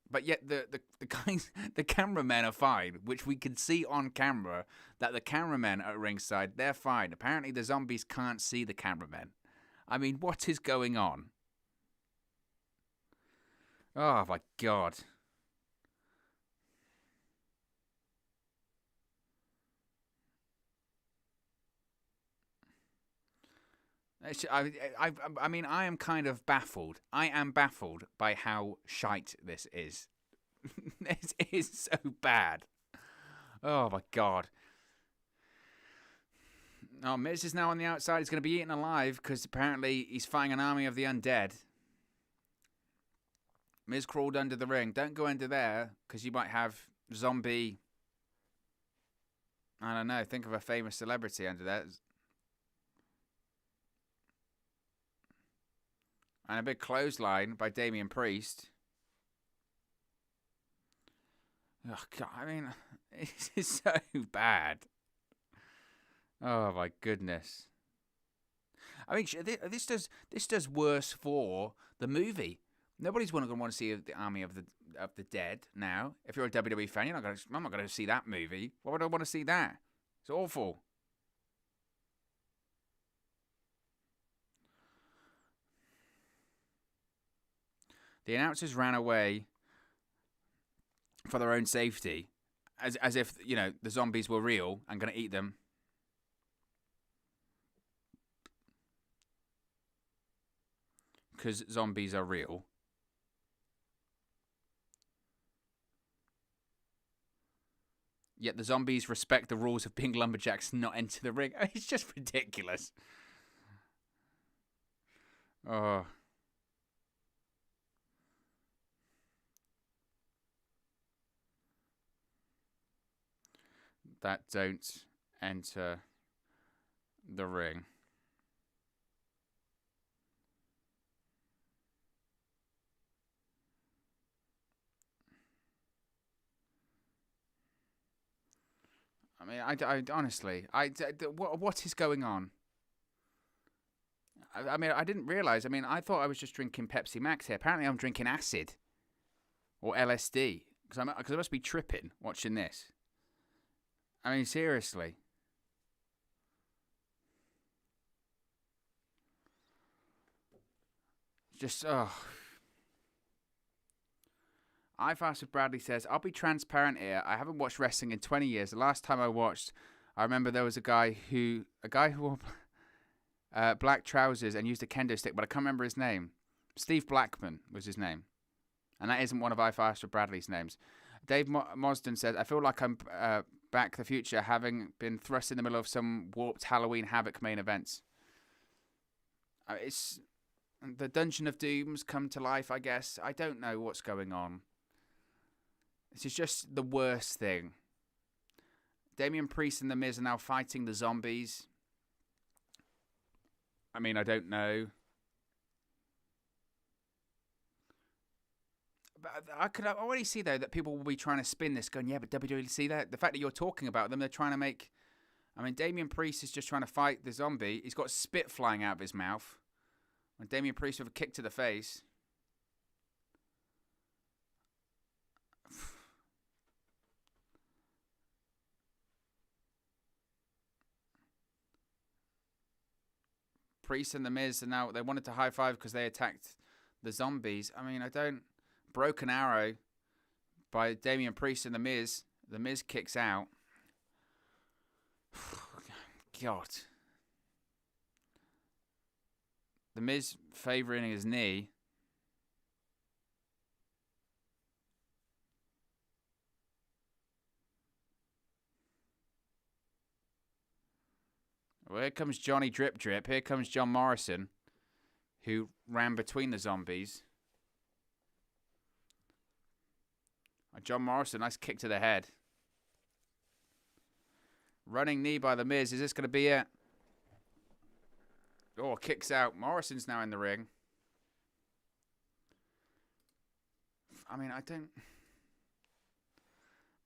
But yet the guys, the cameramen are fine, which we can see on camera that the cameramen at ringside, they're fine. Apparently the zombies can't see the cameramen. I mean, what is going on? Oh my God. I mean, I am kind of baffled. I am baffled by how shite this is. This is so bad. Oh my God. Oh, Miz is now on the outside. He's going to be eaten alive because apparently he's fighting an army of the undead. Miz crawled under the ring. Don't go under there because you might have zombie. I don't know. Think of a famous celebrity under there. And a big clothesline by Damian Priest. Oh, God, I mean, this is so bad. Oh, my goodness. I mean, this does worse for the movie. Nobody's going to want to see the Army of the Dead now. If you're a WWE fan, I'm not going to see that movie. Why would I want to see that? It's awful. The announcers ran away for their own safety, as if, the zombies were real and going to eat them. Because zombies are real. Yet the zombies respect the rules of being lumberjacks and not enter the ring. It's just ridiculous. Oh. That don't enter the ring. I mean, I honestly, what is going on? I mean, I didn't realize. I mean, I thought I was just drinking Pepsi Max here. Apparently, I'm drinking acid or LSD because I must be tripping watching this. I mean, seriously. Just, I Fasted Bradley says, I'll be transparent here. I haven't watched wrestling in 20 years. The last time I watched, I remember there was a guy who wore black trousers and used a kendo stick, but I can't remember his name. Steve Blackman was his name. And that isn't one of I Fasted Bradley's names. Dave Mosden says, I feel like I'm Back to the Future, having been thrust in the middle of some warped Halloween Havoc main events. It's the Dungeon of Dooms come to life, I guess. I don't know what's going on. This is just the worst thing. Damian Priest and The Miz are now fighting the zombies. I mean, I don't know. But I could already see, though, that people will be trying to spin this, going, yeah, but WWE, see that? The fact that you're talking about them, they're trying to make... I mean, Damian Priest is just trying to fight the zombie. He's got spit flying out of his mouth. And Damian Priest with a kick to the face. Priest and The Miz, and now they wanted to high five because they attacked the zombies. I mean, I don't... Broken Arrow by Damian Priest and The Miz. The Miz kicks out. God. The Miz favoring his knee. Well, here comes Johnny Drip Drip. Here comes John Morrison, who ran between the zombies. John Morrison, nice kick to the head. Running knee by the Miz. Is this going to be it? Oh, kicks out. Morrison's now in the ring. I mean, I don't...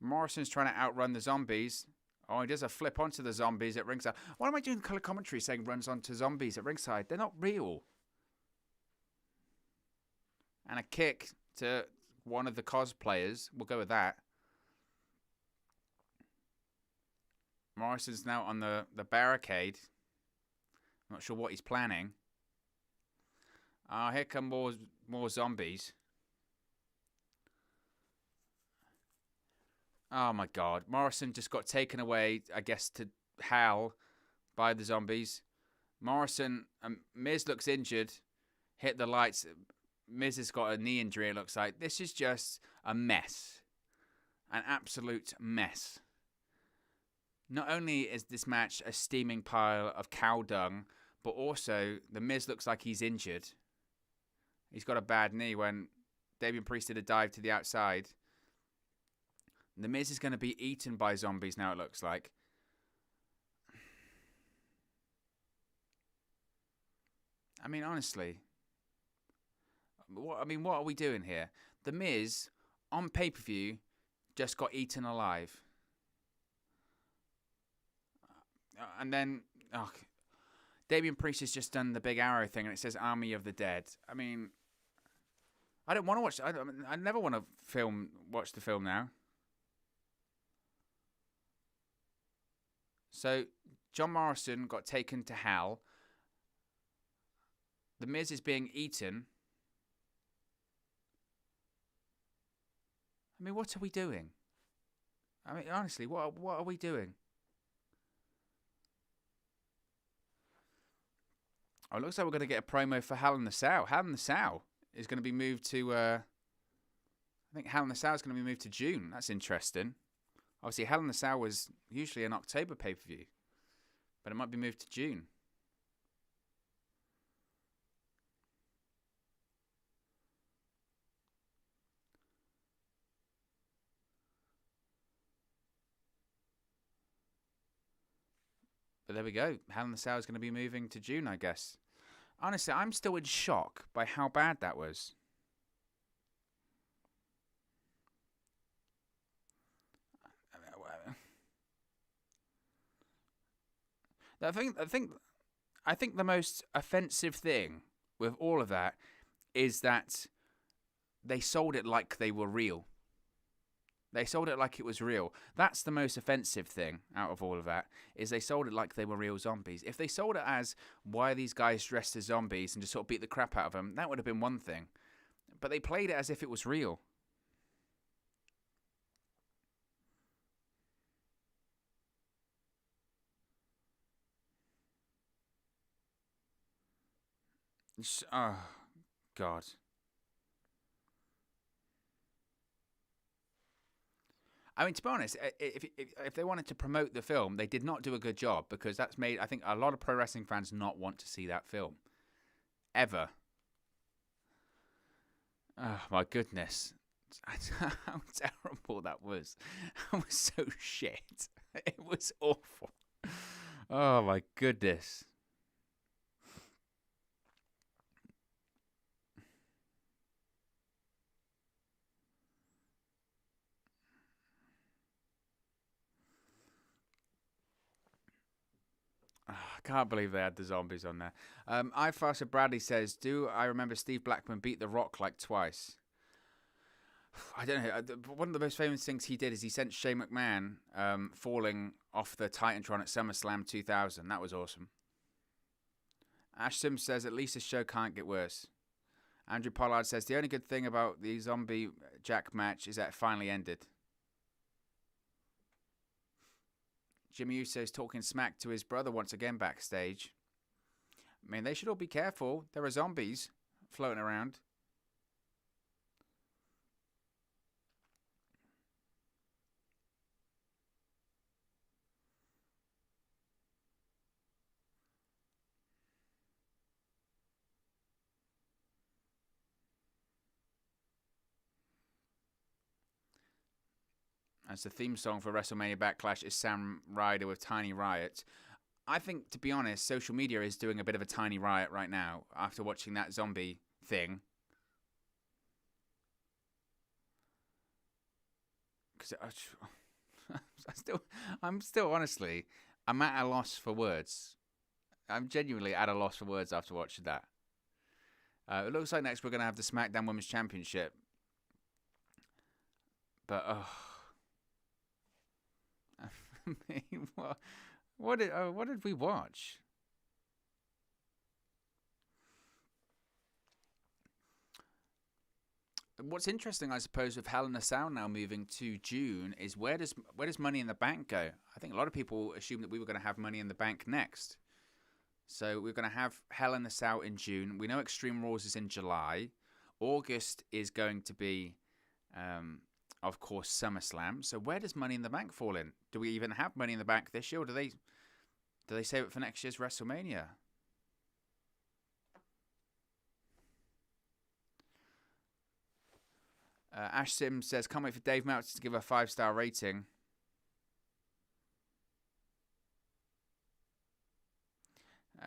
Morrison's trying to outrun the zombies. Oh, he does a flip onto the zombies at ringside. Why am I doing colour commentary saying runs onto zombies at ringside? They're not real. And a kick to one of the cosplayers. We'll go with that. Morrison's now on the barricade. I'm not sure what he's planning. Here come more zombies. Oh my God. Morrison just got taken away, I guess, to hell by the zombies. Morrison, Miz looks injured. Hit the lights. Miz has got a knee injury, it looks like. This is just a mess. An absolute mess. Not only is this match a steaming pile of cow dung, but also the Miz looks like he's injured. He's got a bad knee when Damian Priest did a dive to the outside. The Miz is going to be eaten by zombies now, it looks like. I mean, honestly. What are we doing here? The Miz, on pay-per-view, just got eaten alive. And then, Damian Priest has just done the big arrow thing, and it says Army of the Dead. I mean, I don't want to watch... I never want to watch the film now. So, John Morrison got taken to hell. The Miz is being eaten. I mean, what are we doing? I mean, honestly, what are we doing? Oh, it looks like we're going to get a promo for Hell in the Cell. Hell in the Cell is going to be moved to... I think Hell in the Cell is going to be moved to June. That's interesting. Obviously, Hell in the Cell was usually an October pay-per-view. But it might be moved to June. But there we go. Hell in the Cell is going to be moving to June, I guess. Honestly, I'm still in shock by how bad that was. I think the most offensive thing with all of that is that they sold it like they were real. They sold it like it was real. That's the most offensive thing out of all of that, is they sold it like they were real zombies. If they sold it as, why are these guys dressed as zombies, and just sort of beat the crap out of them, that would have been one thing. But they played it as if it was real. Oh, God. I mean, to be honest, if they wanted to promote the film, they did not do a good job, because that's made, I think, a lot of pro wrestling fans not want to see that film. Ever. Oh, my goodness. How terrible that was. That was so shit. It was awful. Oh, my goodness. I can't believe they had the zombies on there. I Faster Bradley says, do I remember Steve Blackman beat The Rock like twice? I don't know. One of the most famous things he did is he sent Shane McMahon falling off the Titantron at SummerSlam 2000. That was awesome. Ash Sims says, at least this show can't get worse. Andrew Pollard says, the only good thing about the Zombie Jack match is that it finally ended. Jimmy Uso is talking smack to his brother once again backstage. I mean, they should all be careful. There are zombies floating around. As the theme song for WrestleMania Backlash is Sam Ryder with Tiny Riot. I think, to be honest, social media is doing a bit of a tiny riot right now after watching that zombie thing. Because I'm still honestly, I'm at a loss for words. I'm genuinely at a loss for words after watching that. It looks like next we're going to have the SmackDown Women's Championship. But, I mean, what did we watch? What's interesting, I suppose, with Hell in a Cell now moving to June is where does Money in the Bank go? I think a lot of people assumed that we were going to have Money in the Bank next. So we're going to have Hell in a Cell in June. We know Extreme Rules is in July. August is going to be, of course, SummerSlam. So where does Money in the Bank fall in? Do we even have Money in the Bank this year, or do they save it for next year's WrestleMania? Ash Sims says, can't wait for Dave Meltzer to give a 5-star rating.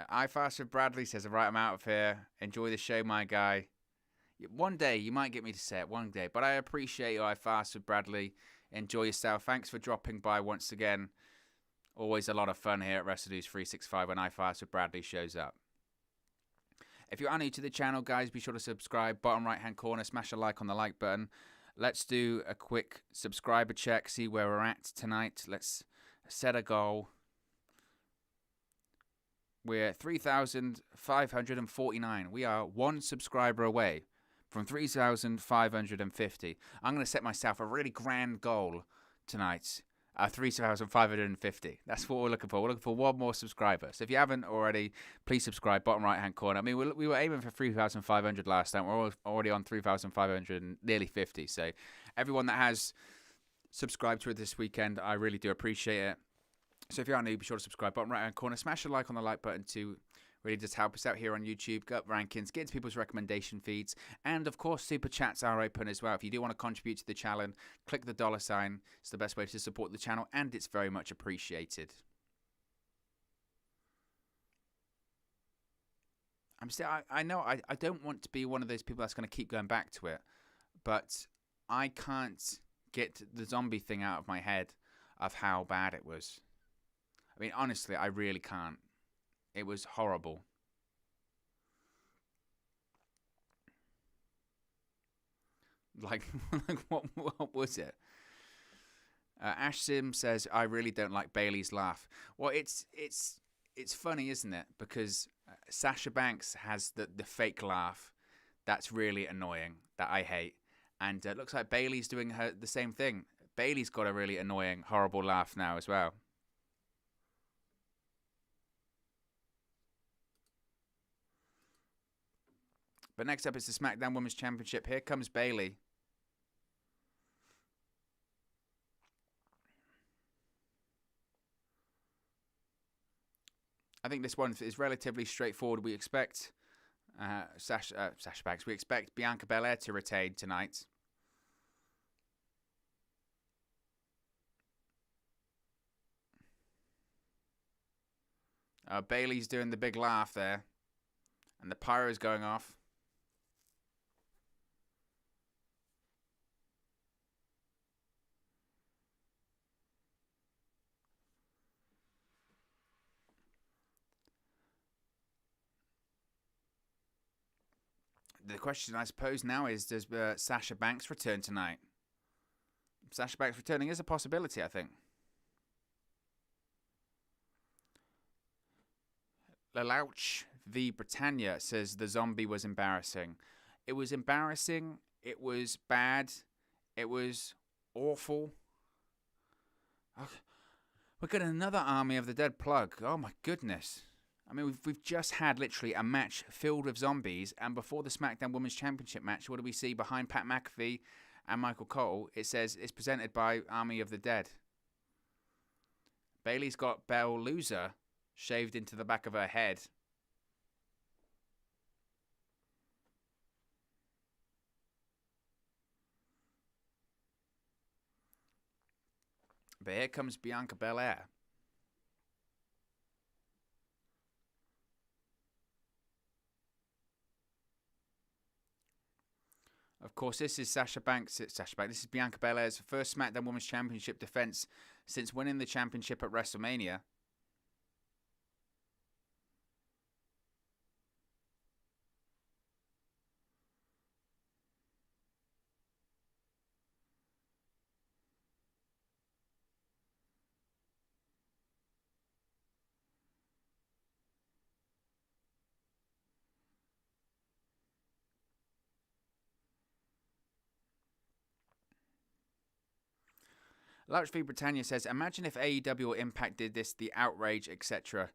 I Fast with Bradley says, right, I'm out of here. Enjoy the show, my guy. One day, you might get me to say it, one day. But I appreciate you, I Fast with Bradley. Enjoy yourself. Thanks for dropping by once again. Always a lot of fun here at WrestleNews 365 when I Fast with Bradley shows up. If you are new to the channel, guys, be sure to subscribe. Bottom right-hand corner, smash a like on the like button. Let's do a quick subscriber check, see where we're at tonight. Let's set a goal. We're 3,549. We are one subscriber away from 3,550. I'm going to set myself a really grand goal tonight. 3,550. That's what we're looking for. We're looking for one more subscriber. So if you haven't already, please subscribe. Bottom right-hand corner. I mean, we were aiming for 3,500 last time. We're already on 3,500 and nearly 50. So everyone that has subscribed to it this weekend, I really do appreciate it. So if you are new, be sure to subscribe. Bottom right-hand corner. Smash a like on the like button to really just help us out here on YouTube, get up rankings, get into people's recommendation feeds, and of course, super chats are open as well. If you do want to contribute to the channel, click the $sign. It's the best way to support the channel, and it's very much appreciated. I know I don't want to be one of those people that's going to keep going back to it, but I can't get the zombie thing out of my head of how bad it was. I mean, honestly, I really can't. It was horrible. Like what was it? Ash Sim says, I really don't like Bayley's laugh. Well, it's funny, isn't it? Because Sasha Banks has the fake laugh that's really annoying, that I hate. And it looks like Bayley's doing the same thing. Bayley's got a really annoying, horrible laugh now as well. But next up is the SmackDown Women's Championship. Here comes Bayley. I think this one is relatively straightforward. We expect Sasha Banks. We expect Bianca Belair to retain tonight. Bayley's doing the big laugh there. And the pyro is going off. The question, I suppose, now is, does Sasha Banks return tonight? Sasha Banks returning is a possibility, I think. Lelouch v. Britannia says the zombie was embarrassing. It was embarrassing. It was bad. It was awful. Oh, we're getting another Army of the Dead plug. Oh, my goodness. I mean, we've just had literally a match filled with zombies, and before the SmackDown Women's Championship match, what do we see behind Pat McAfee and Michael Cole? It says it's presented by Army of the Dead. Bayley's got Belle Loser shaved into the back of her head. But here comes Bianca Belair. Of course, this is Sasha Banks. This is Bianca Belair's first SmackDown Women's Championship defense since winning the championship at WrestleMania. Louch v Britannia says, imagine if AEW or Impact did this, the outrage, etc.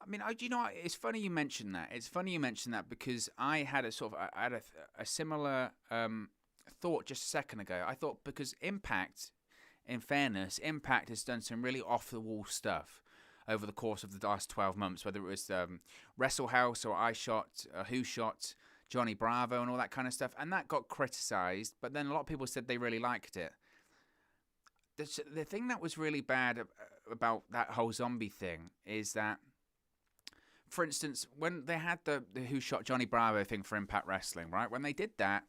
I mean, you know, it's funny you mention that. It's funny you mention that because I had a sort of a similar thought just a second ago. I thought because Impact, in fairness, Impact has done some really off-the-wall stuff over the course of the last 12 months, whether it was Wrestle House or I Shot, Who Shot, Johnny Bravo and all that kind of stuff. And that got criticised, but then a lot of people said they really liked it. The thing that was really bad about that whole zombie thing is that, for instance, when they had the Who Shot Johnny Bravo thing for Impact Wrestling, right? When they did that,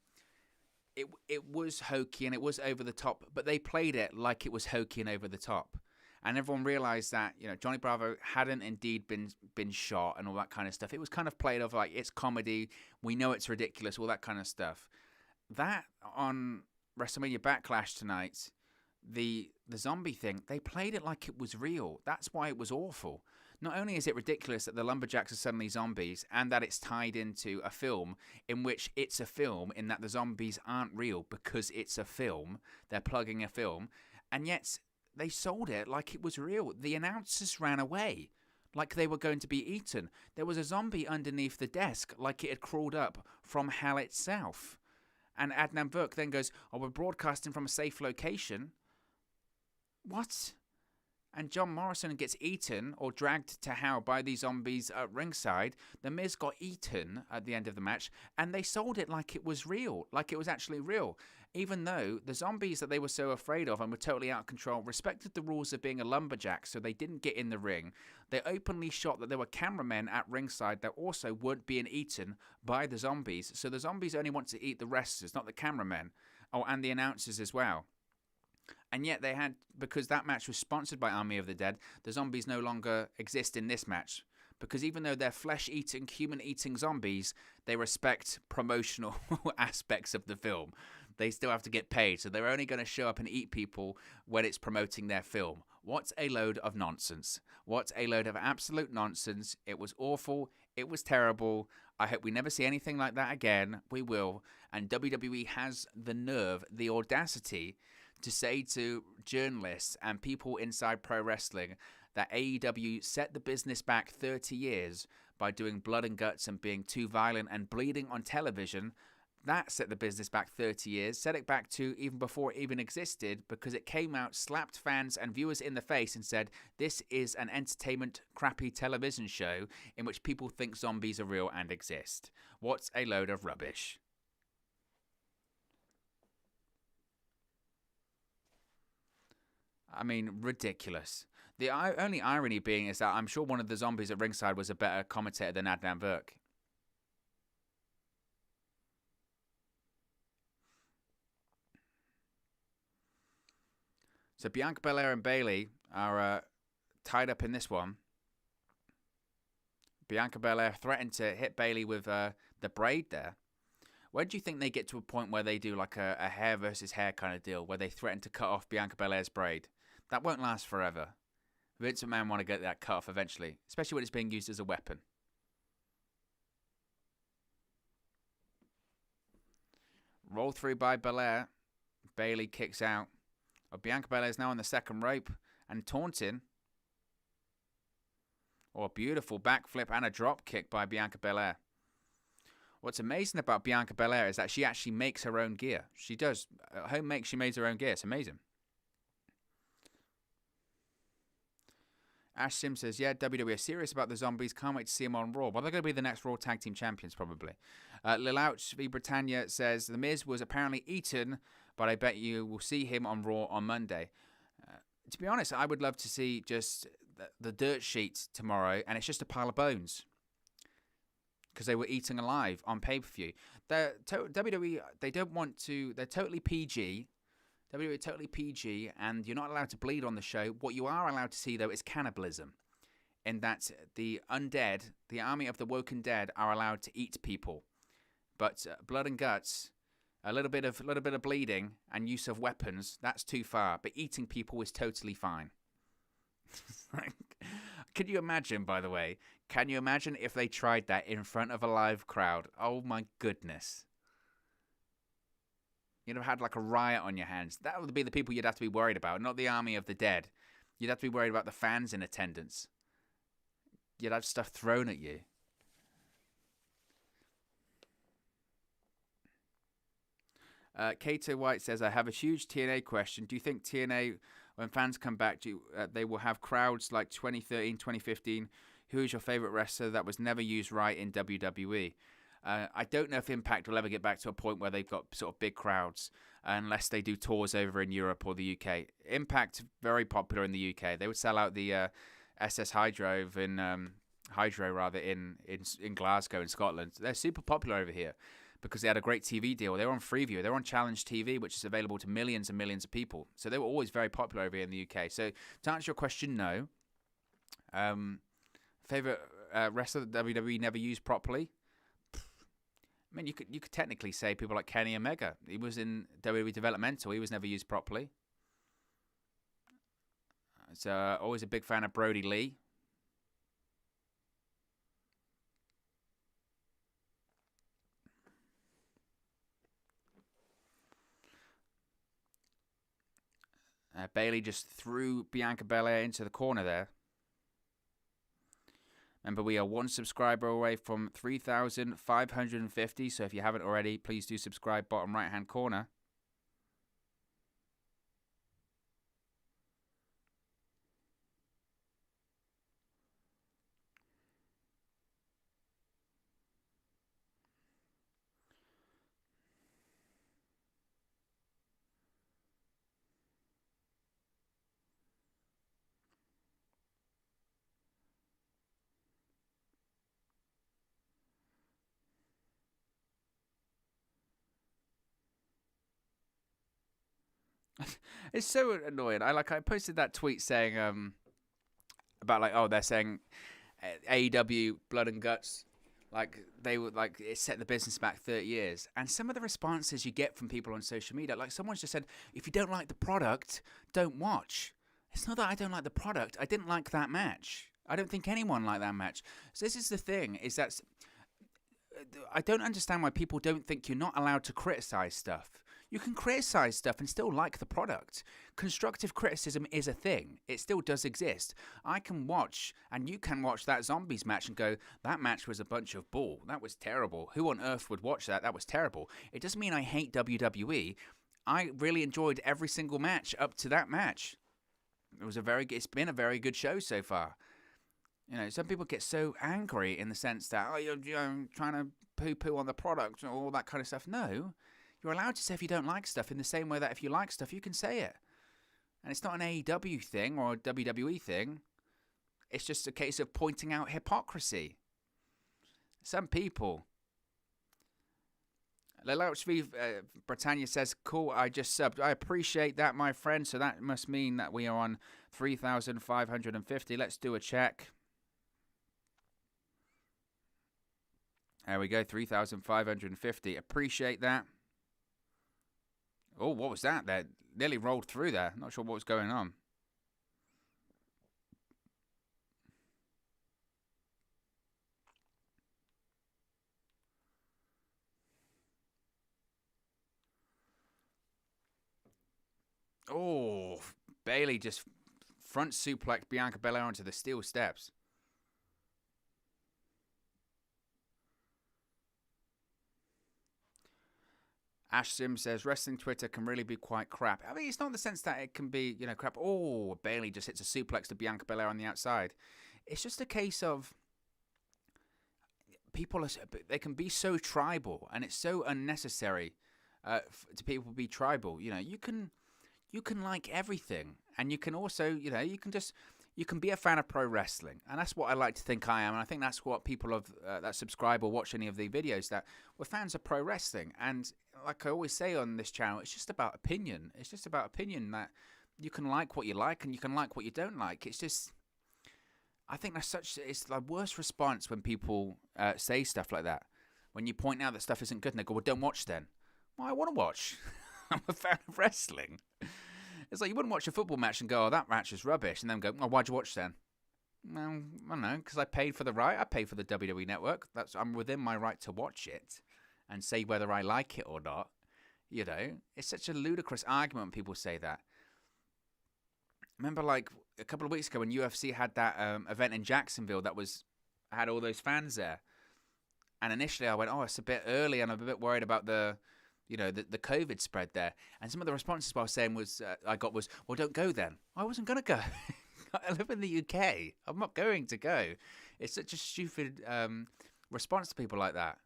it was hokey and it was over the top, but they played it like it was hokey and over the top. And everyone realized that, you know, Johnny Bravo hadn't indeed been shot and all that kind of stuff. It was kind of played off like it's comedy. We know it's ridiculous, all that kind of stuff. That on WrestleMania Backlash tonight, the zombie thing, they played it like it was real. That's why it was awful. Not only is it ridiculous that the Lumberjacks are suddenly zombies and that it's tied into a film in which it's a film in that the zombies aren't real because it's a film. They're plugging a film. And yet they sold it like it was real. The announcers ran away like they were going to be eaten. There was a zombie underneath the desk like it had crawled up from hell itself. And Adnan Burke then goes, oh, we're broadcasting from a safe location. What? And John Morrison gets eaten or dragged to hell by these zombies at ringside. The Miz got eaten at the end of the match, and they sold it like it was real, like it was actually real. Even though the zombies that they were so afraid of and were totally out of control respected the rules of being a lumberjack, so they didn't get in the ring. They openly shot that there were cameramen at ringside that also weren't being eaten by the zombies. So the zombies only want to eat the wrestlers, not the cameramen. Oh, and the announcers as well. And yet they had, because that match was sponsored by Army of the Dead, the zombies no longer exist in this match. Because even though they're flesh-eating, human-eating zombies, they respect promotional aspects of the film. They still have to get paid, so they're only going to show up and eat people when it's promoting their film. What a load of nonsense. What a load of absolute nonsense. It was awful. It was terrible. I hope we never see anything like that again. We will. And WWE has the nerve, the audacity to say to journalists and people inside pro wrestling that AEW set the business back 30 years by doing blood and guts and being too violent and bleeding on television. That set the business back 30 years, set it back to even before it even existed, because it came out, slapped fans and viewers in the face and said, this is an entertainment crappy television show in which people think zombies are real and exist. What a load of rubbish. I mean, ridiculous. The only irony being is that I'm sure one of the zombies at ringside was a better commentator than Adnan Burke. So Bianca Belair and Bayley are tied up in this one. Bianca Belair threatened to hit Bayley with the braid there. When do you think they get to a point where they do like a hair versus hair kind of deal, where they threaten to cut off Bianca Belair's braid? That won't last forever. Vince McMahon want to get that cut off eventually, especially when it's being used as a weapon. Roll through by Belair. Bayley kicks out. Bianca Belair is now on the second rope and taunting. Oh, a beautiful backflip and a drop kick by Bianca Belair. What's amazing about Bianca Belair is that she actually makes her own gear. She does. At home she makes her own gear. It's amazing. Ash Sim says, yeah, WWE are serious about the zombies. Can't wait to see them on Raw. Well, they're going to be the next Raw Tag Team Champions, probably. Lil Ouch v Britannia says, The Miz was apparently eaten, but I bet you will see him on Raw on Monday. To be honest, I would love to see just the dirt sheet tomorrow, and it's just a pile of bones. Because they were eating alive on pay-per-view. WWE, they don't want to, they're totally PG. WWE totally PG, and you're not allowed to bleed on the show. What you are allowed to see, though, is cannibalism. In that the undead, the army of the woken dead, are allowed to eat people. But blood and guts, a little bit of bleeding, and use of weapons, that's too far. But eating people is totally fine. Can you imagine, by the way? Can you imagine if they tried that in front of a live crowd? Oh my goodness. You'd have had like a riot on your hands. That would be the people you'd have to be worried about, not the army of the dead. You'd have to be worried about the fans in attendance. You'd have stuff thrown at you. Kato White says, I have a huge TNA question. Do you think TNA, when fans come back, they will have crowds like 2013, 2015? Who is your favorite wrestler that was never used right in WWE? I don't know if Impact will ever get back to a point where they've got sort of big crowds unless they do tours over in Europe or the UK. Impact, very popular in the UK. They would sell out the SS Hydro in Glasgow in Scotland. They're super popular over here because they had a great TV deal. They were on Freeview. They were on Challenge TV, which is available to millions and millions of people. So they were always very popular over here in the UK. So to answer your question, no. Favorite wrestler that WWE never used properly? I mean, you could technically say people like Kenny Omega. He was in WWE Developmental. He was never used properly. So always a big fan of Brody Lee. Bayley just threw Bianca Belair into the corner there. Remember, we are one subscriber away from 3,550. So if you haven't already, please do subscribe, bottom right-hand corner. It's so annoying. I posted that tweet saying about they're saying AEW blood and guts, like they would it set the business back 30 years. And some of the responses you get from people on social media, like someone's just said, if you don't like the product, don't watch. It's not that I don't like the product. I didn't like that match. I don't think anyone liked that match. So this is the thing, is that I don't understand why people don't think you're not allowed to criticize stuff. You can criticize stuff and still like the product. Constructive criticism is a thing. It still does exist. I can watch, and you can watch that Zombies match and go, that match was a bunch of bull. That was terrible. Who on earth would watch that? That was terrible. It doesn't mean I hate WWE. I really enjoyed every single match up to that match. It's been a very good show so far. You know, some people get so angry in the sense that, you're trying to poo-poo on the product and all that kind of stuff. No. You're allowed to say if you don't like stuff in the same way that if you like stuff, you can say it. And it's not an AEW thing or a WWE thing. It's just a case of pointing out hypocrisy. Some people. Lelouch v Britannia says, cool, I just subbed. I appreciate that, my friend. So that must mean that we are on 3,550. Let's do a check. There we go, 3,550. Appreciate that. Oh, what was that there? Nearly rolled through there. Not sure what was going on. Oh, Bayley just front suplexed Bianca Belair onto the steel steps. Ash Sim says, wrestling Twitter can really be quite crap. I mean, it's not in the sense that it can be, crap. Oh, Bayley just hits a suplex to Bianca Belair on the outside. It's just a case of they can be so tribal, and it's so unnecessary to people be tribal. You can like everything, and you can also, you can be a fan of pro wrestling, and that's what I like to think I am, and I think that's what people that subscribe or watch any of the videos, that we're fans of pro wrestling. And like I always say on this channel, it's just about opinion. It's just about opinion, that you can like what you like and you can like what you don't like. It's just, I think it's the worst response when people say stuff like that. When you point out that stuff isn't good and they go, well, don't watch then. Well, I want to watch. I'm a fan of wrestling. It's like you wouldn't watch a football match and go, oh, that match is rubbish, and then go, oh, why'd you watch then? Well, I don't know, because I paid for the right. I paid for the WWE Network. I'm within my right to watch it and say whether I like it or not. It's such a ludicrous argument when people say that. Remember, like, a couple of weeks ago when UFC had that event in Jacksonville that had all those fans there. And initially I went, oh, it's a bit early, and I'm a bit worried about the COVID spread there. And some of the responses I was saying I got was, well, don't go then. I wasn't going to go. I live in the UK. I'm not going to go. It's such a stupid response to people like that.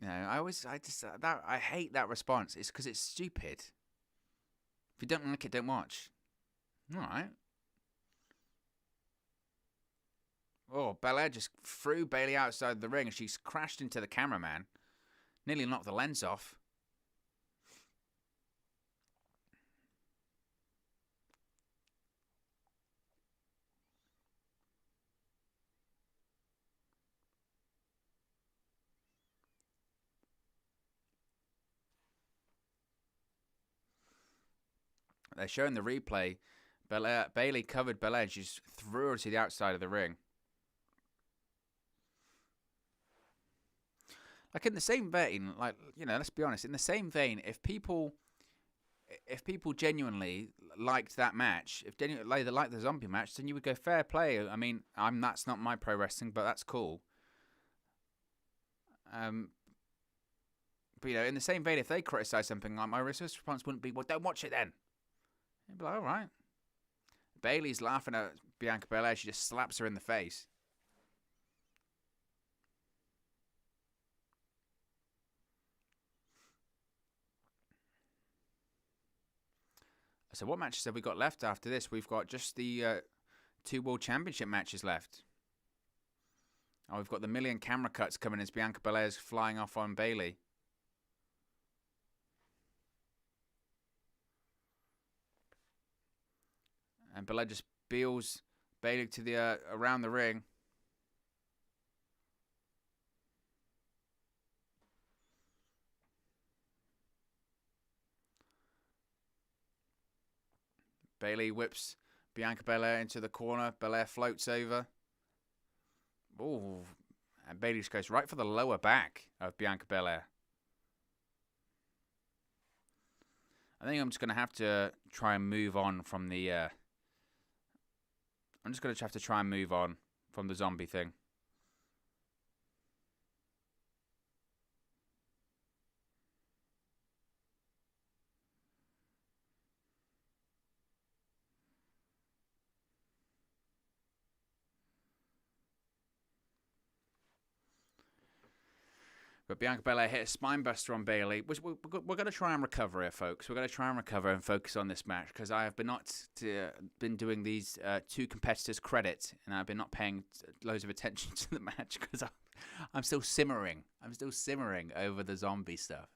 I hate that response. It's because it's stupid. If you don't like it, don't watch. All right. Oh, Belair just threw Bayley outside the ring, and she's crashed into the cameraman. Nearly knocked the lens off. They're showing the replay. Bayley covered Belair, and she just threw her to the outside of the ring. Like, in the same vein, let's be honest, in the same vein, if people genuinely liked that match, if they liked the zombie match, then you would go, fair play. I mean, that's not my pro wrestling, but that's cool. But, in the same vein, if they criticize something, like, my response wouldn't be, well, don't watch it then. You'd be like, all right. Bayley's laughing at Bianca Belair. She just slaps her in the face. So what matches have we got left after this? We've got just the 2 World Championship matches left. Oh, we've got the million camera cuts coming as Bianca Belair's flying off on Bayley. And Belair just beels Bayley to the around the ring. Bayley whips Bianca Belair into the corner. Belair floats over. Ooh. And Bayley just goes right for the lower back of Bianca Belair. I think I'm just going to have to try and move on from the... I'm just going to have to try and move on from the zombie thing. But Bianca Belair hit a spinebuster on Bayley. We're going to try and recover here, folks. We're going to try and recover and focus on this match, because I have been doing these 2 competitors credit, and I've been not paying loads of attention to the match because I'm still simmering. I'm still simmering over the zombie stuff.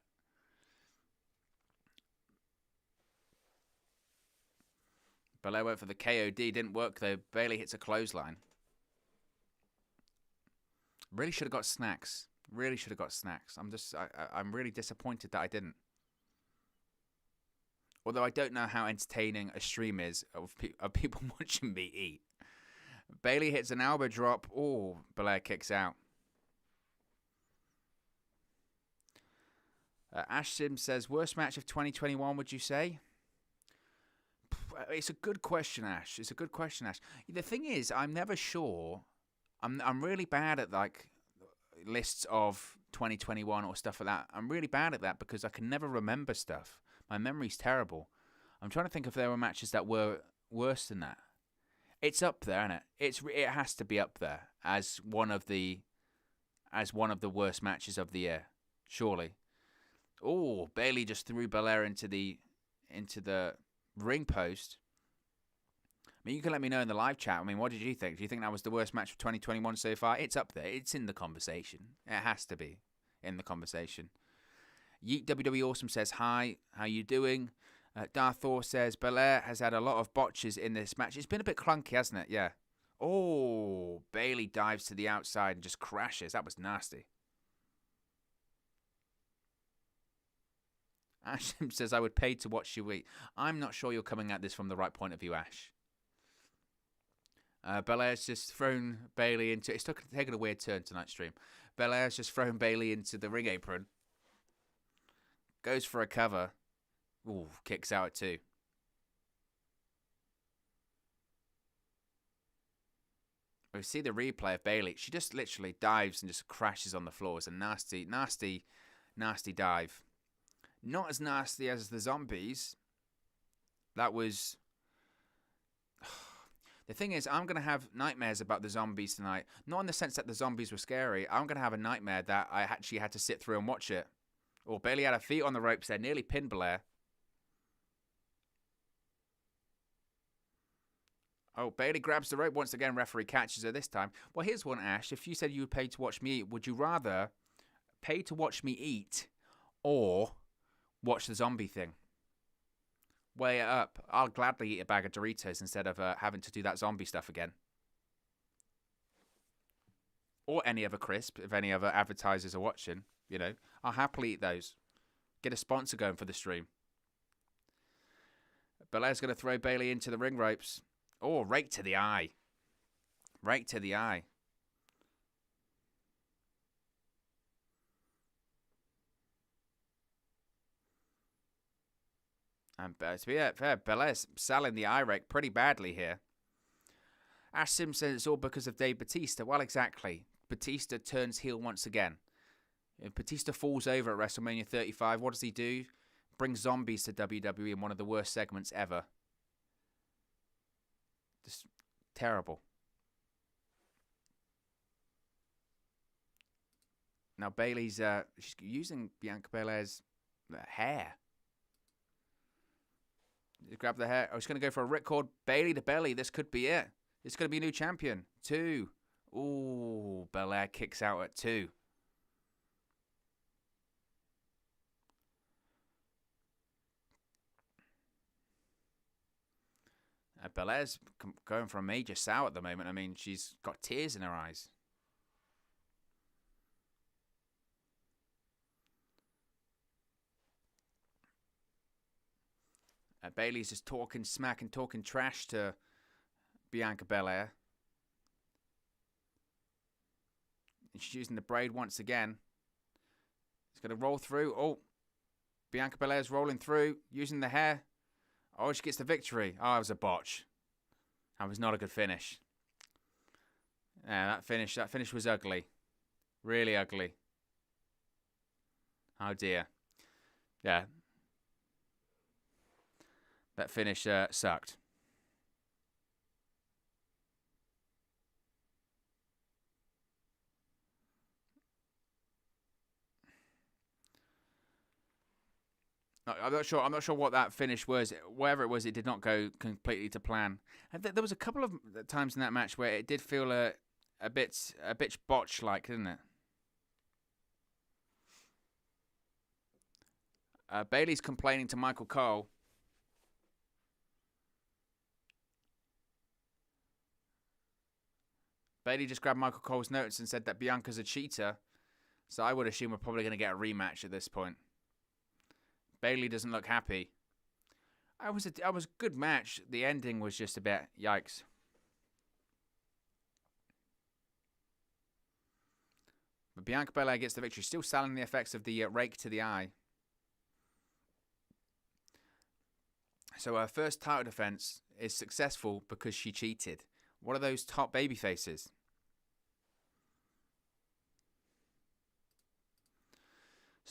Belair went for the KOD. Didn't work, though. Bayley hits a clothesline. Really should have got snacks. Really should have got snacks. I'm really disappointed that I didn't. Although I don't know how entertaining a stream is of people watching me eat. Bayley hits an elbow drop. Oh, Belair kicks out. Ash Sim says, worst match of 2021, would you say? It's a good question, Ash. It's a good question, Ash. The thing is, I'm never sure. I'm really bad at, like... lists of 2021 or stuff like that. I'm really bad at that because I can never remember stuff. My memory's terrible. I'm trying to think if there were matches that were worse than that. It's up there, isn't it? It has to be up there as one of the worst matches of the year, surely. Oh, Bayley just threw Belair into the ring post. I mean, you can let me know in the live chat. I mean, what did you think? Do you think that was the worst match of 2021 so far? It's up there. It's in the conversation. It has to be in the conversation. Yeet WWE Awesome says, hi, how you doing? Darth Thor says, Belair has had a lot of botches in this match. It's been a bit clunky, hasn't it? Yeah. Oh, Bayley dives to the outside and just crashes. That was nasty. Ash says, I would pay to watch you eat. I'm not sure you're coming at this from the right point of view, Ash. Belair's just thrown Bayley into... It's taken a weird turn tonight's stream. Belair's just thrown Bayley into the ring apron. Goes for a cover. Ooh, kicks out at 2. We see the replay of Bayley. She just literally dives and just crashes on the floor. It's a nasty, nasty, nasty dive. Not as nasty as the zombies. That was... The thing is, I'm going to have nightmares about the zombies tonight. Not in the sense that the zombies were scary. I'm going to have a nightmare that I actually had to sit through and watch it. Oh, Bayley had her feet on the ropes there. Nearly pinned Belair. Oh, Bayley grabs the rope once again. Referee catches her this time. Well, here's one, Ash. If you said you would pay to watch me eat, would you rather pay to watch me eat or watch the zombie thing? Weigh it up. I'll gladly eat a bag of Doritos instead of having to do that zombie stuff again. Or any other crisp, if any other advertisers are watching, you know. I'll happily eat those. Get a sponsor going for the stream. Belair's going to throw Bayley into the ring ropes. Oh, right to the eye. Right to the eye. And to be fair, Belair's selling the eye rake pretty badly here. Ash Sim says it's all because of Dave Bautista. Well, exactly. Bautista turns heel once again. If Bautista falls over at WrestleMania 35, what does he do? Brings zombies to WWE in one of the worst segments ever. Just terrible. Now Bayley's she's using Bianca Belair's hair. Grab the hair. I was going to go for a ripcord. Bayley to belly. This could be it. This could be a new champion. 2. Ooh, Belair kicks out at 2. Belair's going for a major sour at the moment. I mean, she's got tears in her eyes. Bayley's just talking smack and talking trash to Bianca Belair. And she's using the braid once again. It's going to roll through. Oh, Bianca Belair's rolling through, using the hair. Oh, she gets the victory. Oh, it was a botch. That was not a good finish. Yeah, that finish was ugly. Really ugly. Oh, dear. Yeah. That finish sucked. I'm not sure what that finish was. Whatever it was, it did not go completely to plan. And there was a couple of times in that match where it did feel a bit botch like, didn't it? Bayley's complaining to Michael Cole. Bayley just grabbed Michael Cole's notes and said that Bianca's a cheater. So I would assume we're probably going to get a rematch at this point. Bayley doesn't look happy. It was a good match. The ending was just a bit yikes. But Bianca Belair gets the victory. Still selling the effects of the rake to the eye. So her first title defense is successful because she cheated. What are those top baby faces?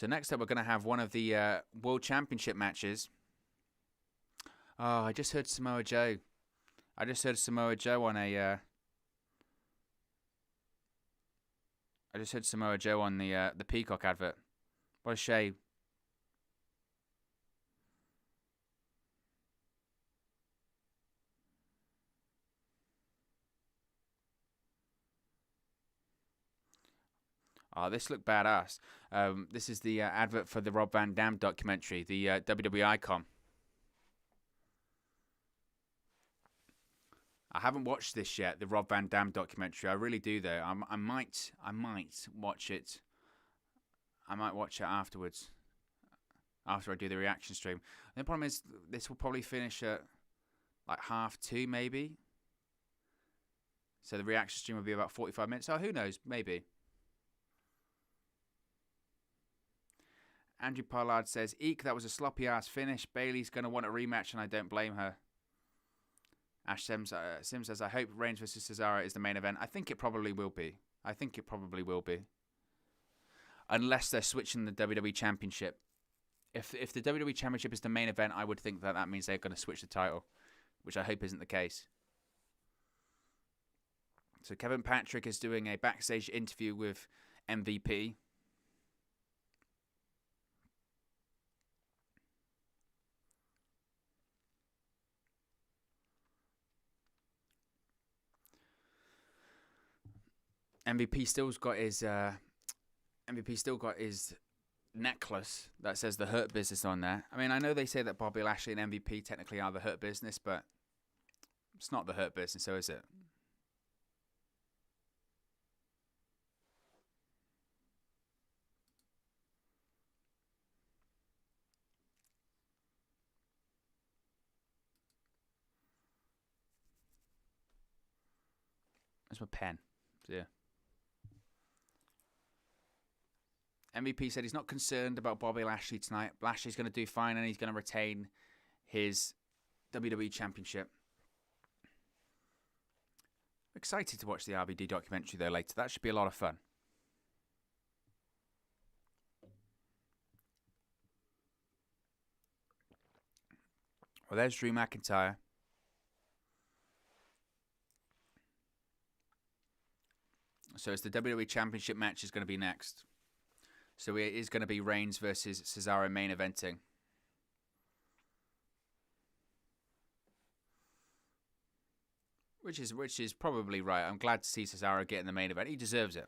So next up, we're going to have one of the World Championship matches. Oh, I just heard Samoa Joe. On a... I just heard Samoa Joe on the Peacock advert. What a shame. Oh, this looked badass. This is the advert for the Rob Van Dam documentary, the WWE Icon. I haven't watched this yet, the Rob Van Dam documentary. I really do, though. I might watch it. I might watch it afterwards, after I do the reaction stream. The problem is, this will probably finish at like 2:30, maybe. So the reaction stream will be about 45 minutes. Oh, who knows? Maybe. Andrew Pollard says, "Eek, that was a sloppy-ass finish. Bayley's going to want a rematch, and I don't blame her." Ash Sims says, "I hope Reigns vs. Cesaro is the main event." I think it probably will be. Unless they're switching the WWE Championship. If the WWE Championship is the main event, I would think that means they're going to switch the title, which I hope isn't the case. So Kevin Patrick is doing a backstage interview with MVP. MVP still got his necklace that says the Hurt Business on there. I mean, I know they say that Bobby Lashley and MVP technically are the Hurt Business, but it's not the Hurt Business, so is it? That's my pen. So, yeah. MVP said he's not concerned about Bobby Lashley tonight. Lashley's going to do fine and he's going to retain his WWE Championship. Excited to watch the RVD documentary though later. That should be a lot of fun. Well, there's Drew McIntyre. So it's the WWE Championship match is going to be next. So it is going to be Reigns versus Cesaro main eventing. Which is probably right. I'm glad to see Cesaro get in the main event. He deserves it.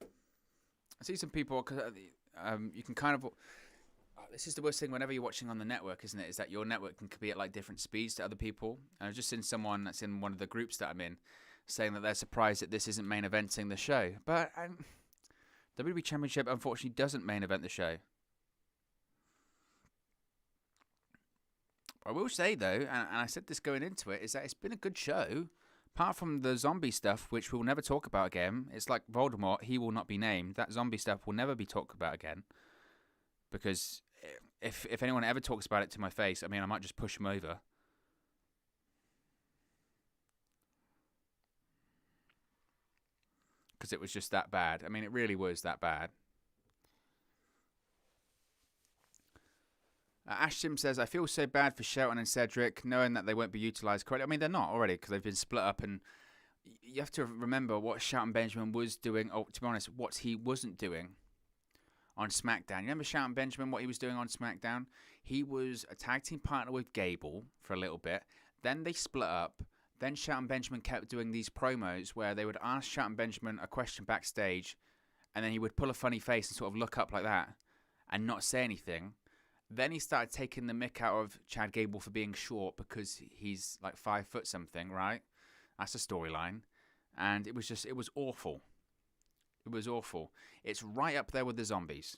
I see some people, you can kind of... This is the worst thing whenever you're watching on the network, isn't it? Is that your network can be at like different speeds to other people. And I've just seen someone that's in one of the groups that I'm in saying that they're surprised that this isn't main eventing the show. But WWE Championship unfortunately doesn't main event the show. I will say though, and I said this going into it, is that it's been a good show. Apart from the zombie stuff, which we'll never talk about again. It's like Voldemort, he will not be named. That zombie stuff will never be talked about again. Because if anyone ever talks about it to my face, I mean, I might just push them over. Because it was just that bad. I mean, it really was that bad. Ash Sim says, "I feel so bad for Shelton and Cedric, knowing that they won't be utilised correctly." I mean, they're not already, because they've been split up. And you have to remember what Shelton Benjamin was doing. Oh, to be honest, what he wasn't doing on SmackDown. You remember Shelton Benjamin, what he was doing on SmackDown? He was a tag team partner with Gable for a little bit. Then they split up. Then Shelton Benjamin kept doing these promos where they would ask Shelton Benjamin a question backstage, and then he would pull a funny face and sort of look up like that and not say anything. Then he started taking the mick out of Chad Gable for being short because he's like 5 foot something, right? That's a storyline. And it was awful. It was awful. It's right up there with the zombies.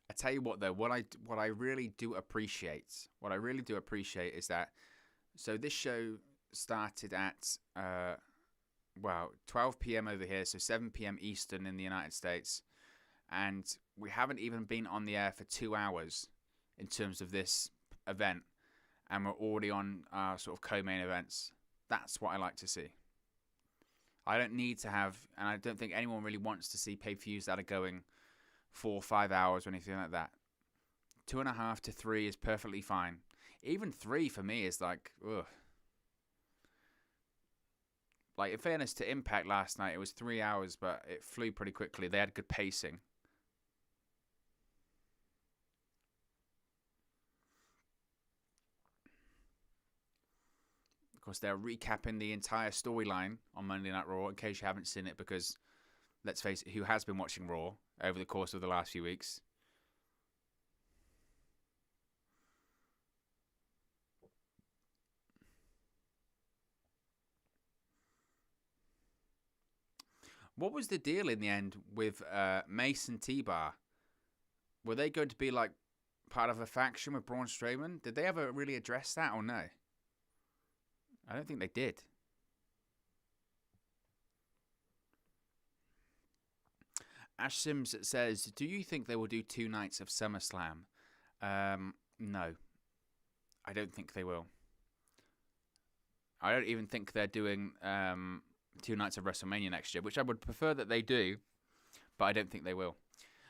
I tell you what though, what I really do appreciate is that, so this show started at 12 p.m. over here, so 7 p.m. Eastern in the United States, and we haven't even been on the air for 2 hours in terms of this event. and we're already on our sort of co-main events. That's what I like to see. I don't need to have, and I don't think anyone really wants to see pay-per-views that are going 4 or 5 hours or anything like that. 2.5 to 3 is perfectly fine. Even 3 for me is like, ugh. Like, in fairness to Impact last night, it was 3 hours, but it flew pretty quickly. They had good pacing. Of course, they're recapping the entire storyline on Monday Night Raw, in case you haven't seen it, because, let's face it, who has been watching Raw over the course of the last few weeks? What was the deal in the end with Mace and T-Bar? Were they going to be like part of a faction with Braun Strowman? Did they ever really address that or no? I don't think they did. Ash Sims says, do you think they will do 2 nights of SummerSlam? No. I don't think they will. I don't even think they're doing 2 nights of WrestleMania next year, which I would prefer that they do, but I don't think they will.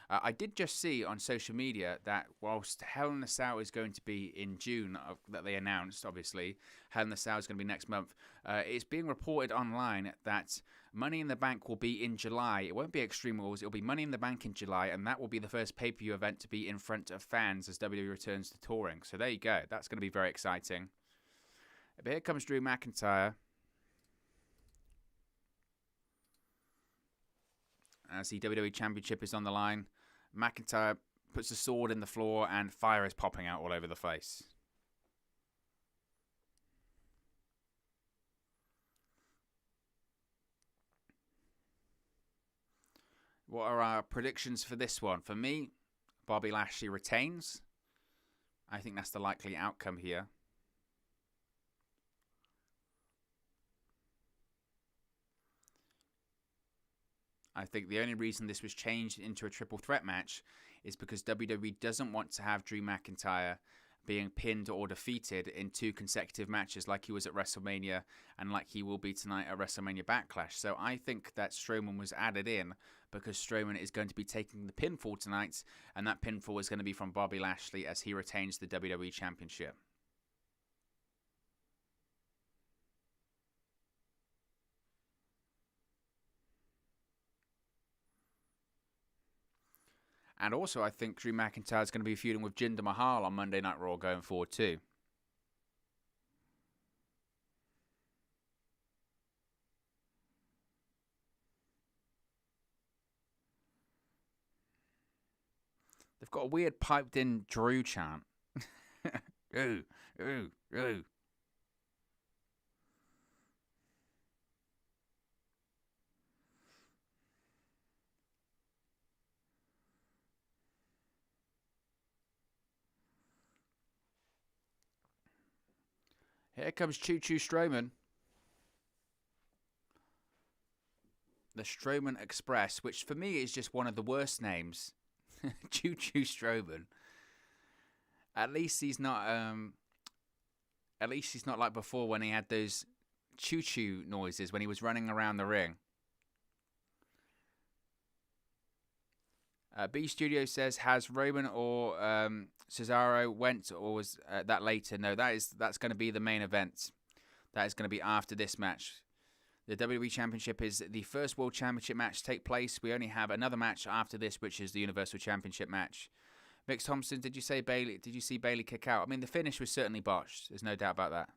I did just see on social media that whilst Hell in a Cell is going to be in June, that they announced, obviously, Hell in a Cell is going to be next month, it's being reported online that Money in the Bank will be in July. It won't be Extreme Rules, it'll be Money in the Bank in July, and that will be the first pay-per-view event to be in front of fans as WWE returns to touring. So there you go. That's going to be very exciting. But here comes Drew McIntyre. As the WWE Championship is on the line, McIntyre puts a sword in the floor and fire is popping out all over the face. What are our predictions for this one? For me, Bobby Lashley retains. I think that's the likely outcome here. I think the only reason this was changed into a triple threat match is because WWE doesn't want to have Drew McIntyre being pinned or defeated in 2 consecutive matches like he was at WrestleMania and like he will be tonight at WrestleMania Backlash. So I think that Strowman was added in because Strowman is going to be taking the pinfall tonight, and that pinfall is going to be from Bobby Lashley as he retains the WWE Championship. And also, I think Drew McIntyre is going to be feuding with Jinder Mahal on Monday Night Raw going forward too. They've got a weird piped-in Drew chant. Ooh, ooh, ooh. Here comes Choo Choo Strowman. The Strowman Express, which for me is just one of the worst names. Choo Choo Strowman. At least he's not like before when he had those choo choo noises when he was running around the ring. B Studio says, has Roman or Cesaro went or was that later? No, that's going to be the main event. That is going to be after this match. The WWE Championship is the first World Championship match to take place. We only have another match after this, which is the Universal Championship match. Mix Thompson, did you see Bayley kick out? I mean, the finish was certainly botched. There's no doubt about that.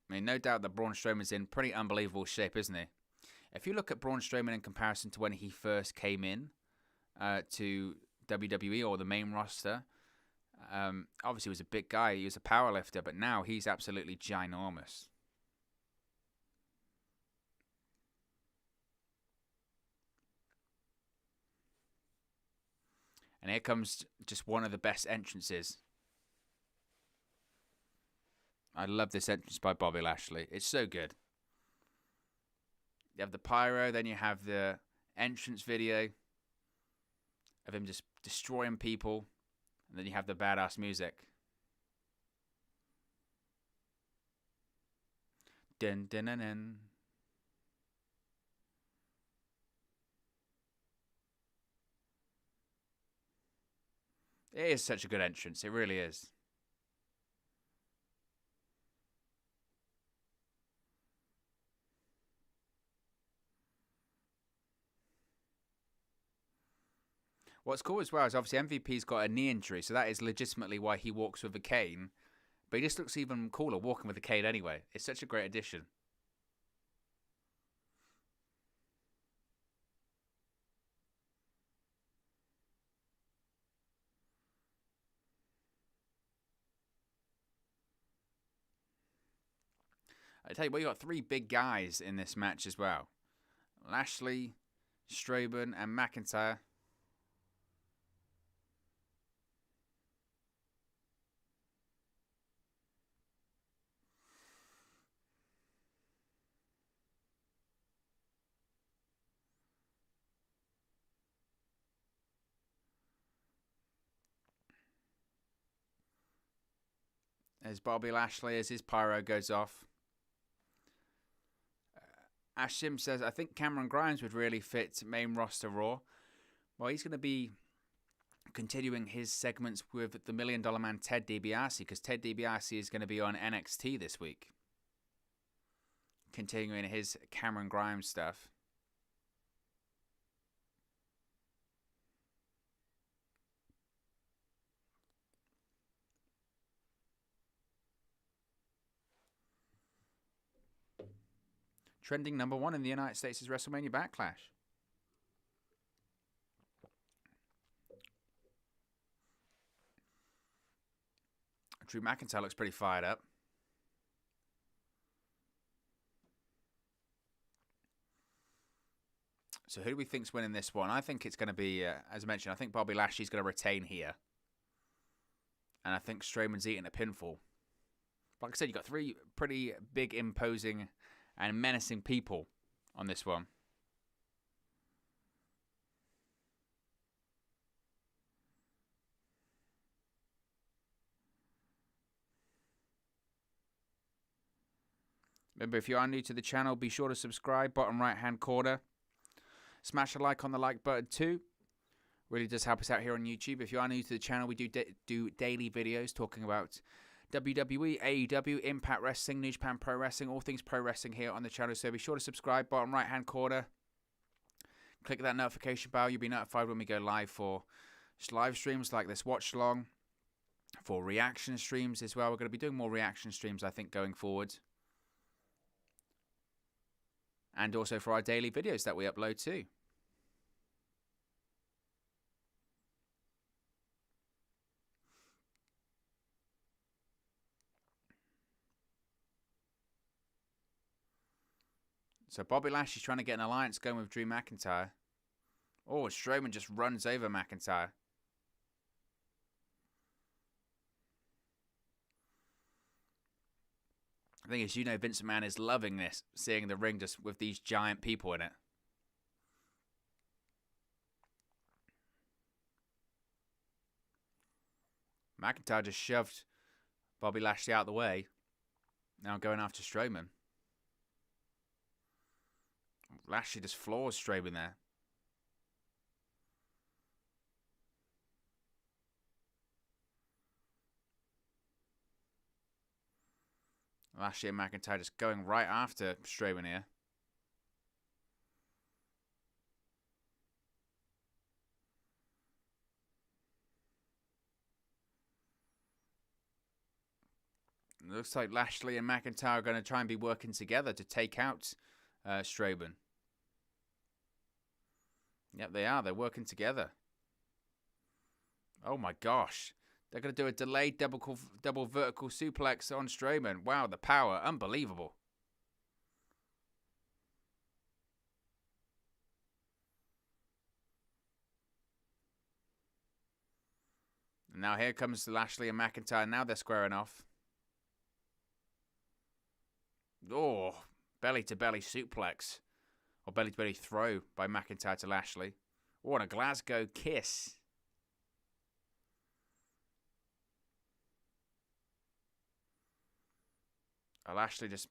I mean, no doubt that Braun Strowman's in pretty unbelievable shape, isn't he? If you look at Braun Strowman in comparison to when he first came in to WWE or the main roster, obviously he was a big guy, he was a powerlifter, but now he's absolutely ginormous. And here comes just one of the best entrances. I love this entrance by Bobby Lashley. It's so good. You have the pyro, then you have the entrance video of him just destroying people, and then you have the badass music. Dun, dun, dun, dun. It is such a good entrance. It really is. What's cool as well is obviously MVP's got a knee injury, so that is legitimately why he walks with a cane. But he just looks even cooler walking with a cane anyway. It's such a great addition. I tell you what, you got 3 big guys in this match as well. Lashley, Strowman, and McIntyre. There's Bobby Lashley as his pyro goes off. Ash Sim says, I think Cameron Grimes would really fit main roster Raw. Well, he's going to be continuing his segments with the $1 Million Man Ted DiBiase, because Ted DiBiase is going to be on NXT this week. Continuing his Cameron Grimes stuff. Trending number 1 in the United States is WrestleMania Backlash. Drew McIntyre looks pretty fired up. So who do we think's winning this one? I think it's going to be, as I mentioned, I think Bobby Lashley's going to retain here. And I think Strowman's eating a pinfall. Like I said, you've got 3 pretty big, imposing and menacing people on this one. Remember, if you are new to the channel, be sure to subscribe, bottom right hand corner. Smash a like on the like button too. Really does help us out here on YouTube. If you are new to the channel, we do daily videos talking about WWE, AEW, Impact Wrestling, New Japan Pro Wrestling, all things pro wrestling here on the channel. So be sure to subscribe, bottom right hand corner. Click that notification bell. You'll be notified when we go live for just live streams like this watch along, for reaction streams as well. We're going to be doing more reaction streams, I think, going forward. And also for our daily videos that we upload too. So Bobby Lashley's trying to get an alliance going with Drew McIntyre. Oh, Strowman just runs over McIntyre. The thing is, you know, Vince McMahon is loving this, seeing the ring just with these giant people in it. McIntyre just shoved Bobby Lashley out of the way. Now going after Strowman. Lashley just floors Strowman there. Lashley and McIntyre just going right after Strowman here. It looks like Lashley and McIntyre are going to try and be working together to take out Strowman. Yep, they are. They're working together. Oh my gosh. They're going to do a delayed double vertical suplex on Strowman. Wow, the power. Unbelievable. And now here comes Lashley and McIntyre. Now they're squaring off. Oh, belly to belly suplex. Or belly-to-belly throw by McIntyre to Lashley. Oh, and a Glasgow kiss. Lashley just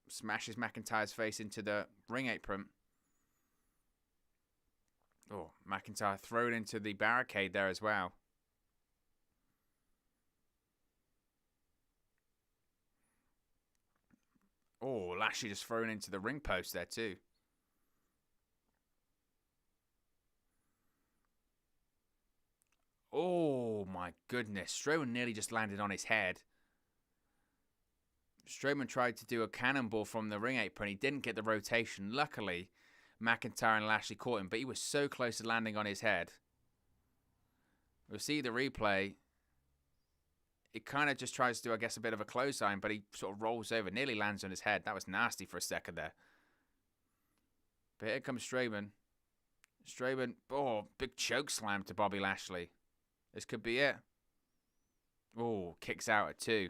smashes McIntyre's face into the ring apron. Oh, McIntyre thrown into the barricade there as well. Oh, Lashley just thrown into the ring post there too. Oh my goodness. Strowman nearly just landed on his head. Strowman tried to do a cannonball from the ring apron. He didn't get the rotation. Luckily, McIntyre and Lashley caught him, but he was so close to landing on his head. We'll see the replay. It kind of just tries to do, I guess, a bit of a clothesline, but he sort of rolls over, nearly lands on his head. That was nasty for a second there. But here comes Strowman. Strowman, oh, big choke slam to Bobby Lashley. This could be it. Oh, kicks out at 2.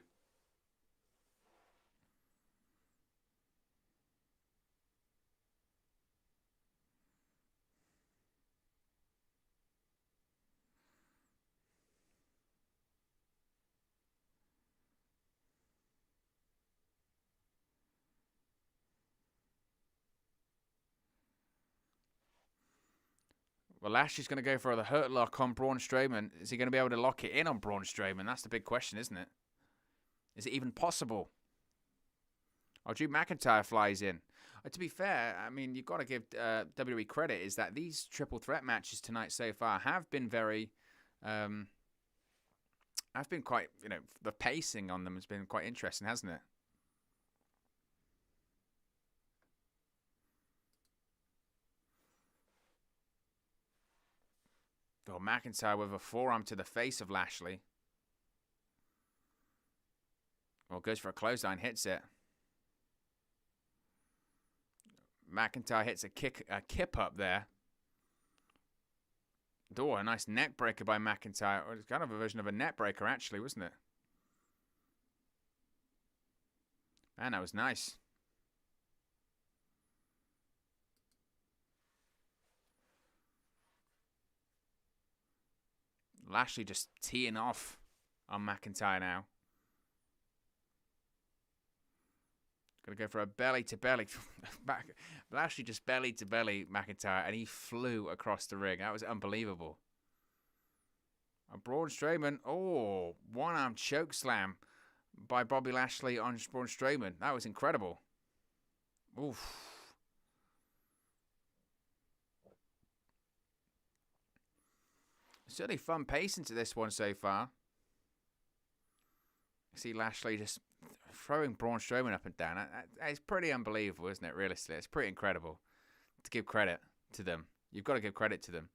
Well, Lashley's going to go for the hurt lock on Braun Strowman. Is he going to be able to lock it in on Braun Strowman? That's the big question, isn't it? Is it even possible? Oh, Drew McIntyre flies in. To be fair, I mean, you've got to give WWE credit, is that these triple threat matches tonight so far have been very... have been quite, the pacing on them has been quite interesting, hasn't it? Oh, McIntyre with a forearm to the face of Lashley. Well, goes for a clothesline, hits it. McIntyre hits a kip up there. Oh, a nice neck breaker by McIntyre. It's kind of a version of a neck breaker, actually, wasn't it? Man, that was nice. Lashley just teeing off on McIntyre now. Gonna go for a belly to belly. Lashley just belly to belly McIntyre, and he flew across the ring. That was unbelievable. And Braun Strowman, oh, one-arm choke slam by Bobby Lashley on Braun Strowman. That was incredible. Oof. Certainly fun pace into this one so far. See Lashley just throwing Braun Strowman up and down. It's pretty unbelievable, isn't it, realistically? It's pretty incredible to give credit to them. You've got to give credit to them.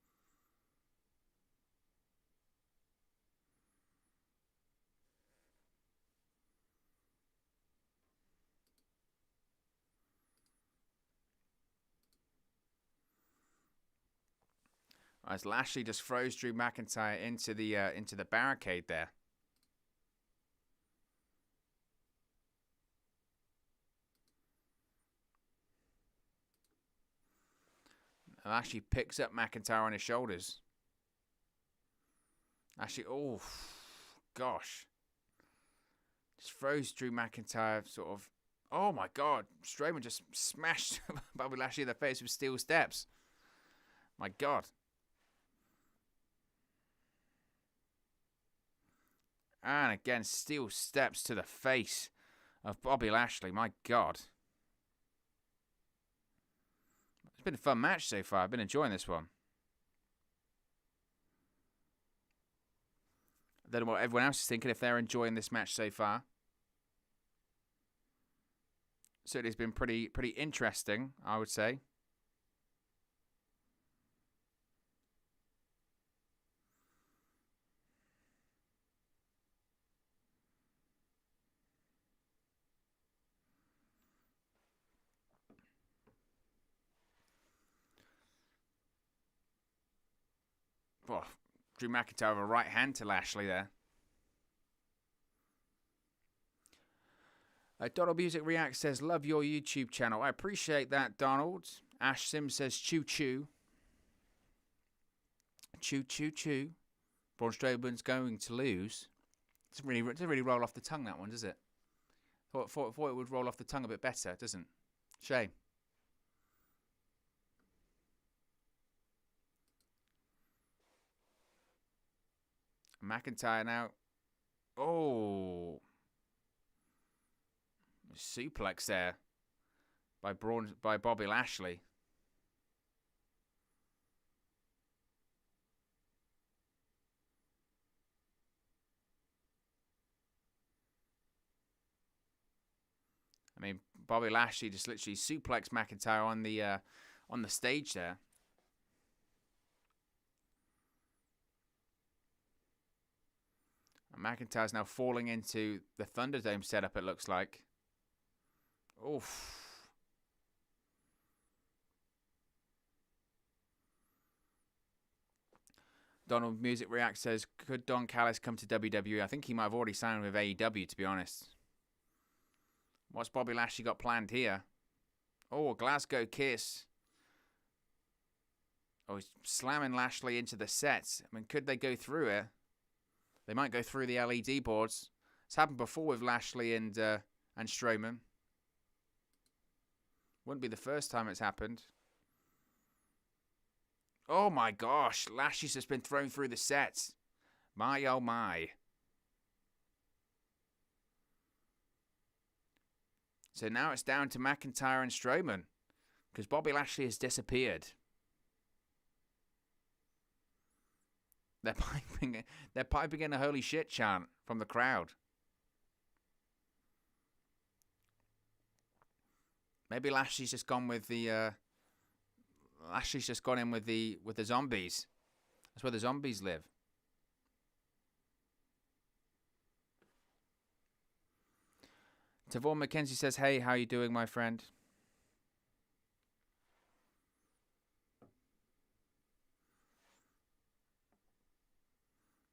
As Lashley just throws Drew McIntyre into the barricade there. Lashley picks up McIntyre on his shoulders. Lashley, oh, gosh. Just throws Drew McIntyre sort of, oh my God. Strowman just smashed Bobby Lashley in the face with steel steps. My God. And again, steel steps to the face of Bobby Lashley. My God. It's been a fun match so far. I've been enjoying this one. I don't know what everyone else is thinking, if they're enjoying this match so far. Certainly it's been pretty interesting, I would say. Oh, Drew McIntyre with a right hand to Lashley there. Donald Music Reacts says, love your YouTube channel. I appreciate that, Donald. Ash Sims says choo choo. Choo choo choo. Braun Strowman's going to lose. Doesn't really roll off the tongue, that one, does it? Thought it would roll off the tongue a bit better, doesn't? Shame. McIntyre now. Oh. Suplex there by Bobby Lashley. I mean, Bobby Lashley just literally suplexed McIntyre on the stage there. And McIntyre's now falling into the Thunderdome setup, it looks like. Oof. Donald Music React says, could Don Callis come to WWE? I think he might have already signed with AEW, to be honest. What's Bobby Lashley got planned here? Oh, a Glasgow kiss. Oh, he's slamming Lashley into the set. I mean, could they go through it? They might go through the LED boards. It's happened before with Lashley and Strowman. Wouldn't be the first time it's happened. Oh my gosh, Lashley's just been thrown through the set. My oh my. So now it's down to McIntyre and Strowman, because Bobby Lashley has disappeared. They're piping in a holy shit chant from the crowd. Maybe Lashley's just gone with the Lashley's just gone in with the zombies. That's where the zombies live. Tavon McKenzie says, hey, how you doing, my friend?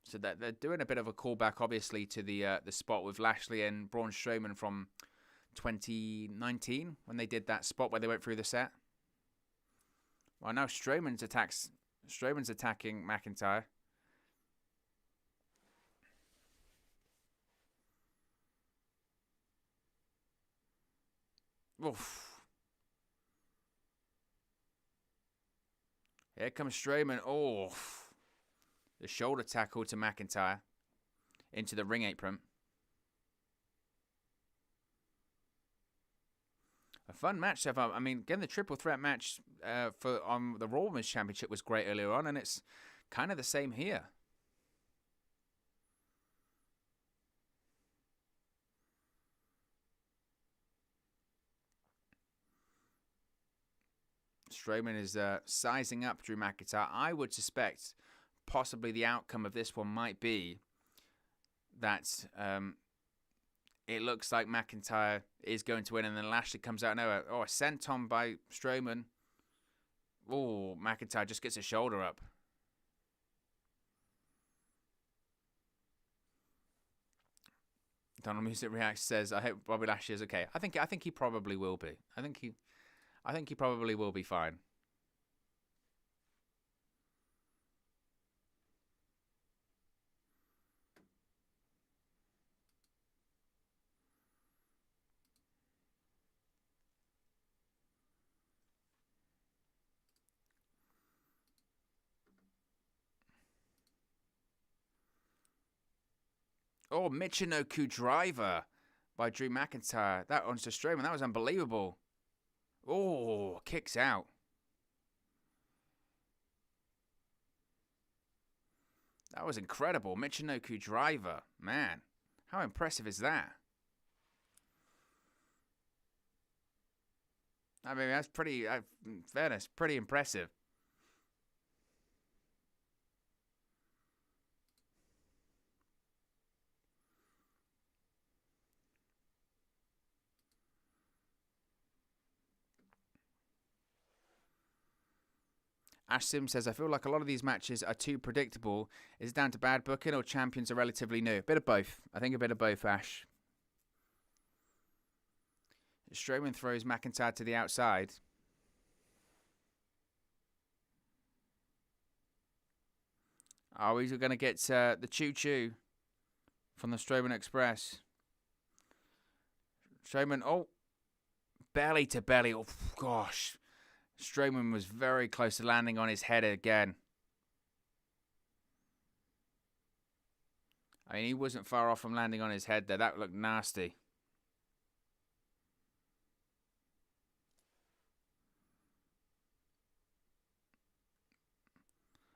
So they're doing a bit of a callback, obviously, to the spot with Lashley and Braun Strowman from 2019, when they did that spot where they went through the set. Well, now Strowman's attacking McIntyre. Oof. Here comes Strowman. Oh, the shoulder tackle to McIntyre into the ring apron. A fun match so far. I mean, again, the triple threat match on the Raw Women's Championship was great earlier on, and it's kind of the same here. Strowman is sizing up Drew McIntyre. I would suspect possibly the outcome of this one might be that it looks like McIntyre is going to win, and then Lashley comes out nowhere. Oh, a senton by Strowman. Oh, McIntyre just gets his shoulder up. Donald Music Reacts says, I hope Bobby Lashley is okay. I think he probably will be. I think he probably will be fine. Oh, Michinoku driver by Drew McIntyre. That onto Strowman. That was unbelievable. Oh, kicks out. That was incredible. Michinoku driver. Man, how impressive is that? I mean, that's pretty, in fairness, pretty impressive. Ash Sim says, I feel like a lot of these matches are too predictable. Is it down to bad booking or champions are relatively new? A bit of both. I think a bit of both, Ash. Strowman throws McIntyre to the outside. Oh, he's going to get the choo-choo from the Strowman Express. Strowman, oh, belly to belly. Oh, gosh. Strowman was very close to landing on his head again. I mean, he wasn't far off from landing on his head there. That looked nasty.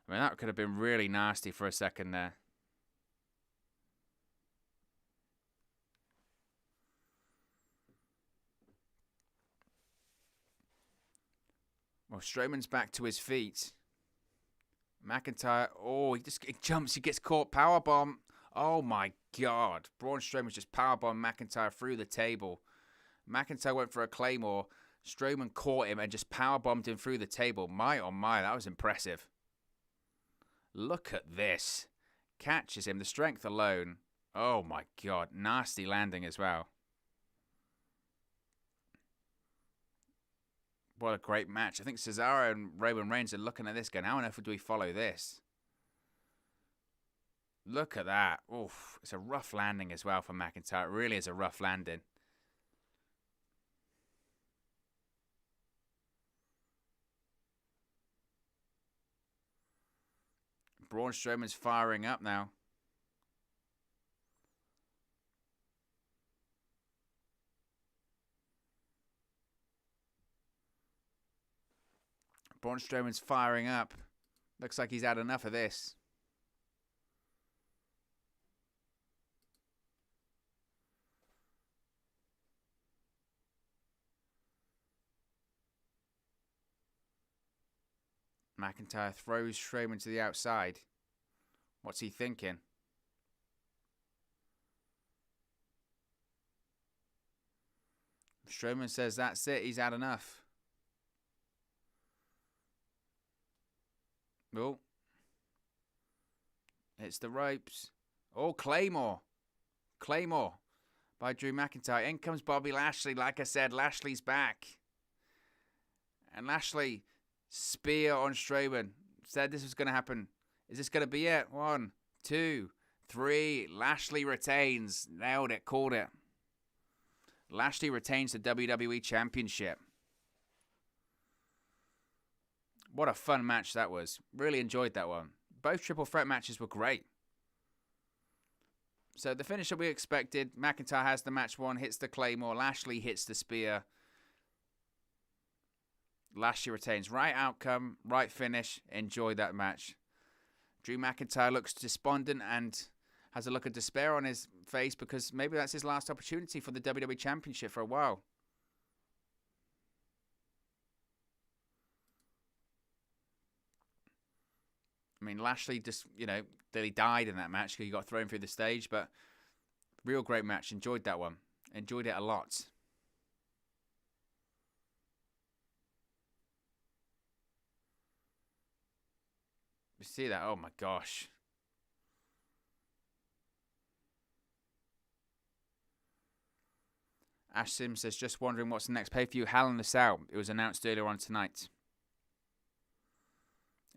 I mean, that could have been really nasty for a second there. Well, Strowman's back to his feet. McIntyre, oh, he jumps, he gets caught. Powerbomb. Oh, my God. Braun Strowman's just powerbombed McIntyre through the table. McIntyre went for a Claymore. Strowman caught him and just powerbombed him through the table. My, oh, my, that was impressive. Look at this. Catches him. The strength alone. Oh, my God. Nasty landing as well. What a great match. I think Cesaro and Roman Reigns are looking at this going, how on earth do we follow this? Look at that. Oof. It's a rough landing as well for McIntyre. It really is a rough landing. Braun Strowman's firing up now. Braun Strowman's firing up. Looks like he's had enough of this. McIntyre throws Strowman to the outside. What's he thinking? Strowman says that's it. He's had enough. Oh. It's the ropes. Oh, Claymore. Claymore by Drew McIntyre. In comes Bobby Lashley. Like I said, Lashley's back. And Lashley, spear on Strowman. Said this was going to happen. Is this going to be it? 1, 2, 3. Lashley retains. Nailed it. Called it. Lashley retains the WWE Championship. What a fun match that was. Really enjoyed that one. Both triple threat matches were great. So the finish that we expected. McIntyre has the match won. Hits the Claymore. Lashley hits the spear. Lashley retains. Right outcome. Right finish. Enjoyed that match. Drew McIntyre looks despondent and has a look of despair on his face because maybe that's his last opportunity for the WWE Championship for a while. I mean, Lashley just, that he died in that match because he got thrown through the stage, but real great match. Enjoyed that one. Enjoyed it a lot. You see that? Oh my gosh. Ash Sims says, just wondering what's the next pay-per-view. Hell in a Cell. It was announced earlier on tonight.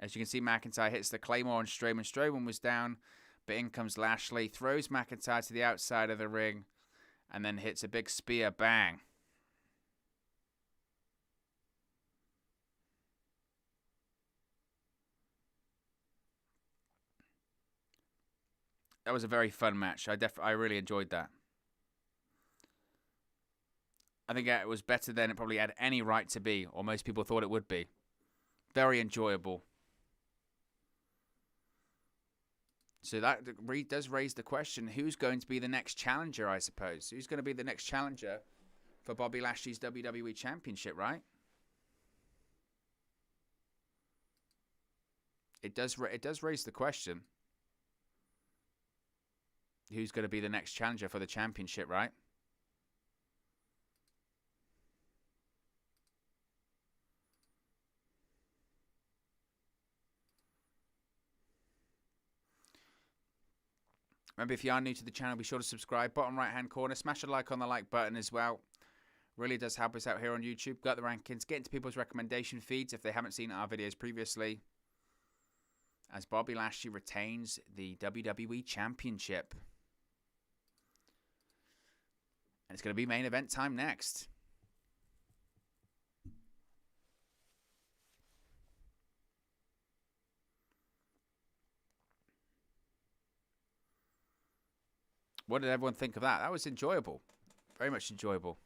As you can see, McIntyre hits the Claymore on Strowman. Strowman was down, but in comes Lashley. Throws McIntyre to the outside of the ring, and then hits a big spear. Bang. That was a very fun match. I really enjoyed that. I think it was better than it probably had any right to be, or most people thought it would be. Very enjoyable. So that does raise the question, who's going to be the next challenger, I suppose? Who's going to be the next challenger for Bobby Lashley's WWE Championship, right? It does raise the question. Who's going to be the next challenger for the championship, right? Remember, if you are new to the channel, be sure to subscribe. Bottom right-hand corner, smash a like on the like button as well. Really does help us out here on YouTube. Got the rankings. Get into people's recommendation feeds if they haven't seen our videos previously. as Bobby Lashley retains the WWE Championship. And it's going to be main event time next. What did everyone think of that? That was enjoyable. Very much enjoyable.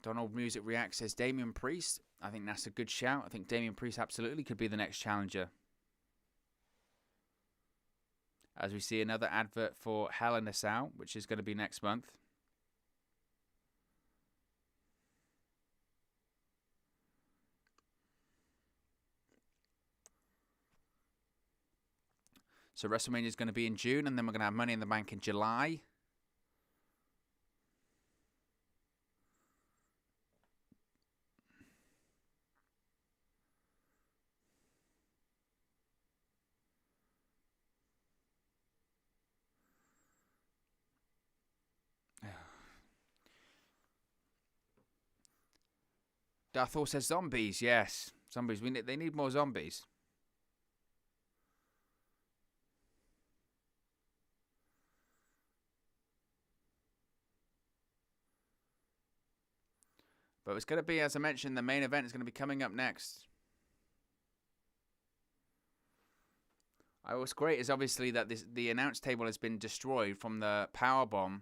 Donald Music React says Damian Priest. I think that's a good shout. I think Damian Priest absolutely could be the next challenger. As we see another advert for Hell in a Cell, which is going to be next month. So WrestleMania is going to be in June, and then we're going to have Money in the Bank in July. Darthor says zombies. Yes, zombies. They need more zombies. But it's going to be, as I mentioned, the main event is going to be coming up next. What's great is obviously that the announce table has been destroyed from the powerbomb.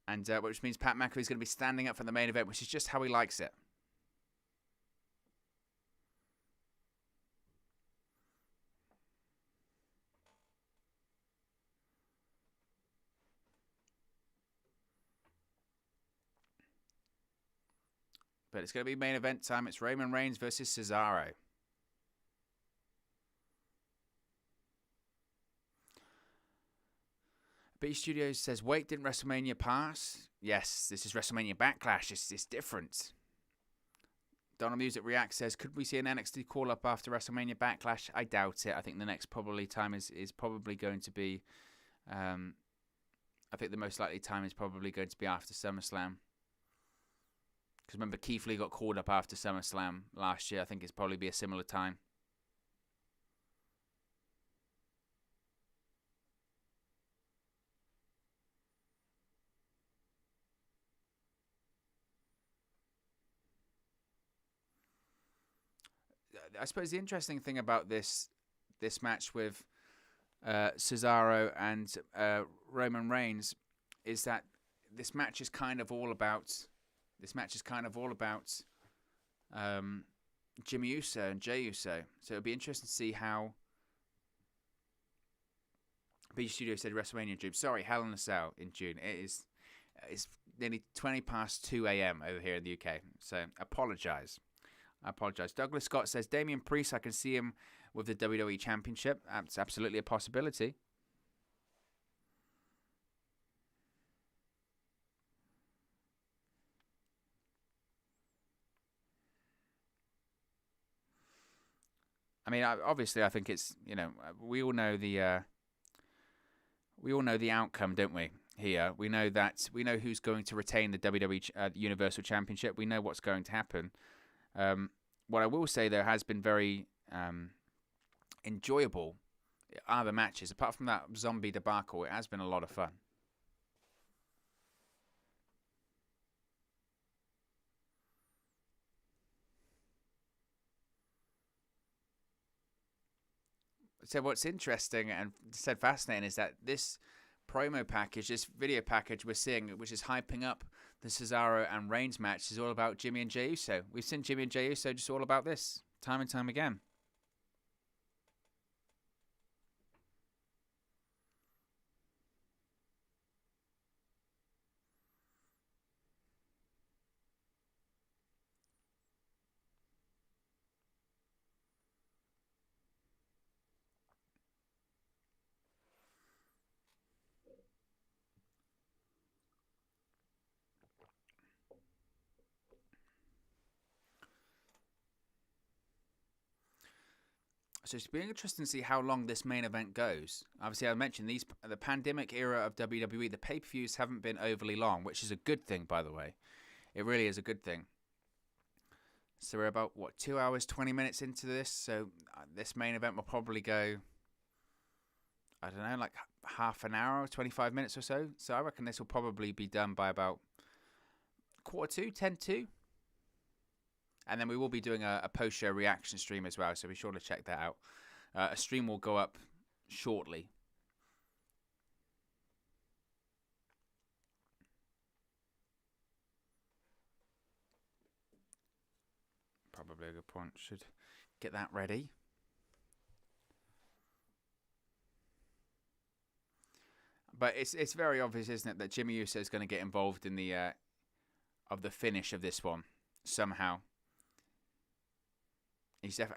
And which means Pat McAfee is going to be standing up for the main event, which is just how he likes it. But it's going to be main event time. It's Roman Reigns versus Cesaro. B Studios says, wait, didn't WrestleMania pass? Yes, this is WrestleMania Backlash. It's different. Donald Music React says, could we see an NXT call-up after WrestleMania Backlash? I doubt it. I think the next probably time is probably going to be... I think the most likely time is probably going to be after SummerSlam. Because remember, Keith Lee got called up after SummerSlam last year. I think it's probably be a similar time. I suppose the interesting thing about this match with Cesaro and Roman Reigns is that this match is kind of all about Jimmy Uso and Jey Uso. So it'll be interesting to see how. B Studio said WrestleMania in June. Sorry, Hell in a Cell in June. It's nearly 20 past 2 a.m. over here in the UK. So I apologise. Douglas Scott says Damian Priest, I can see him with the WWE Championship. That's absolutely a possibility. I mean, obviously, I think it's, we all know the outcome, don't we? Here, we know who's going to retain the WWE Universal Championship. We know what's going to happen. What I will say, though, has been very enjoyable are the matches. Apart from that zombie debacle, it has been a lot of fun. So what's interesting and said fascinating is that this promo package, this video package we're seeing, which is hyping up the Cesaro and Reigns match, is all about Jimmy and Jey Uso. We've seen Jimmy and Jey Uso just all about this, time and time again. So it's been interesting to see how long this main event goes. Obviously, I mentioned the pandemic era of WWE, the pay-per-views haven't been overly long, which is a good thing, by the way. It really is a good thing. So we're about, 2 hours, 20 minutes into this. So this main event will probably go, I don't know, like half an hour, 25 minutes or so. So I reckon this will probably be done by about 1:45, 10:02. And then we will be doing a post-show reaction stream as well, so be sure to check that out. A stream will go up shortly. Probably a good point. Should get that ready. But it's very obvious, isn't it, that Jimmy Uso is going to get involved in the finish of this one somehow.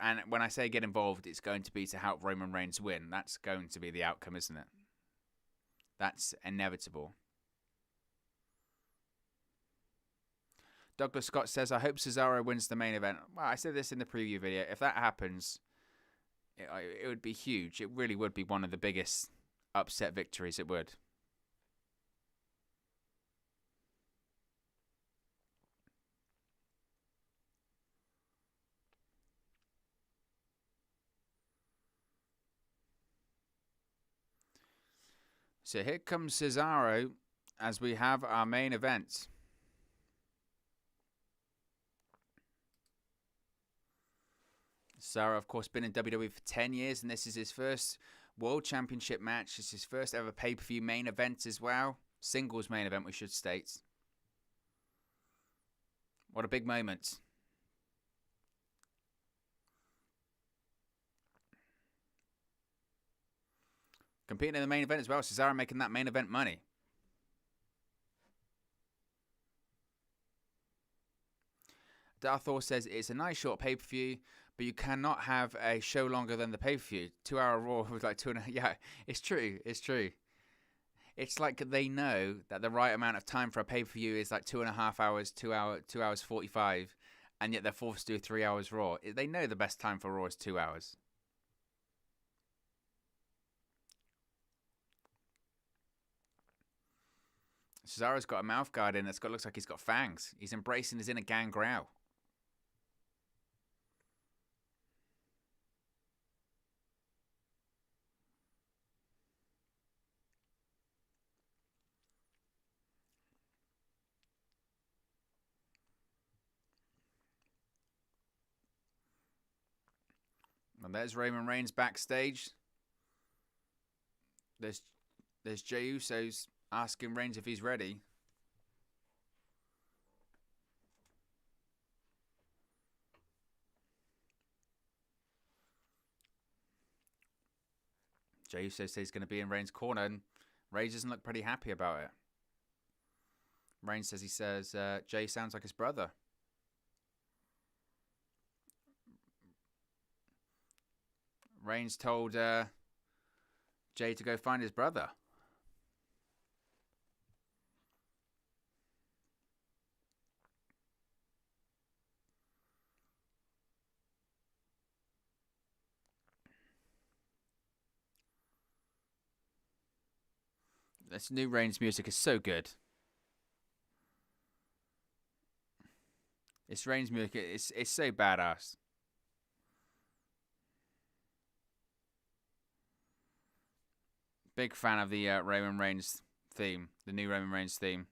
And when I say get involved, it's going to be to help Roman Reigns win. That's going to be the outcome, isn't it? That's inevitable. Douglas Scott says, I hope Cesaro wins the main event. Well, I said this in the preview video. If that happens, it would be huge. It really would be one of the biggest upset victories. It would. So here comes Cesaro as we have our main event. Cesaro, of course, been in WWE for 10 years, and this is his first World Championship match. It's his first ever pay-per-view main event as well. Singles main event, we should state. What a big moment. Competing in the main event as well. Cesaro making that main event money. Darthor says it's a nice short pay-per-view, but you cannot have a show longer than the pay-per-view. 2 hour Raw with like 2.5. Yeah, it's true. It's true. It's like they know that the right amount of time for a pay-per-view is like 2.5 hours, 2 hours 45, and yet they're forced to do 3 hours Raw. They know the best time for Raw is 2 hours. Cesaro's got a mouth guard in that's looks like he's got fangs. He's embracing his inner Gangrel. And there's Roman Reigns backstage. There's Jey Uso's asking Reigns if he's ready. Jey Uso says he's going to be in Reigns' corner, and Reigns doesn't look pretty happy about it. Reigns says Jey sounds like his brother. Reigns told Jey to go find his brother. This new Reigns music is so good. This Reigns music it's so badass. Big fan of the Roman Reigns theme, the new Roman Reigns theme.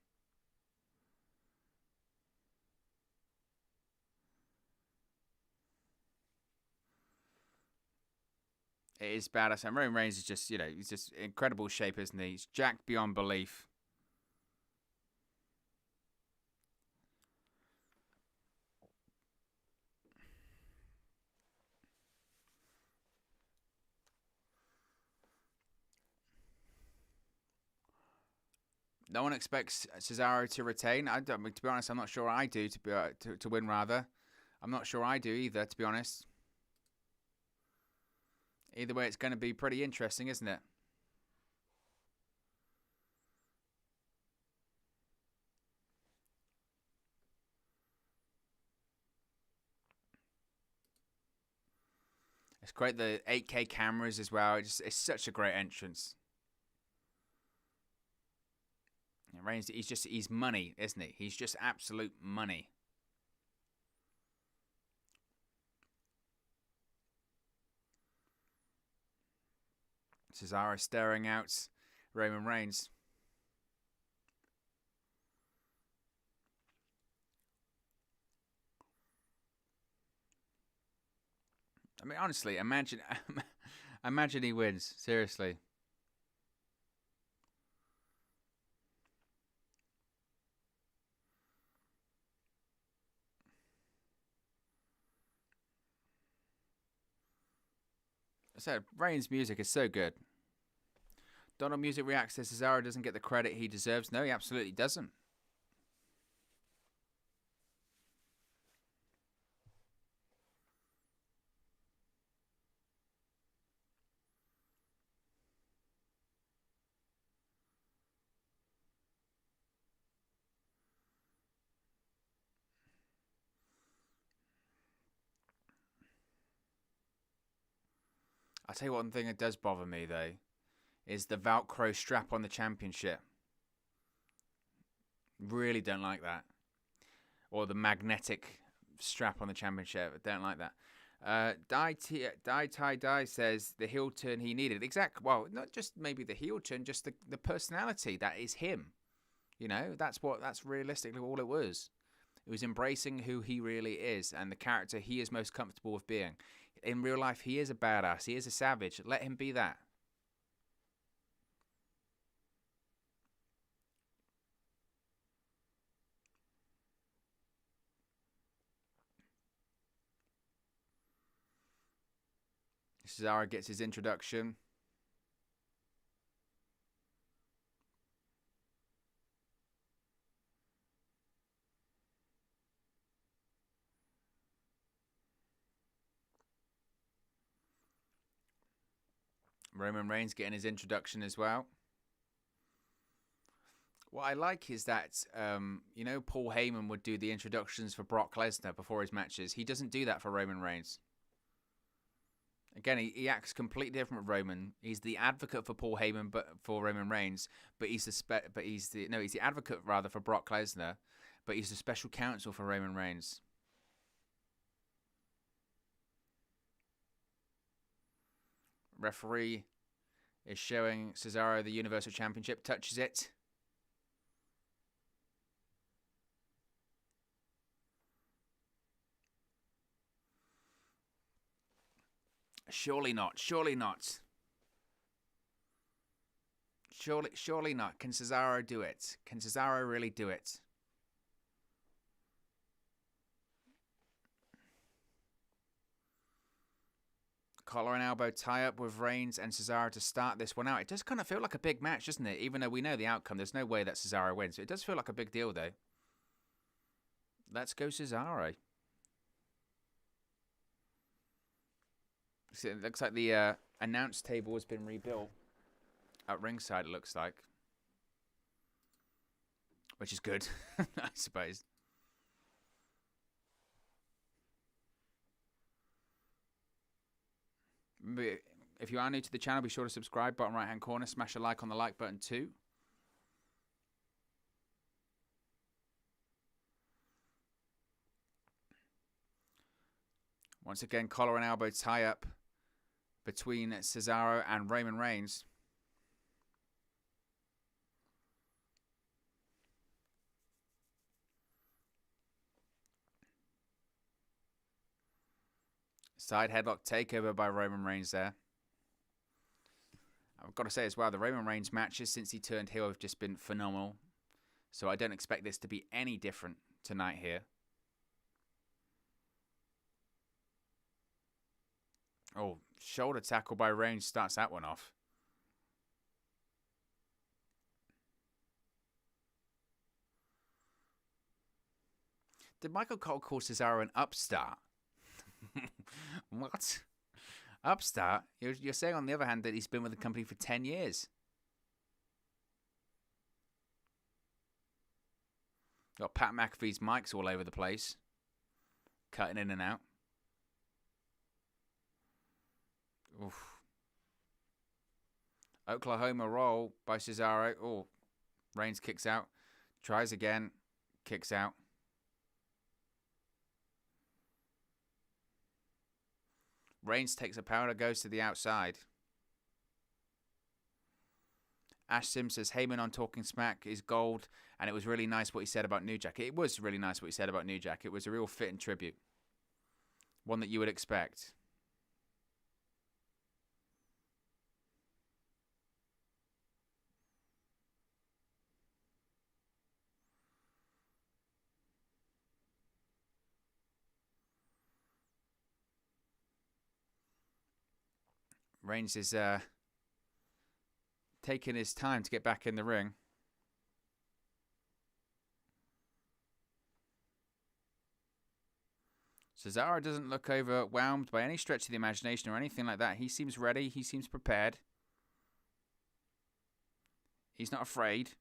It is badass. And Roman Reigns is just, he's just incredible shape, isn't he? He's jacked beyond belief. No one expects Cesaro to retain. To be honest, I'm not sure I do to win. Rather, I'm not sure I do either. To be honest, either way, it's going to be pretty interesting, isn't it? It's great, the 8K cameras as well. It's such a great entrance. Reigns, he's money, isn't he? He's just absolute money. Cesaro staring out Roman Reigns. I mean, honestly, imagine he wins. Seriously. I said, Reigns' music is so good. Donald Music reacts to Cesaro doesn't get the credit he deserves. No, he absolutely doesn't. I'll tell you one thing that does bother me, though, is the Velcro strap on the championship. Really don't like that. Or the magnetic strap on the championship. I don't like that. Die says the heel turn he needed. Well, not just maybe the heel turn, just the personality that is him. You know, that's realistically all it was. It was embracing who he really is and the character he is most comfortable with being. In real life, he is a badass. He is a savage. Let him be that. Cesaro gets his introduction. Roman Reigns getting his introduction as well. What I like is that, Paul Heyman would do the introductions for Brock Lesnar before his matches. He doesn't do that for Roman Reigns. Again, he acts completely different with Roman. He's the advocate for Paul Heyman, but for Roman Reigns, but he's the advocate rather for Brock Lesnar, but he's the special counsel for Roman Reigns. Referee is showing Cesaro the Universal Championship, touches it. Surely not. Surely not. Surely not. Can Cesaro do it? Can Cesaro really do it? Collar and elbow tie-up with Reigns and Cesaro to start this one out. It does kind of feel like a big match, doesn't it? Even though we know the outcome, there's no way that Cesaro wins. It does feel like a big deal, though. Let's go Cesaro. So it looks like the announce table has been rebuilt at ringside, it looks like. Which is good, I suppose. If you are new to the channel, be sure to subscribe. Bottom right hand corner, smash a like on the like button too. Once again, collar and elbow tie up between Cesaro and Roman Reigns. Side headlock takeover by Roman Reigns there. I've got to say as well, the Roman Reigns matches since he turned heel have just been phenomenal. So I don't expect this to be any different tonight here. Oh, shoulder tackle by Reigns starts that one off. Did Michael Cole call Cesaro an upstart? What? Upstart? You're saying, on the other hand, that he's been with the company for 10 years. Got Pat McAfee's mics all over the place. Cutting in and out. Oof. Oklahoma roll by Cesaro. Oh, Reigns kicks out. Tries again. Kicks out. Reigns takes a powder, goes to the outside. Ash Sim says Heyman on Talking Smack is gold, and it was really nice what he said about New Jack. It was really nice what he said about New Jack. It was a real fitting tribute. One that you would expect. Reigns is taking his time to get back in the ring. Cesaro doesn't look overwhelmed by any stretch of the imagination or anything like that. He seems ready. He seems prepared. He's not afraid.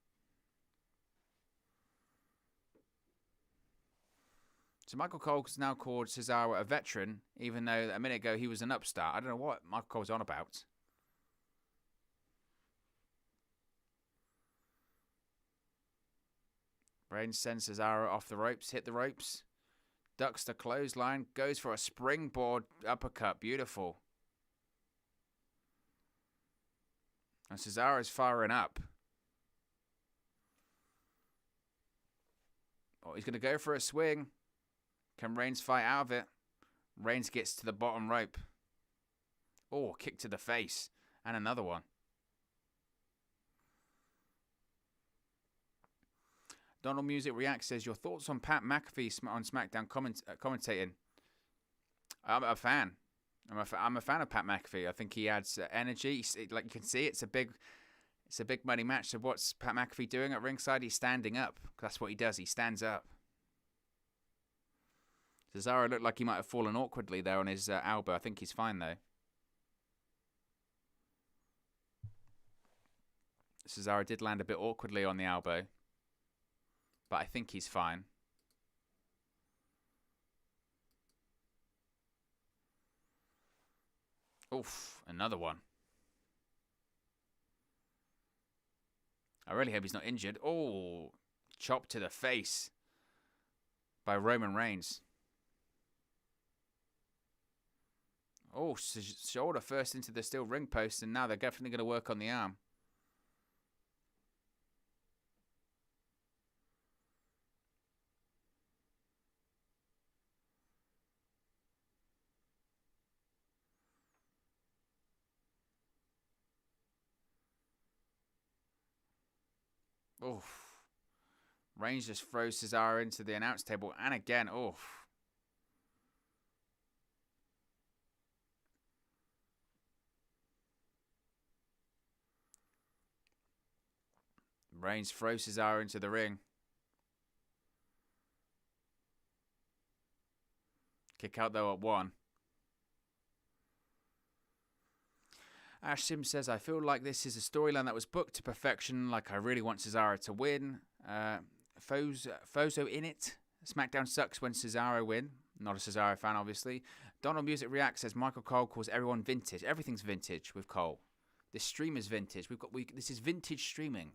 So Michael Cole's now called Cesaro a veteran, even though a minute ago he was an upstart. I don't know what Michael Cole's on about. Reigns sends Cesaro off the ropes, hit the ropes. Ducks the clothesline, goes for a springboard uppercut. Beautiful. And Cesaro's firing up. Oh, he's going to go for a swing. Can Reigns fight out of it? Reigns gets to the bottom rope. Oh, kick to the face. And another one. Donald Music Reacts says, your thoughts on Pat McAfee on SmackDown commentating? I'm a fan. I'm a fan of Pat McAfee. I think he adds energy. Like you can see, it's a big money match. So what's Pat McAfee doing at ringside? He's standing up. That's what he does. He stands up. Cesaro looked like he might have fallen awkwardly there on his elbow. I think he's fine, though. Cesaro did land a bit awkwardly on the elbow. But I think he's fine. Oof, another one. I really hope he's not injured. Oh, chop to the face by Roman Reigns. Oh, shoulder first into the steel ring post, and now they're definitely going to work on the arm. Oof. Reigns just throws Cesaro into the announce table, and again, oof. Reigns throws Cesaro into the ring. Kick out though at 1. Ash Sim says, I feel like this is a storyline that was booked to perfection. Like I really want Cesaro to win. Fozo in it. SmackDown sucks when Cesaro win. Not a Cesaro fan, obviously. Donald Music Reacts says Michael Cole calls everyone vintage. Everything's vintage with Cole. This stream is vintage. This is vintage streaming.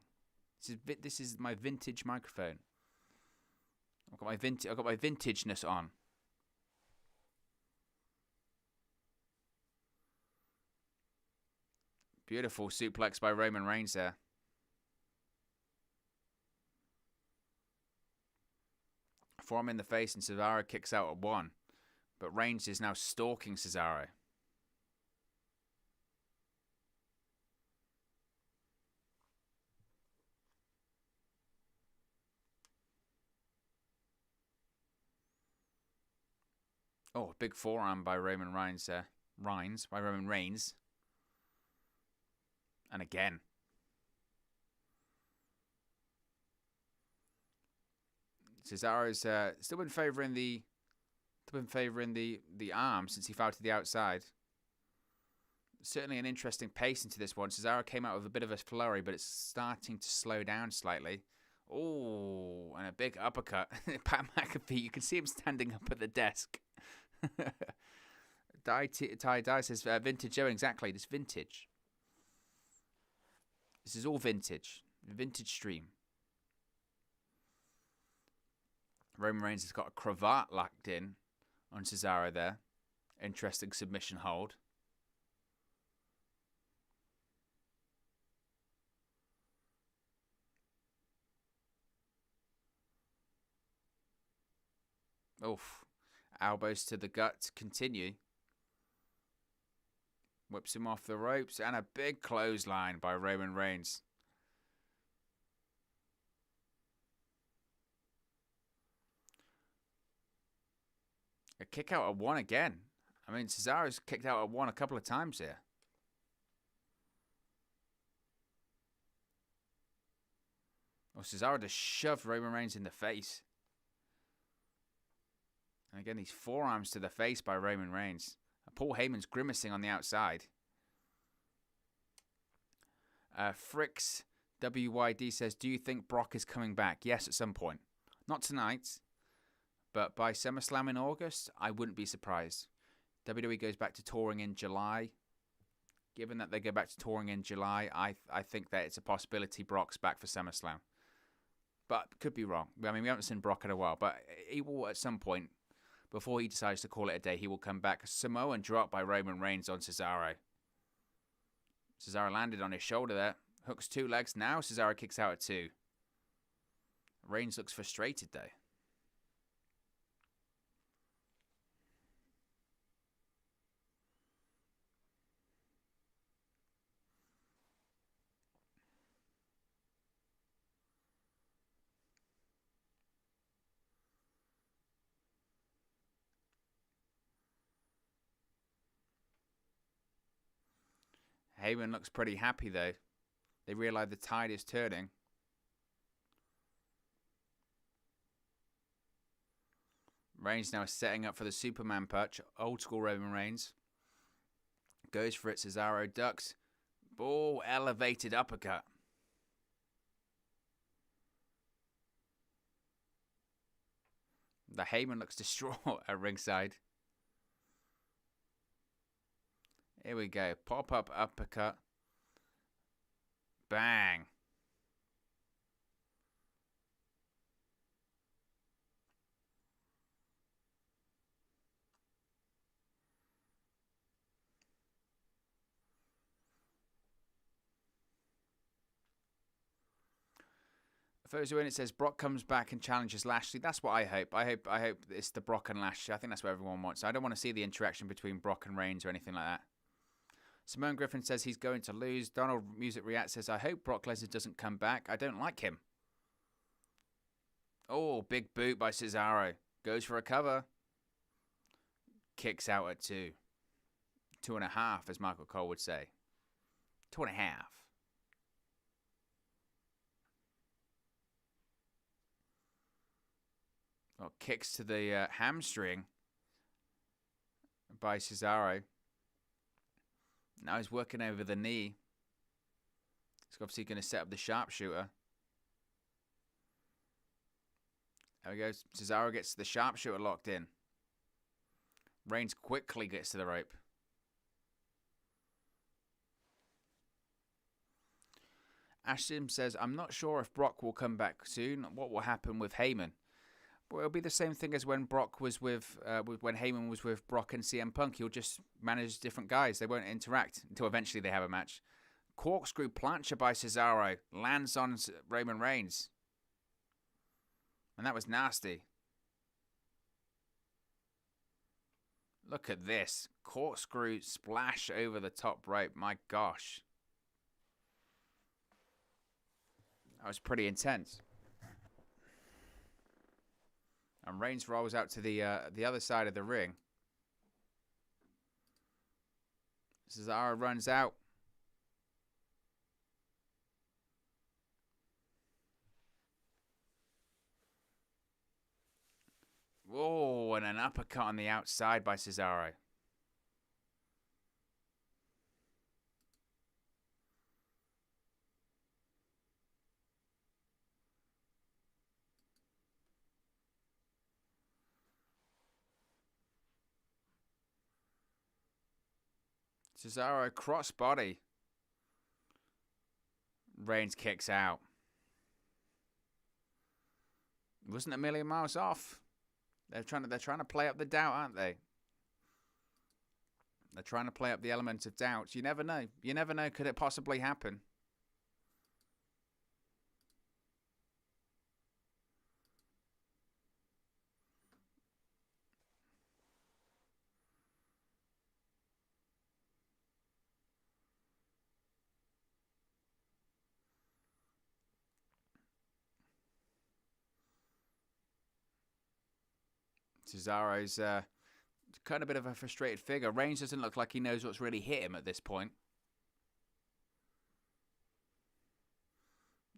This is my vintage microphone. I've got my vintageness on. Beautiful suplex by Roman Reigns there. Forearm in the face, and Cesaro kicks out at 1. But Reigns is now stalking Cesaro. Oh, big forearm by Roman Reigns there. Roman Reigns. And again. Cesaro's still been favouring the arm since he fell to the outside. Certainly an interesting pace into this one. Cesaro came out with a bit of a flurry, but it's starting to slow down slightly. Oh, and a big uppercut. Pat McAfee, you can see him standing up at the desk. Ty says vintage. Oh, exactly. This vintage. This is all vintage. Vintage stream. Roman Reigns has got a cravat locked in on Cesaro there. Interesting submission hold. Oof. Elbows to the gut. Continue. Whips him off the ropes. And a big clothesline by Roman Reigns. A kick out at 1 again. I mean, Cesaro's kicked out at 1 a couple of times here. Well, Cesaro just shoved Roman Reigns in the face. And again, these forearms to the face by Roman Reigns. Paul Heyman's grimacing on the outside. Fricks WYD says, do you think Brock is coming back? Yes, at some point. Not tonight, but by SummerSlam in August, I wouldn't be surprised. WWE goes back to touring in July. Given that they go back to touring in July, I think that it's a possibility Brock's back for SummerSlam. But could be wrong. I mean, we haven't seen Brock in a while, but he will at some point, before he decides to call it a day, he will come back. Samoan drop by Roman Reigns on Cesaro. Cesaro landed on his shoulder there. Hooks 2 legs. Now Cesaro kicks out at 2. Reigns looks frustrated though. Heyman looks pretty happy though. They realize the tide is turning. Reigns now setting up for the Superman punch. Old school Roman Reigns. Goes for it. Cesaro ducks. Oh, elevated uppercut. The Heyman looks distraught at ringside. Here we go. Pop-up uppercut. Bang. For those who in, it says Brock comes back and challenges Lashley. That's what I hope. I hope it's the Brock and Lashley. I think that's what everyone wants. I don't want to see the interaction between Brock and Reigns or anything like that. Simone Griffin says he's going to lose. Donald Music React says, I hope Brock Lesnar doesn't come back. I don't like him. Oh, big boot by Cesaro. Goes for a cover. Kicks out at 2. 2.5, as Michael Cole would say. 2.5. Well, kicks to the hamstring by Cesaro. Now he's working over the knee. He's obviously going to set up the sharpshooter. There we go. Cesaro gets the sharpshooter locked in. Reigns quickly gets to the rope. Ashton says, I'm not sure if Brock will come back soon. What will happen with Heyman? Well, it'll be the same thing as when Brock was with when Heyman was with Brock and CM Punk. He'll just manage different guys. They won't interact until eventually they have a match. Corkscrew plancha by Cesaro lands on Roman Reigns. And that was nasty. Look at this. Corkscrew splash over the top rope. My gosh. That was pretty intense. And Reigns rolls out to the other side of the ring. Cesaro runs out. Whoa, and an uppercut on the outside by Cesaro. Cesaro crossbody. Reigns kicks out. Wasn't a million miles off. They're trying to play up the doubt, aren't they? They're trying to play up the element of doubt. You never know. You never know. Could it possibly happen? Cesaro's kind of a bit of a frustrated figure. Reigns doesn't look like he knows what's really hit him at this point.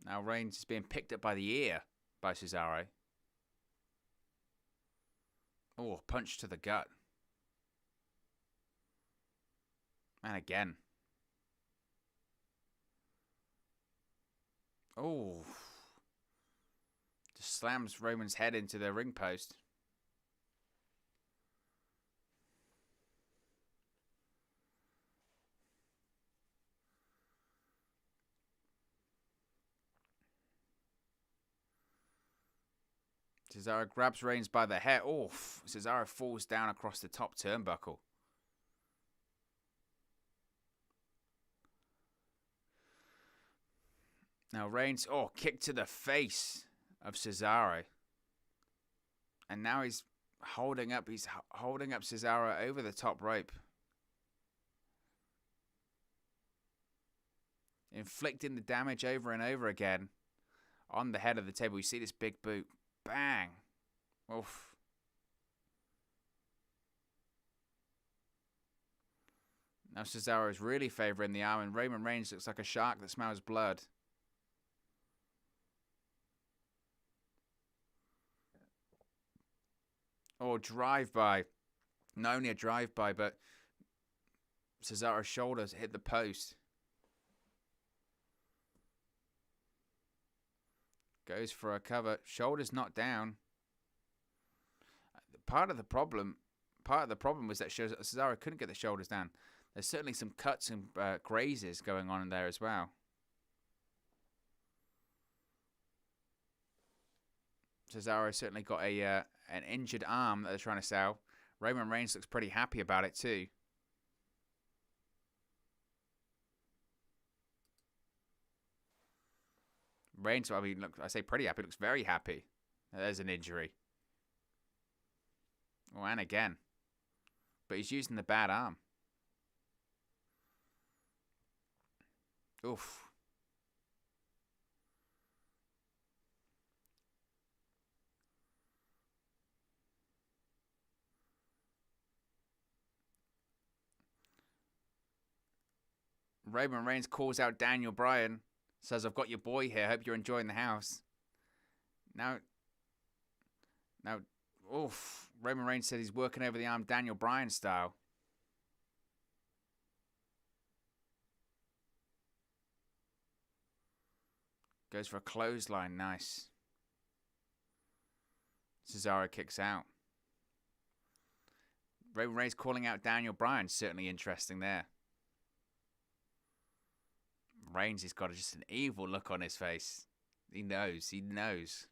Now Reigns is being picked up by the ear by Cesaro. Oh, punch to the gut. And again. Oh. Just slams Roman's head into the ring post. Cesaro grabs Reigns by the hair. Oh, Cesaro falls down across the top turnbuckle. Now Reigns, kick to the face of Cesaro. And now he's holding up Cesaro over the top rope. Inflicting the damage over and over again on the head of the table. You see this big boot. Bang. Oof. Now Cesaro is really favouring the arm, and Roman Reigns looks like a shark that smells blood. Or drive-by. Not only a drive-by, but Cesaro's shoulders hit the post. Goes for a cover. Shoulders not down. Part of the problem was that Cesaro couldn't get the shoulders down. There's certainly some cuts and grazes going on in there as well. Cesaro certainly got an injured arm that they're trying to sell. Roman Reigns looks pretty happy about it too. Reigns, look, I say pretty happy, looks very happy. There's an injury. Oh, and again. But he's using the bad arm. Oof. Roman Reigns calls out Daniel Bryan. Says, I've got your boy here. Hope you're enjoying the house. Now, Roman Reigns said he's working over the arm Daniel Bryan style. Goes for a clothesline. Nice. Cesaro kicks out. Roman Reigns calling out Daniel Bryan. Certainly interesting there. Reigns has got just an evil look on his face. He knows.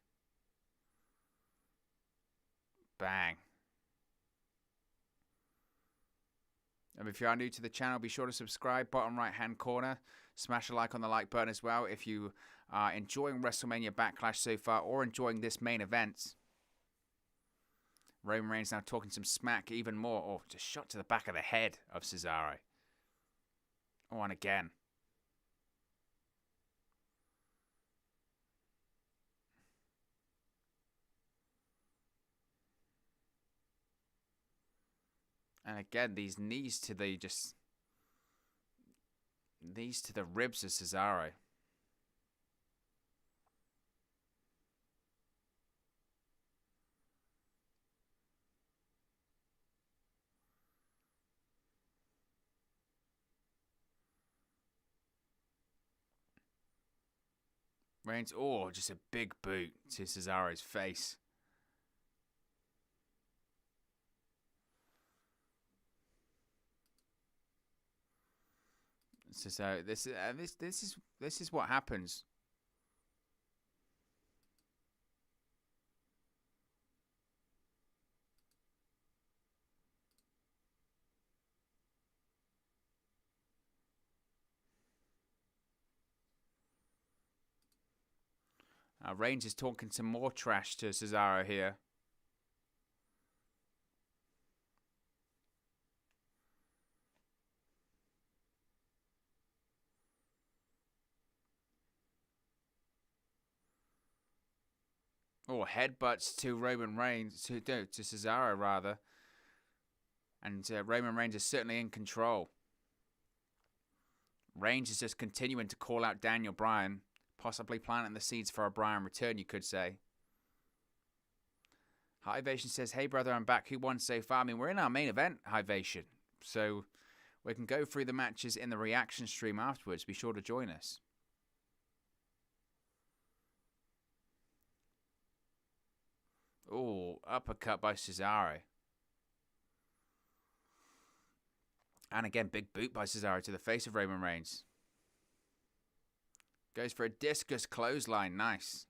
Bang. And if you are new to the channel, be sure to subscribe. Bottom right hand corner. Smash a like on the like button as well if you are enjoying WrestleMania Backlash so far or enjoying this main event. Roman Reigns now talking some smack even more. Oh, just shot to the back of the head of Cesaro. Oh, and again. And again, these knees to the ribs of Cesaro. Reigns, just a big boot to Cesaro's face. So this is what happens. Reigns is talking some more trash to Cesaro here. Oh, headbutts to Roman Reigns, to Cesaro rather. And Roman Reigns is certainly in control. Reigns is just continuing to call out Daniel Bryan, possibly planting the seeds for a Bryan return, you could say. Hivation says, hey brother, I'm back. Who won so far? I mean, we're in our main event, Hivation. So we can go through the matches in the reaction stream afterwards. Be sure to join us. Oh, uppercut by Cesaro. And again, big boot by Cesaro to the face of Roman Reigns. Goes for a discus clothesline. Nice.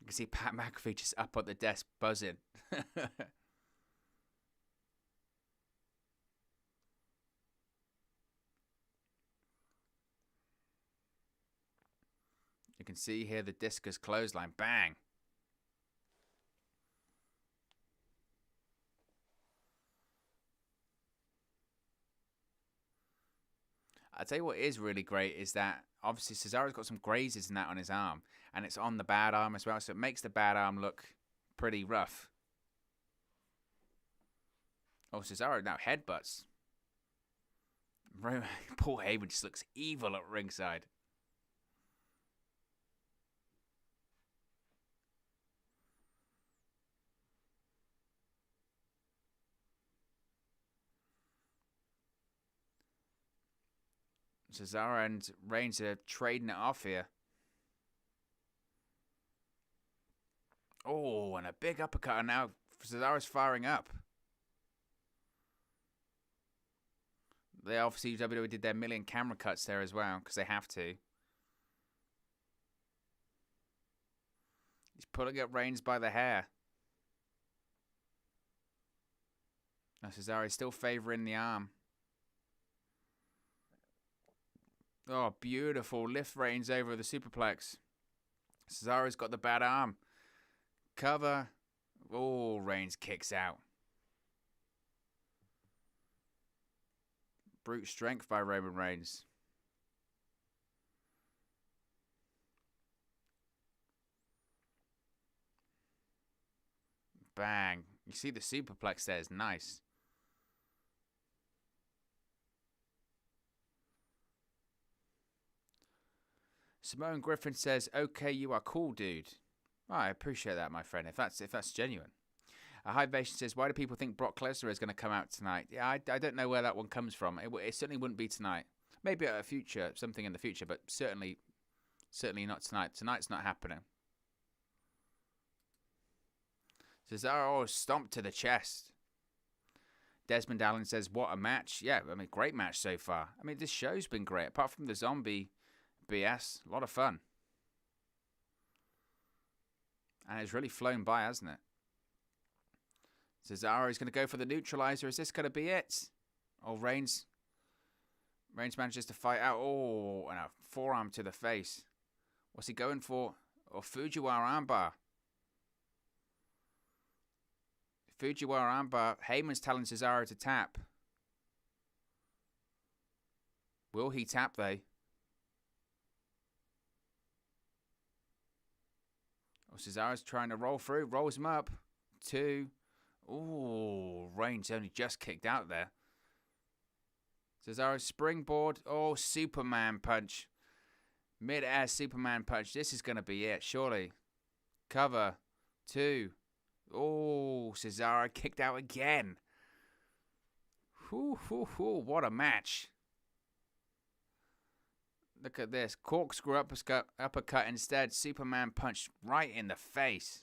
You can see Pat McAfee just up on the desk buzzing. You can see here the discus clothesline. Bang. I'll tell you what is really great is that obviously Cesaro's got some grazes and that on his arm. And it's on the bad arm as well. So it makes the bad arm look pretty rough. Oh, Cesaro now headbutts. Paul Heyman just looks evil at ringside. Cesaro and Reigns are trading it off here. Oh, and a big uppercut, and now Cesaro's firing up. They obviously, WWE did their million camera cuts there as well, because they have to. He's pulling up Reigns by the hair. Now Cesaro's still favoring the arm. Oh, beautiful. Lift Reigns over the superplex. Cesaro's got the bad arm. Cover. Oh, Reigns kicks out. Brute strength by Roman Reigns. Bang. You see the superplex there is nice. Simone Griffin says, okay, you are cool, dude. Oh, I appreciate that, my friend, if that's genuine. Hivation says, why do people think Brock Lesnar is going to come out tonight? Yeah, I don't know where that one comes from. It certainly wouldn't be tonight. Maybe at a future, something in the future, but certainly not tonight. Tonight's not happening. Cesaro stomped to the chest. Desmond Allen says, what a match. Yeah, I mean, great match so far. I mean, this show's been great. Apart from the zombie BS, a lot of fun. And it's really flown by, hasn't it? Cesaro is going to go for the neutralizer. Is this going to be it? Oh, Reigns manages to fight out. Oh, and a forearm to the face. What's he going for? Oh, Fujiwara armbar. Fujiwara armbar. Heyman's telling Cesaro to tap. Will he tap, though? Oh, Cesaro's trying to roll through. Rolls him up. 2. Ooh, Reigns only just kicked out there. Cesaro springboard. Oh, Superman punch. Mid-air Superman punch. This is going to be it, surely. Cover. 2. Oh, Cesaro kicked out again. What a match. Look at this. Corkscrew uppercut instead. Superman punch right in the face.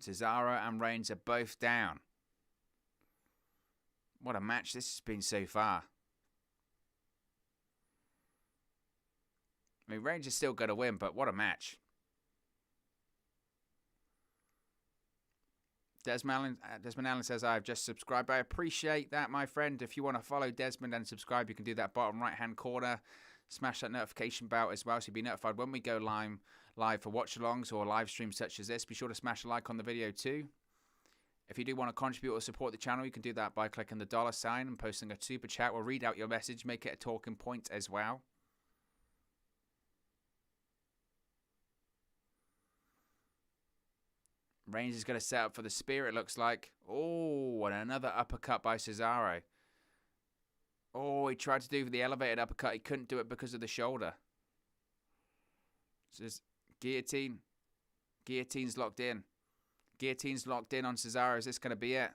Cesaro and Reigns are both down. What a match this has been so far. I mean, Reigns is still going to win, but what a match. Desmond Allen says, I've just subscribed. I appreciate that, my friend. If you want to follow Desmond and subscribe, you can do that bottom right-hand corner. Smash that notification bell as well so you'll be notified when we go live for watch-alongs or live streams such as this. Be sure to smash a like on the video too. If you do want to contribute or support the channel, you can do that by clicking the $ and posting a super chat. We'll read out your message, make it a talking point as well. Reigns is going to set up for the spear, it looks like. Oh, and another uppercut by Cesaro. Oh, he tried to do the elevated uppercut. He couldn't do it because of the shoulder. So guillotine. Guillotine's locked in. Guillotine's locked in on Cesaro. Is this going to be it?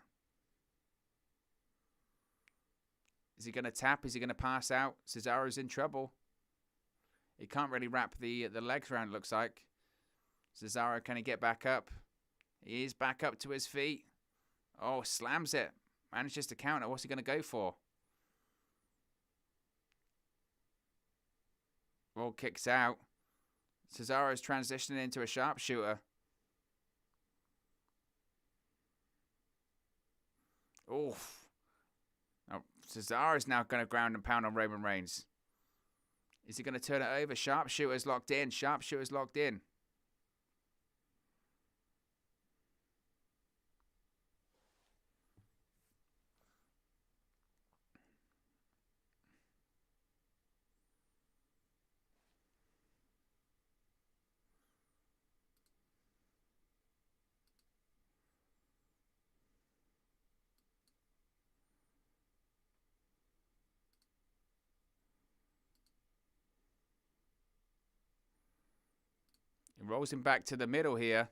Is he going to tap? Is he going to pass out? Cesaro's in trouble. He can't really wrap the legs around, it looks like. Cesaro, can he get back up? He is back up to his feet. Oh, slams it. Manages to counter. What's he going to go for? Roll kicks out. Cesaro's transitioning into a sharpshooter. Oof. Oh, Cesaro's now going to ground and pound on Roman Reigns. Is he going to turn it over? Sharpshooter's locked in. Sharpshooter's locked in. He rolls him back to the middle here.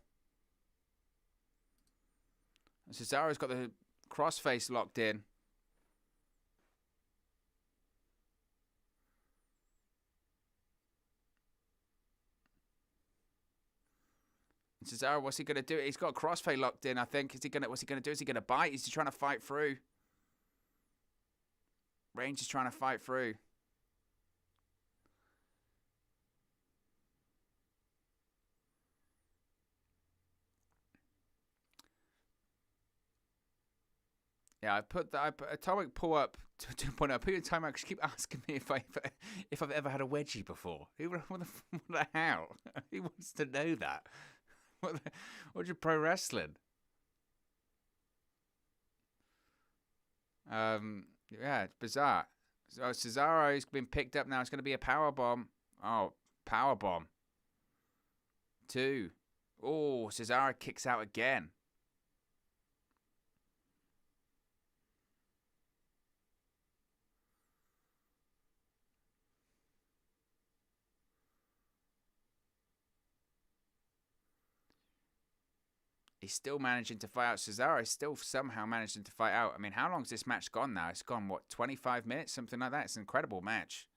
And Cesaro's got the crossface locked in. And Cesaro, what's he gonna do? He's got a crossface locked in, I think. What's he gonna do? Is he gonna bite? Is he trying to fight through? Reigns is trying to fight through. Yeah, I put atomic pull up to 2.0. I put it in timeout because you keep asking me if I've ever had a wedgie before. What the hell? Who wants to know that? What's your pro wrestling? Yeah, it's bizarre. So Cesaro's been picked up now. It's going to be a power bomb. Oh, power bomb. 2. Oh, Cesaro kicks out again. He's still managing to fight out. Cesaro is still somehow managing to fight out. I mean, how long's this match gone now? It's gone, what, 25 minutes? Something like that. It's an incredible match.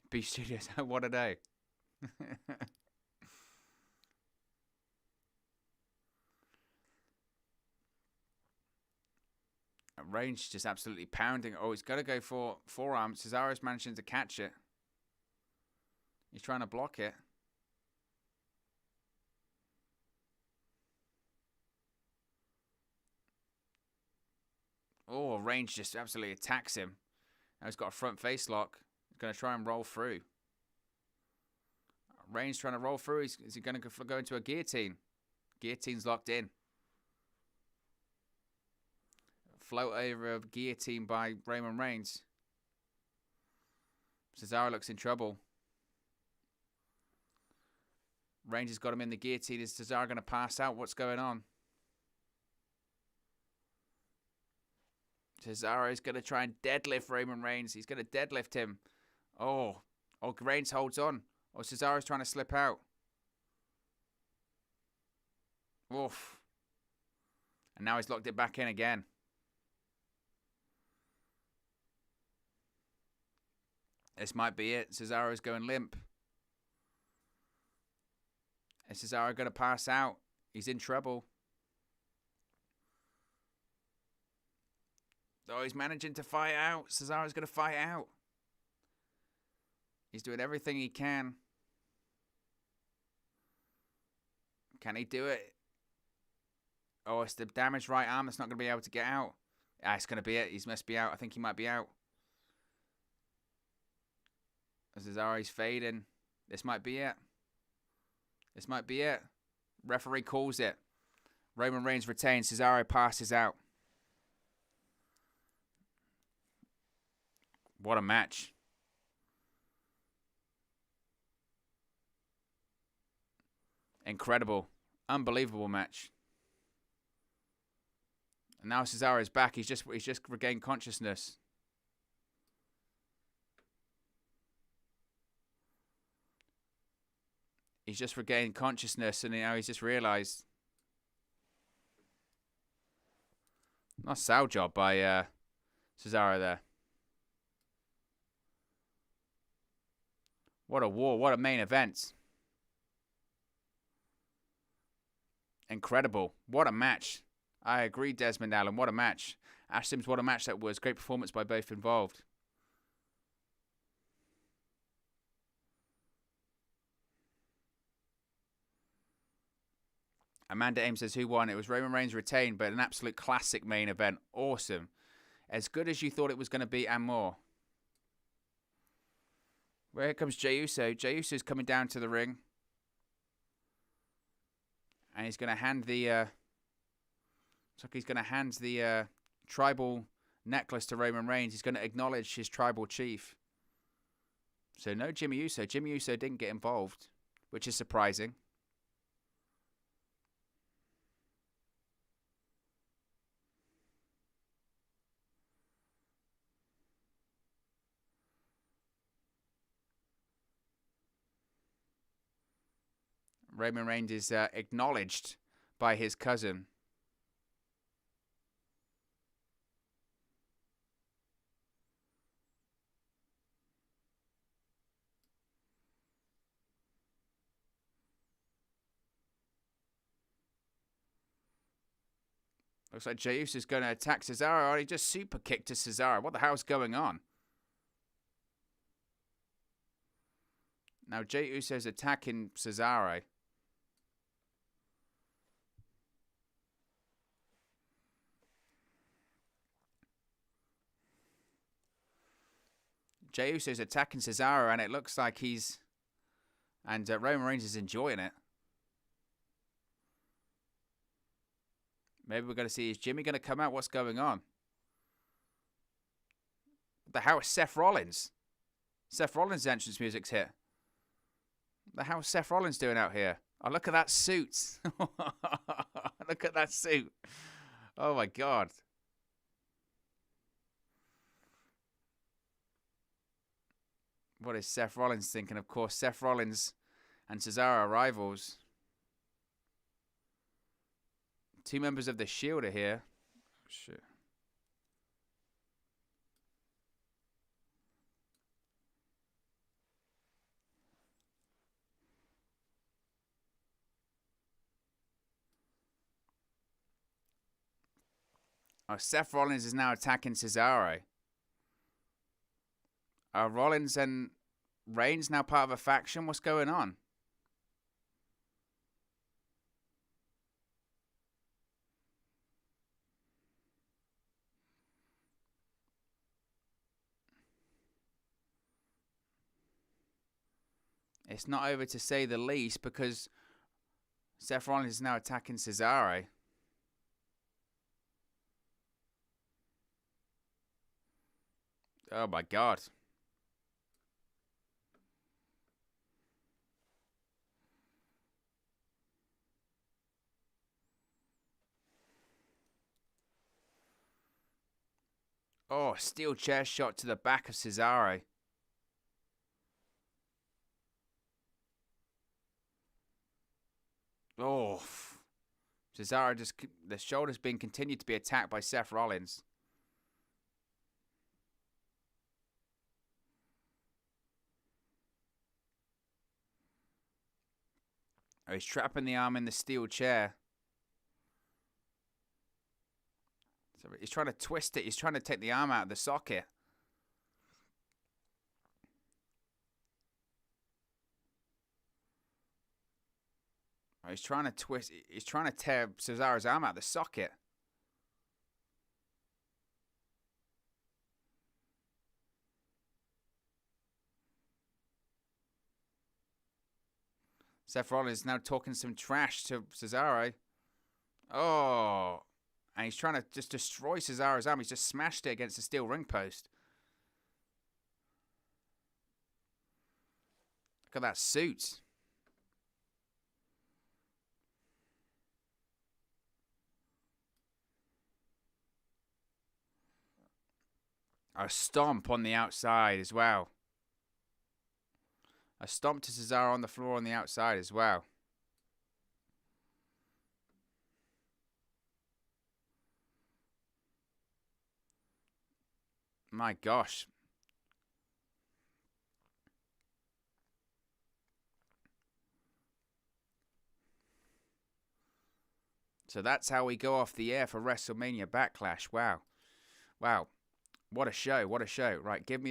B Studios, what a day. Reigns just absolutely pounding. Oh, he's got to go for forearm. Cesaro's managing to catch it. He's trying to block it. Oh, Reigns just absolutely attacks him. Now he's got a front face lock. He's going to try and roll through. Reigns trying to roll through. Is he going to go into a guillotine? Guillotine's locked in. Float over a guillotine by Roman Reigns. Cesaro looks in trouble. Reigns has got him in the guillotine. Is Cesaro going to pass out? What's going on? Cesaro is going to try and deadlift Roman Reigns. He's going to deadlift him. Oh, Reigns holds on. Oh, Cesaro's trying to slip out. Oof. And now he's locked it back in again. This might be it. Cesaro's going limp. Is Cesaro going to pass out? He's in trouble. Oh, he's managing to fight out. Cesaro's going to fight out. He's doing everything he can. Can he do it? Oh, it's the damaged right arm that's not going to be able to get out. Ah, it's going to be it. He must be out. I think he might be out. Cesaro's fading. This might be it. This might be it. Referee calls it. Roman Reigns retains. Cesaro passes out. What a match. Incredible. Unbelievable match. And now Cesaro's back. He's just regained consciousness. He's just regained consciousness, and now he's just realised. Nice sell job by Cesaro there. What a war. What a main event. Incredible. What a match. I agree, Desmond Allen. What a match. Ash Sims, what a match that was. Great performance by both involved. Amanda Ames says, who won? It was Roman Reigns retained, but an absolute classic main event. Awesome. As good as you thought it was going to be and more. Well, here comes Jey Uso. Jey Uso's coming down to the ring. And he's going to hand the... looks like he's going to hand the tribal necklace to Roman Reigns. He's going to acknowledge his tribal chief. So no Jimmy Uso. Jimmy Uso didn't get involved, which is surprising. Roman Reigns is acknowledged by his cousin. Looks like Jey Uso is going to attack Cesaro. Oh, he just super kicked to Cesaro. What the hell's going on? Now Jey Uso's attacking Cesaro. Jey Uso's attacking Cesaro, and it looks like he's... And Roman Reigns is enjoying it. Maybe we're going to see, is Jimmy going to come out? What's going on? What the hell is Seth Rollins? Seth Rollins' entrance music's hit. What the hell is Seth Rollins doing out here? Oh, look at that suit. Look at that suit. Oh, my God. What is Seth Rollins thinking? Of course, Seth Rollins and Cesaro are rivals. Two members of the Shield are here. Oh, shit. Oh, Seth Rollins is now attacking Cesaro. Are Rollins and Reigns now part of a faction? What's going on? It's not over, to say the least, because Seth Rollins is now attacking Cesaro. Oh my God. Oh, steel chair shot to the back of Cesaro. Oh, Cesaro just, the shoulder's being continued to be attacked by Seth Rollins. Oh, he's trapping the arm in the steel chair. So he's trying to twist it. He's trying to take the arm out of the socket. Oh, he's trying to twist. He's trying to tear Cesaro's arm out of the socket. Seth Rollins is now talking some trash to Cesaro. Oh. And he's trying to just destroy Cesaro's arm. He's just smashed it against the steel ring post. Look at that suit. A stomp on the outside as well. A stomp to Cesaro on the floor on the outside as well. My gosh. So that's how we go off the air for WrestleMania Backlash. Wow. Wow. What a show. What a show. Right, give me